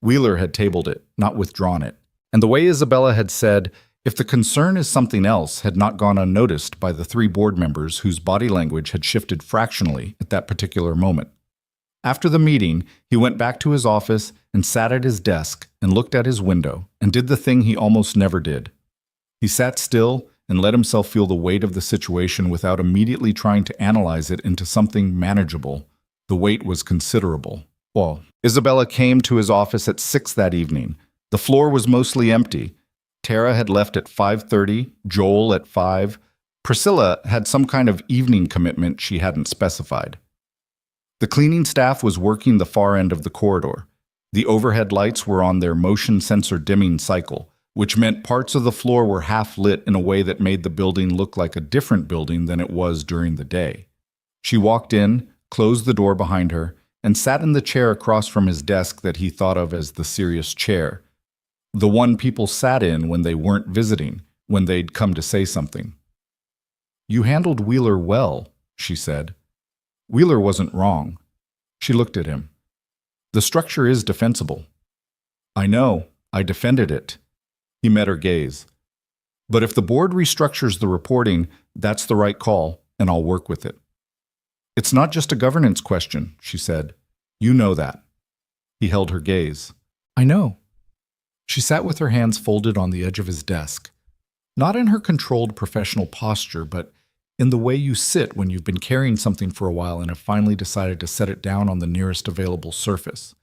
Wheeler had tabled it, not withdrawn it. And the way Isabella had said, if the concern is something else, had not gone unnoticed by the 3 board members whose body language had shifted fractionally at that particular moment. After the meeting, he went back to his office and sat at his desk and looked at his window and did the thing he almost never did. He sat still and let himself feel the weight of the situation without immediately trying to analyze it into something manageable. The weight was considerable. Well, Isabella came to his office at 6 that evening. The floor was mostly empty. Tara had left at 5:30, Joel at 5. Priscilla had some kind of evening commitment she hadn't specified. The cleaning staff was working the far end of the corridor. The overhead lights were on their motion sensor dimming cycle, which meant parts of the floor were half lit in a way that made the building look like a different building than it was during the day. She walked in, closed the door behind her, and sat in the chair across from his desk that he thought of as the serious chair. The one people sat in when they weren't visiting, when they'd come to say something. "You handled Wheeler well," she said. Wheeler wasn't wrong. She looked at him. "The structure is defensible." "I know. I defended it." He met her gaze. "But if the board restructures the reporting, that's the right call, and I'll work with it." "It's not just a governance question," she said. "You know that." He held her gaze. "I know." She sat with her hands folded on the edge of his desk. Not in her controlled professional posture, but in the way you sit when you've been carrying something for a while and have finally decided to set it down on the nearest available surface.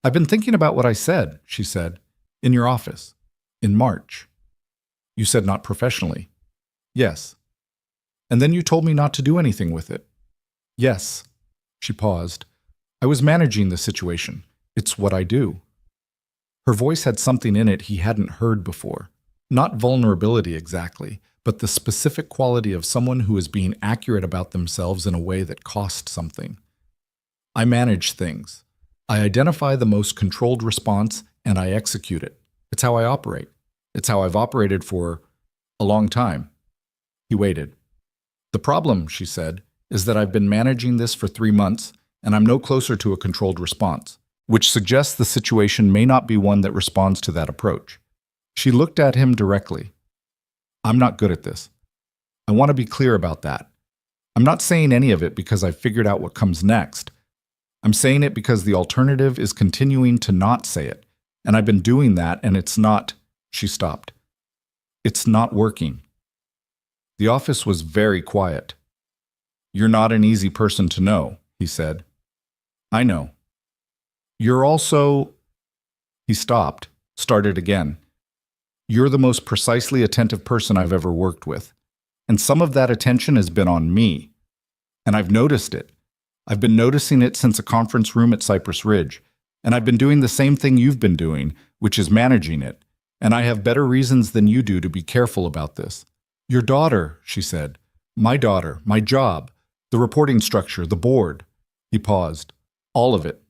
"I've been thinking about what I said," she said, "in your office, in March." "You said not professionally." "Yes." "And then you told me not to do anything with it." "Yes." She paused. "I was managing the situation. It's what I do." Her voice had something in it he hadn't heard before. Not vulnerability exactly, but the specific quality of someone who is being accurate about themselves in a way that costs something. "I manage things. I identify the most controlled response and I execute it. It's how I operate. It's how I've operated for a long time." He waited. "The problem," she said, "is that I've been managing this for 3 months and I'm no closer to a controlled response, which suggests the situation may not be one that responds to that approach." She looked at him directly. "I'm not good at this. I want to be clear about that. I'm not saying any of it because I've figured out what comes next. I'm saying it because the alternative is continuing to not say it, and I've been doing that and it's not..." She stopped. "It's not working." The office was very quiet. "You're not an easy person to know," he said. "I know. You're also..." He stopped, started again. "You're the most precisely attentive person I've ever worked with. And some of that attention has been on me. And I've noticed it. I've been noticing it since a conference room at Cypress Ridge. And I've been doing the same thing you've been doing, which is managing it. And I have better reasons than you do to be careful about this. Your daughter," she said. "My daughter, my job, the reporting structure, the board." He paused. "All of it."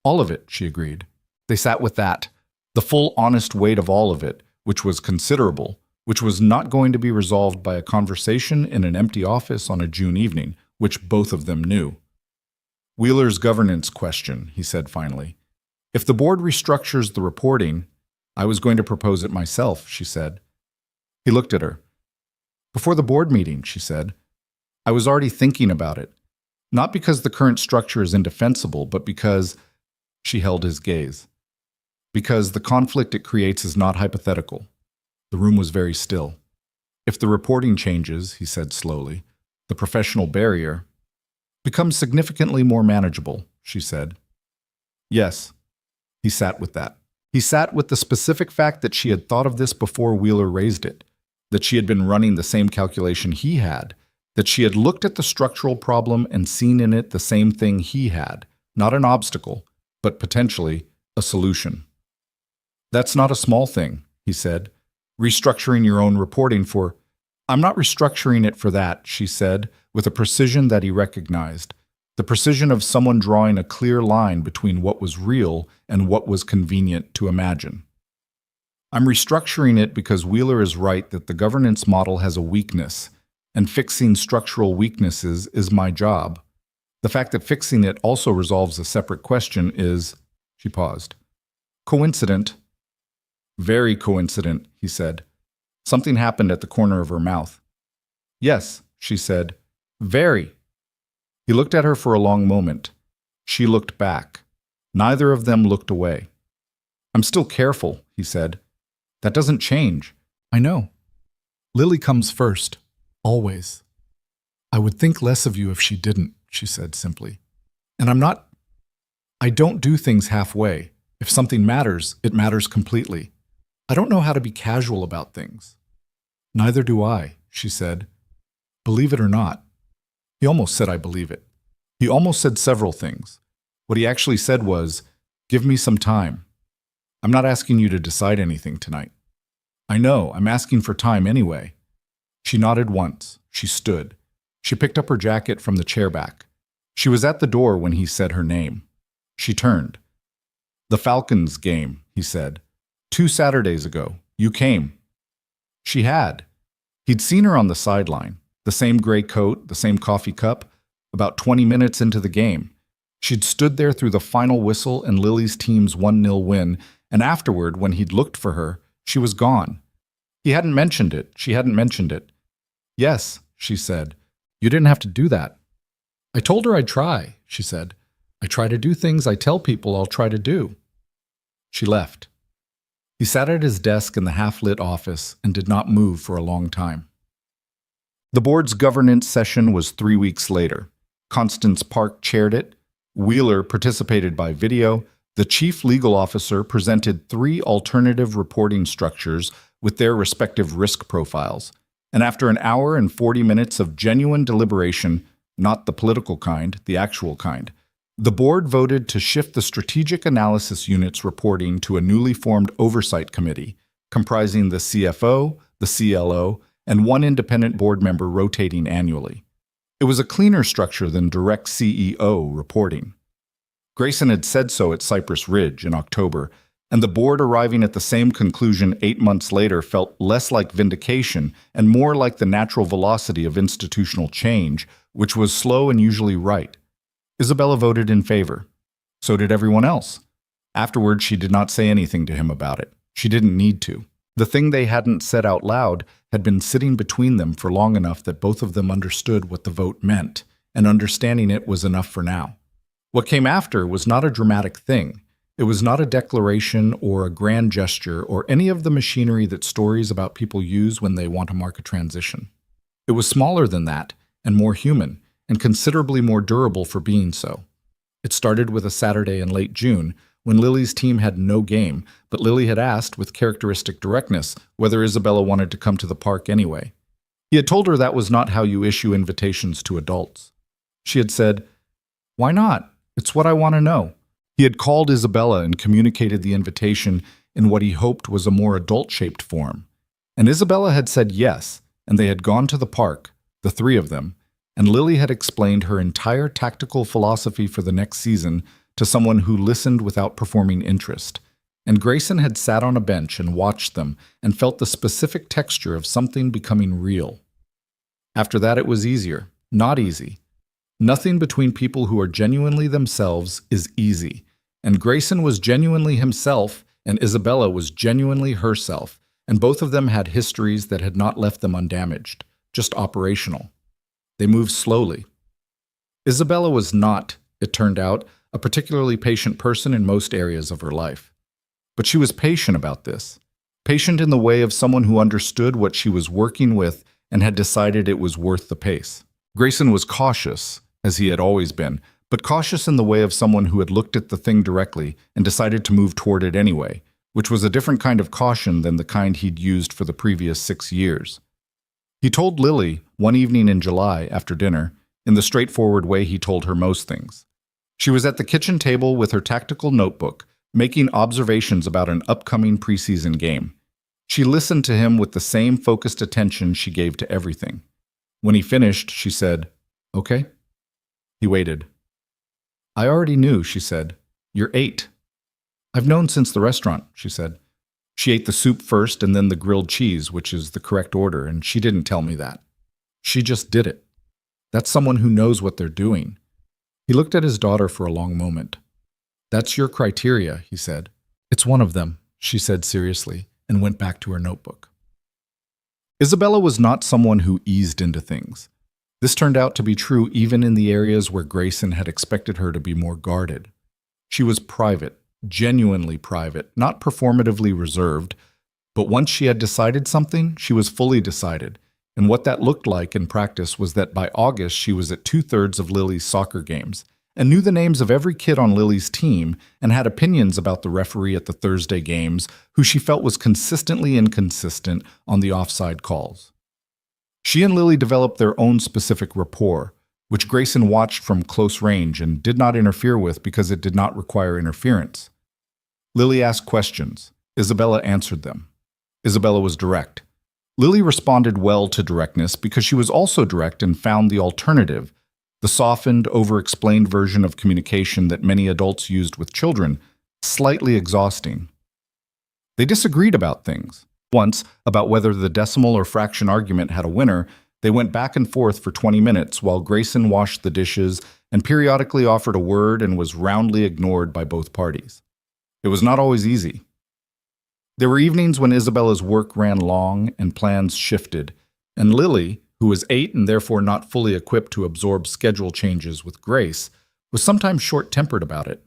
"All of it," she agreed. They sat with that. The full, honest weight of all of it, which was considerable, which was not going to be resolved by a conversation in an empty office on a June evening, which both of them knew. "Wheeler's governance question," he said finally. "If the board restructures the reporting..." "I was going to propose it myself," she said. He looked at her. "Before the board meeting," she said. "I was already thinking about it. Not because the current structure is indefensible, but because..." She held his gaze. "Because the conflict it creates is not hypothetical." The room was very still. "If the reporting changes," he said slowly, "the professional barrier..." "Becomes significantly more manageable," she said. "Yes." He sat with that. He sat with the specific fact that she had thought of this before Wheeler raised it, that she had been running the same calculation he had, that she had looked at the structural problem and seen in it the same thing he had, not an obstacle, but potentially a solution. "That's not a small thing," he said. "Restructuring your own reporting for..." I'm not restructuring it for that, she said, with a precision that he recognized, the precision of someone drawing a clear line between what was real and what was convenient to imagine. I'm restructuring it because Wheeler is right that the governance model has a weakness, and fixing structural weaknesses is my job. The fact that fixing it also resolves a separate question is, she paused, coincident. Very coincident, he said. Something happened at the corner of her mouth. Yes, she said. Very. He looked at her for a long moment. She looked back. Neither of them looked away. I'm still careful, he said. That doesn't change. I know. Lily comes first. Always. I would think less of you if she didn't, she said simply. And I don't do things halfway. If something matters, it matters completely. I don't know how to be casual about things. Neither do I, she said. Believe it or not. He almost said I believe it. He almost said several things. What he actually said was, give me some time. I'm not asking you to decide anything tonight. I know, I'm asking for time anyway. She nodded once. She stood. She picked up her jacket from the chair back. She was at the door when he said her name. She turned. The Falcons game, he said. 2 Saturdays ago. You came. She had. He'd seen her on the sideline. The same gray coat, the same coffee cup. About 20 minutes into the game. She'd stood there through the final whistle and Lily's team's 1-0 win, and afterward, when he'd looked for her, she was gone. He hadn't mentioned it. She hadn't mentioned it. Yes, she said. You didn't have to do that. I told her I'd try, she said. I try to do things I tell people I'll try to do. She left. He sat at his desk in the half-lit office and did not move for a long time. The board's governance session was 3 weeks later. Constance Park chaired it. Wheeler participated by video. The chief legal officer presented 3 alternative reporting structures with their respective risk profiles. And after an hour and 40 minutes of genuine deliberation, not the political kind, the actual kind, the board voted to shift the Strategic Analysis Unit's reporting to a newly formed oversight committee, comprising the CFO, the CLO, and 1 independent board member rotating annually. It was a cleaner structure than direct CEO reporting. Grayson had said so at Cypress Ridge in October, and the board arriving at the same conclusion 8 months later felt less like vindication and more like the natural velocity of institutional change, which was slow and usually right. Isabella voted in favor. So did everyone else. Afterward, she did not say anything to him about it. She didn't need to. The thing they hadn't said out loud had been sitting between them for long enough that both of them understood what the vote meant, and understanding it was enough for now. What came after was not a dramatic thing. It was not a declaration or a grand gesture or any of the machinery that stories about people use when they want to mark a transition. It was smaller than that and more human, and considerably more durable for being so. It started with a Saturday in late June, when Lily's team had no game, but Lily had asked, with characteristic directness, whether Isabella wanted to come to the park anyway. He had told her that was not how you issue invitations to adults. She had said, "Why not? It's what I want to know." He had called Isabella and communicated the invitation in what he hoped was a more adult-shaped form. And Isabella had said yes, and they had gone to the park, the 3 of them, and Lily had explained her entire tactical philosophy for the next season to someone who listened without performing interest. And Grayson had sat on a bench and watched them and felt the specific texture of something becoming real. After that, it was easier. Not easy. Nothing between people who are genuinely themselves is easy. And Grayson was genuinely himself, and Isabella was genuinely herself, and both of them had histories that had not left them undamaged, just operational. They moved slowly. Isabella was not, it turned out, a particularly patient person in most areas of her life. But she was patient about this. Patient in the way of someone who understood what she was working with and had decided it was worth the pace. Grayson was cautious, as he had always been, but cautious in the way of someone who had looked at the thing directly and decided to move toward it anyway, which was a different kind of caution than the kind he'd used for the previous 6 years. He told Lily, one evening in July after dinner, in the straightforward way he told her most things. She was at the kitchen table with her tactical notebook, making observations about an upcoming preseason game. She listened to him with the same focused attention she gave to everything. When he finished, she said, "Okay." He waited. "I already knew," she said. "You're 8. "I've known since the restaurant," she said. She ate the soup first and then the grilled cheese, which is the correct order, and she didn't tell me that. She just did it. That's someone who knows what they're doing. He looked at his daughter for a long moment. "That's your criteria," he said. "It's one of them," she said seriously, and went back to her notebook. Isabella was not someone who eased into things. This turned out to be true even in the areas where Grayson had expected her to be more guarded. She was private, genuinely private, not performatively reserved, but once she had decided something, she was fully decided, and what that looked like in practice was that by August she was at 2/3 of Lily's soccer games, and knew the names of every kid on Lily's team, and had opinions about the referee at the Thursday games, who she felt was consistently inconsistent on the offside calls. She and Lily developed their own specific rapport, which Grayson watched from close range and did not interfere with because it did not require interference. Lily asked questions. Isabella answered them. Isabella was direct. Lily responded well to directness because she was also direct and found the alternative, the softened, over-explained version of communication that many adults used with children, slightly exhausting. They disagreed about things. Once, about whether the decimal or fraction argument had a winner, they went back and forth for 20 minutes while Grayson washed the dishes and periodically offered a word and was roundly ignored by both parties. It was not always easy. There were evenings when Isabella's work ran long and plans shifted, and Lily, who was 8 and therefore not fully equipped to absorb schedule changes with grace, was sometimes short-tempered about it.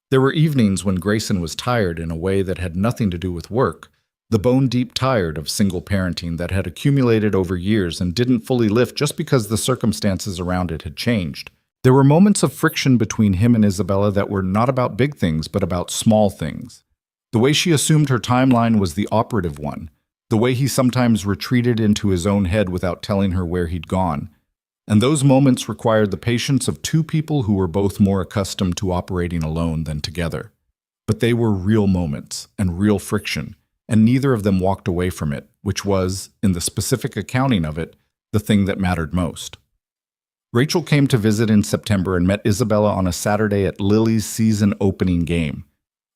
There were evenings when Grayson was tired in a way that had nothing to do with work, the bone-deep tired of single parenting that had accumulated over years and didn't fully lift just because the circumstances around it had changed. There were moments of friction between him and Isabella that were not about big things, but about small things. The way she assumed her timeline was the operative one, the way he sometimes retreated into his own head without telling her where he'd gone. And those moments required the patience of two people who were both more accustomed to operating alone than together. But they were real moments and real friction, and neither of them walked away from it, which was, in the specific accounting of it, the thing that mattered most. Rachel came to visit in September and met Isabella on a Saturday at Lily's season opening game.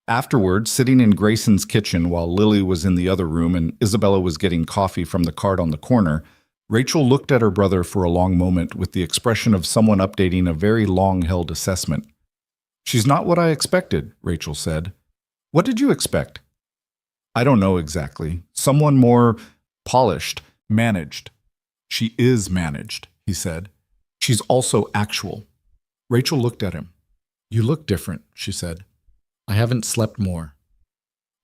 Afterward, sitting in Grayson's kitchen while Lily was in the other room and Isabella was getting coffee from the cart on the corner, Rachel looked at her brother for a long moment with the expression of someone updating a very long-held assessment. "She's not what I expected," Rachel said. "What did you expect?" "I don't know exactly. Someone more polished, managed." "She is managed," he said. "She's also actual." Rachel looked at him. "You look different," she said. "I haven't slept more."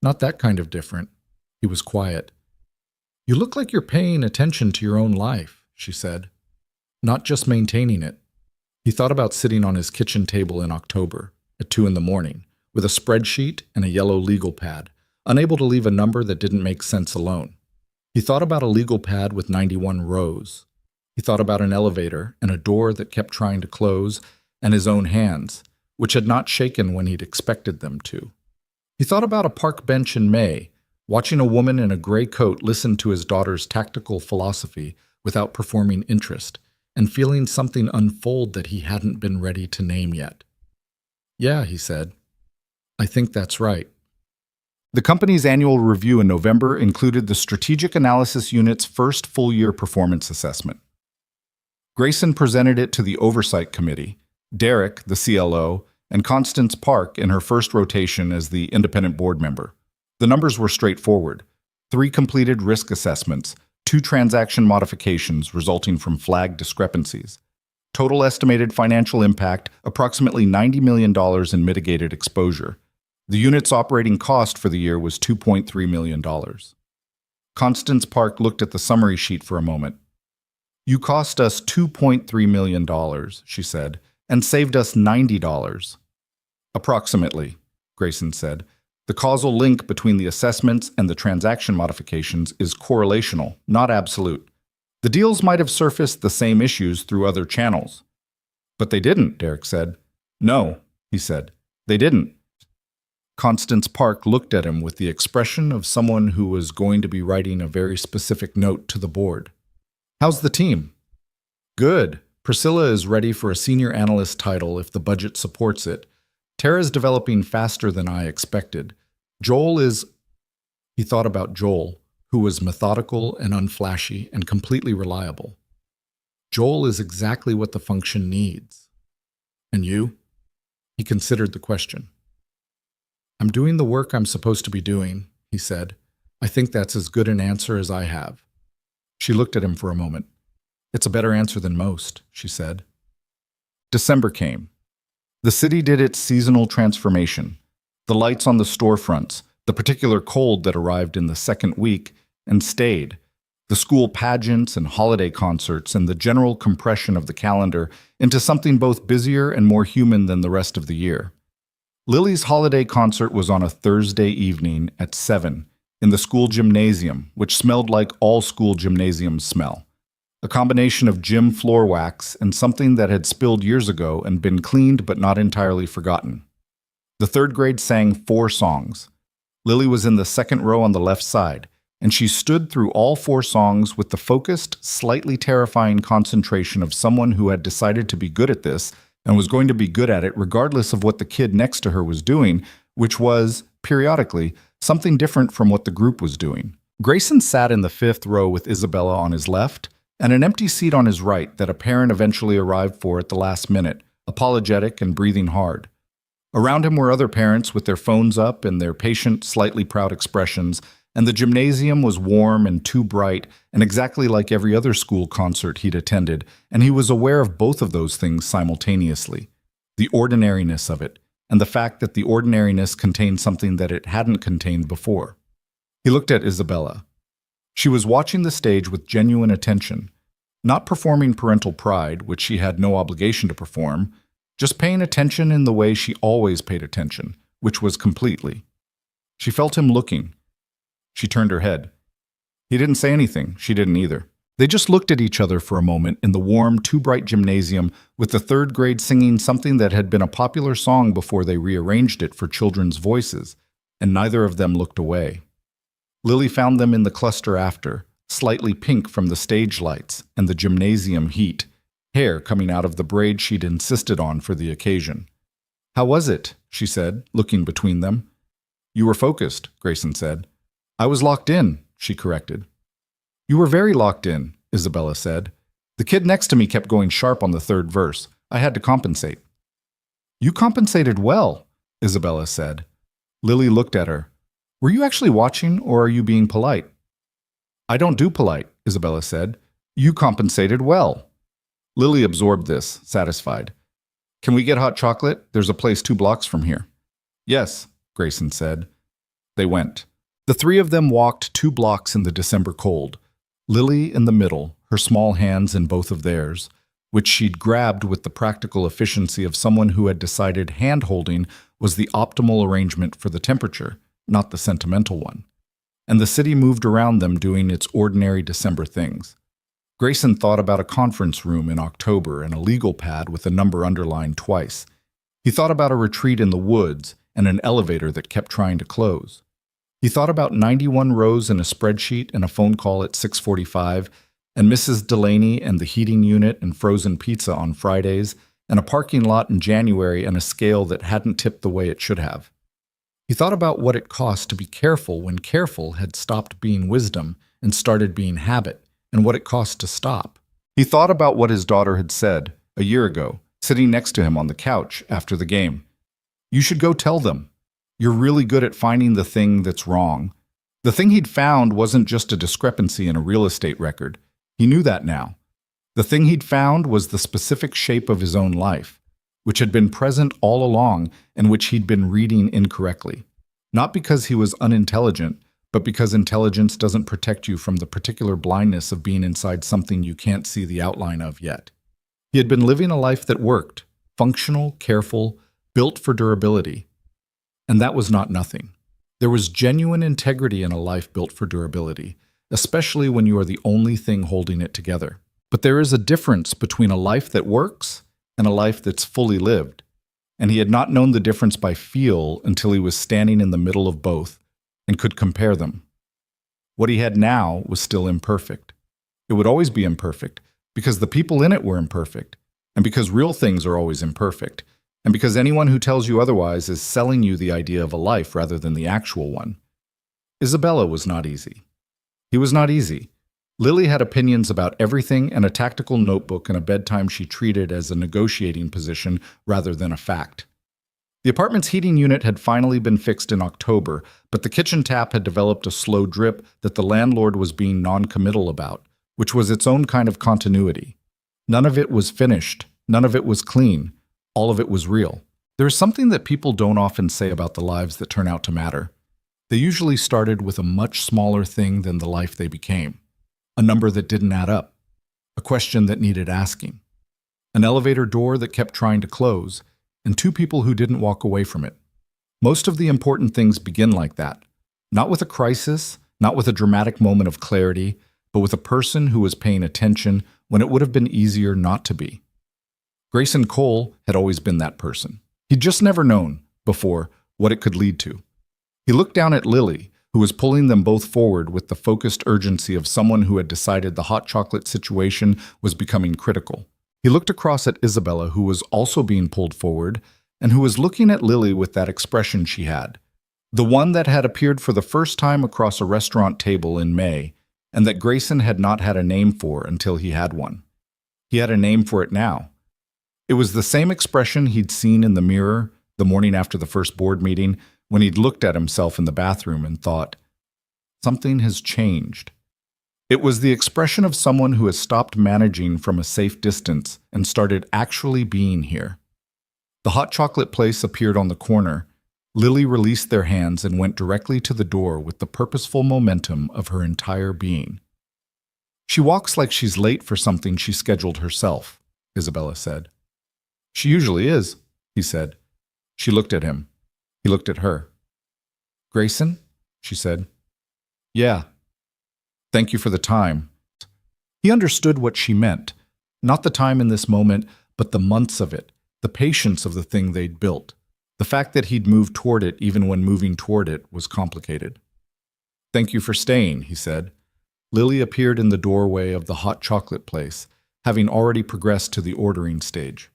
"Not that kind of different." He was quiet. "You look like you're paying attention to your own life," she said. "Not just maintaining it." He thought about sitting on his kitchen table in October, at 2 a.m, with a spreadsheet and a yellow legal pad, unable to leave a number that didn't make sense alone. He thought about a legal pad with 91 rows. He thought about an elevator and a door that kept trying to close, and his own hands, which had not shaken when he'd expected them to. He thought about a park bench in May, watching a woman in a gray coat listen to his daughter's tactical philosophy without performing interest, and feeling something unfold that he hadn't been ready to name yet. "Yeah," he said. "I think that's right." The company's annual review in November included the Strategic Analysis Unit's first full-year performance assessment. Grayson presented it to the Oversight Committee, Derek, the CLO, and Constance Park in her first rotation as the independent board member. The numbers were straightforward. 3 completed risk assessments, 2 transaction modifications resulting from flagged discrepancies. Total estimated financial impact, approximately $90 million in mitigated exposure. The unit's operating cost for the year was $2.3 million. Constance Park looked at the summary sheet for a moment. "You cost us $2.3 million, she said, "and saved us $90. "Approximately," Grayson said. "The causal link between the assessments and the transaction modifications is correlational, not absolute. The deals might have surfaced the same issues through other channels." "But they didn't," Derek said. "No," he said. "They didn't." Constance Park looked at him with the expression of someone who was going to be writing a very specific note to the board. "How's the team?" "Good. Priscilla is ready for a senior analyst title if the budget supports it. Tara's developing faster than I expected. Joel is—" He thought about Joel, who was methodical and unflashy and completely reliable. Joel is exactly what the function needs. "And you?" He considered the question. "I'm doing the work I'm supposed to be doing," he said. "I think that's as good an answer as I have." She looked at him for a moment. "It's a better answer than most," she said. December came. The city did its seasonal transformation. The lights on the storefronts, the particular cold that arrived in the second week and stayed, the school pageants and holiday concerts, and the general compression of the calendar into something both busier and more human than the rest of the year. Lily's holiday concert was on a Thursday evening at 7 in the school gymnasium, which smelled like all school gymnasiums smell. A combination of gym floor wax and something that had spilled years ago and been cleaned but not entirely forgotten. The third grade sang 4 songs. Lily was in the second row on the left side, and she stood through all 4 songs with the focused, slightly terrifying concentration of someone who had decided to be good at this and was going to be good at it regardless of what the kid next to her was doing, which was, periodically, something different from what the group was doing. Grayson sat in the 5th row with Isabella on his left and an empty seat on his right that a parent eventually arrived for at the last minute, apologetic and breathing hard. Around him were other parents with their phones up and their patient, slightly proud expressions, and the gymnasium was warm and too bright and exactly like every other school concert he'd attended, and he was aware of both of those things simultaneously. The ordinariness of it, and the fact that the ordinariness contained something that it hadn't contained before. He looked at Isabella. She was watching the stage with genuine attention, not performing parental pride, which she had no obligation to perform, just paying attention in the way she always paid attention, which was completely. She felt him looking. She turned her head. He didn't say anything. She didn't either. They just looked at each other for a moment in the warm, too bright gymnasium with the third grade singing something that had been a popular song before they rearranged it for children's voices, and neither of them looked away. Lily found them in the cluster after, slightly pink from the stage lights and the gymnasium heat, hair coming out of the braid she'd insisted on for the occasion. "How was it?" she said, looking between them. "You were focused," Grayson said. "I was locked in," she corrected. "You were very locked in," Isabella said. "The kid next to me kept going sharp on the third verse. I had to compensate." "You compensated well," Isabella said. Lily looked at her. "Were you actually watching, or are you being polite?" "I don't do polite," Isabella said. "You compensated well." Lily absorbed this, satisfied. "Can we get hot chocolate? There's a place 2 blocks from here." "Yes," Grayson said. They went. The 3 of them walked 2 blocks in the December cold, Lily in the middle, her small hands in both of theirs, which she'd grabbed with the practical efficiency of someone who had decided hand-holding was the optimal arrangement for the temperature, not the sentimental one. And the city moved around them doing its ordinary December things. Grayson thought about a conference room in October and a legal pad with a number underlined twice. He thought about a retreat in the woods and an elevator that kept trying to close. He thought about 91 rows in a spreadsheet and a phone call at 6:45, and Mrs. Delaney and the heating unit and frozen pizza on Fridays, and a parking lot in January and a scale that hadn't tipped the way it should have. He thought about what it cost to be careful when careful had stopped being wisdom and started being habit, and what it cost to stop. He thought about what his daughter had said a year ago, sitting next to him on the couch after the game. "You should go tell them. You're really good at finding the thing that's wrong." The thing he'd found wasn't just a discrepancy in a real estate record. He knew that now. The thing he'd found was the specific shape of his own life, which had been present all along and which he'd been reading incorrectly. Not because he was unintelligent, but because intelligence doesn't protect you from the particular blindness of being inside something you can't see the outline of yet. He had been living a life that worked, functional, careful, built for durability. And that was not nothing. There was genuine integrity in a life built for durability, especially when you are the only thing holding it together. But there is a difference between a life that works and a life that's fully lived. and he had not known the difference by feel until he was standing in the middle of both and could compare them. What he had now was still imperfect. It would always be imperfect, because the people in it were imperfect, and because real things are always imperfect, and because anyone who tells you otherwise is selling you the idea of a life rather than the actual one. Isabella was not easy. He was not easy. Lily had opinions about everything and a tactical notebook and a bedtime she treated as a negotiating position rather than a fact. The apartment's heating unit had finally been fixed in October, but the kitchen tap had developed a slow drip that the landlord was being non-committal about, which was its own kind of continuity. None of it was finished. None of it was clean. All of it was real. There is something that people don't often say about the lives that turn out to matter. They usually started with a much smaller thing than the life they became. A number that didn't add up. A question that needed asking. An elevator door that kept trying to close, and two people who didn't walk away from it. Most of the important things begin like that. Not with a crisis, not with a dramatic moment of clarity, but with a person who was paying attention when it would have been easier not to be. Grayson Cole had always been that person. He'd just never known, before, what it could lead to. He looked down at Lily, who was pulling them both forward with the focused urgency of someone who had decided the hot chocolate situation was becoming critical. He looked across at Isabella, who was also being pulled forward, and who was looking at Lily with that expression she had. The one that had appeared for the first time across a restaurant table in May, and that Grayson had not had a name for until he had one. He had a name for it now. It was the same expression he'd seen in the mirror the morning after the first board meeting, when he'd looked at himself in the bathroom and thought, something has changed. It was the expression of someone who has stopped managing from a safe distance and started actually being here. The hot chocolate place appeared on the corner. Lily released their hands and went directly to the door with the purposeful momentum of her entire being. She walks like she's late for something she scheduled herself, Isabella said. She usually is, he said. She looked at him. He looked at her. Grayson? She said. Yeah. Thank you for the time. He understood what she meant. Not the time in this moment, but the months of it, the patience of the thing they'd built. The fact that he'd moved toward it even when moving toward it was complicated. Thank you for staying, he said. Lily appeared in the doorway of the hot chocolate place, having already progressed to the ordering stage.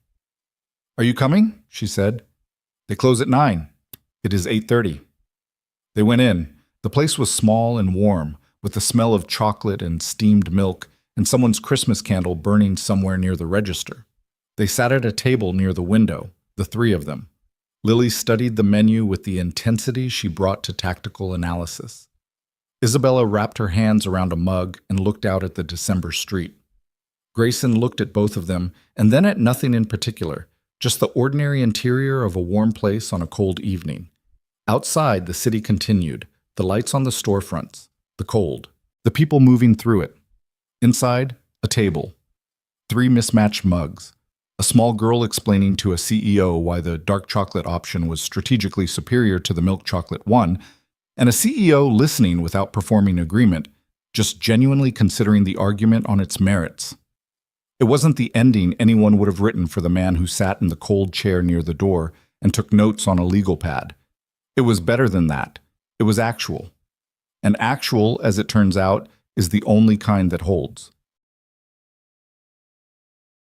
Are you coming? She said. They close at 9. It is 8:30. They went in. The place was small and warm, with the smell of chocolate and steamed milk and someone's Christmas candle burning somewhere near the register. They sat at a table near the window, the three of them. Lily studied the menu with the intensity she brought to tactical analysis. Isabella wrapped her hands around a mug and looked out at the December street. Grayson looked at both of them, and then at nothing in particular, just the ordinary interior of a warm place on a cold evening. Outside, the city continued, the lights on the storefronts, the cold, the people moving through it. Inside, a table, 3 mismatched mugs, a small girl explaining to a CEO why the dark chocolate option was strategically superior to the milk chocolate one, and a CEO listening without performing agreement, just genuinely considering the argument on its merits. It wasn't the ending anyone would have written for the man who sat in the cold chair near the door and took notes on a legal pad. It was better than that. It was actual. And actual, as it turns out, is the only kind that holds.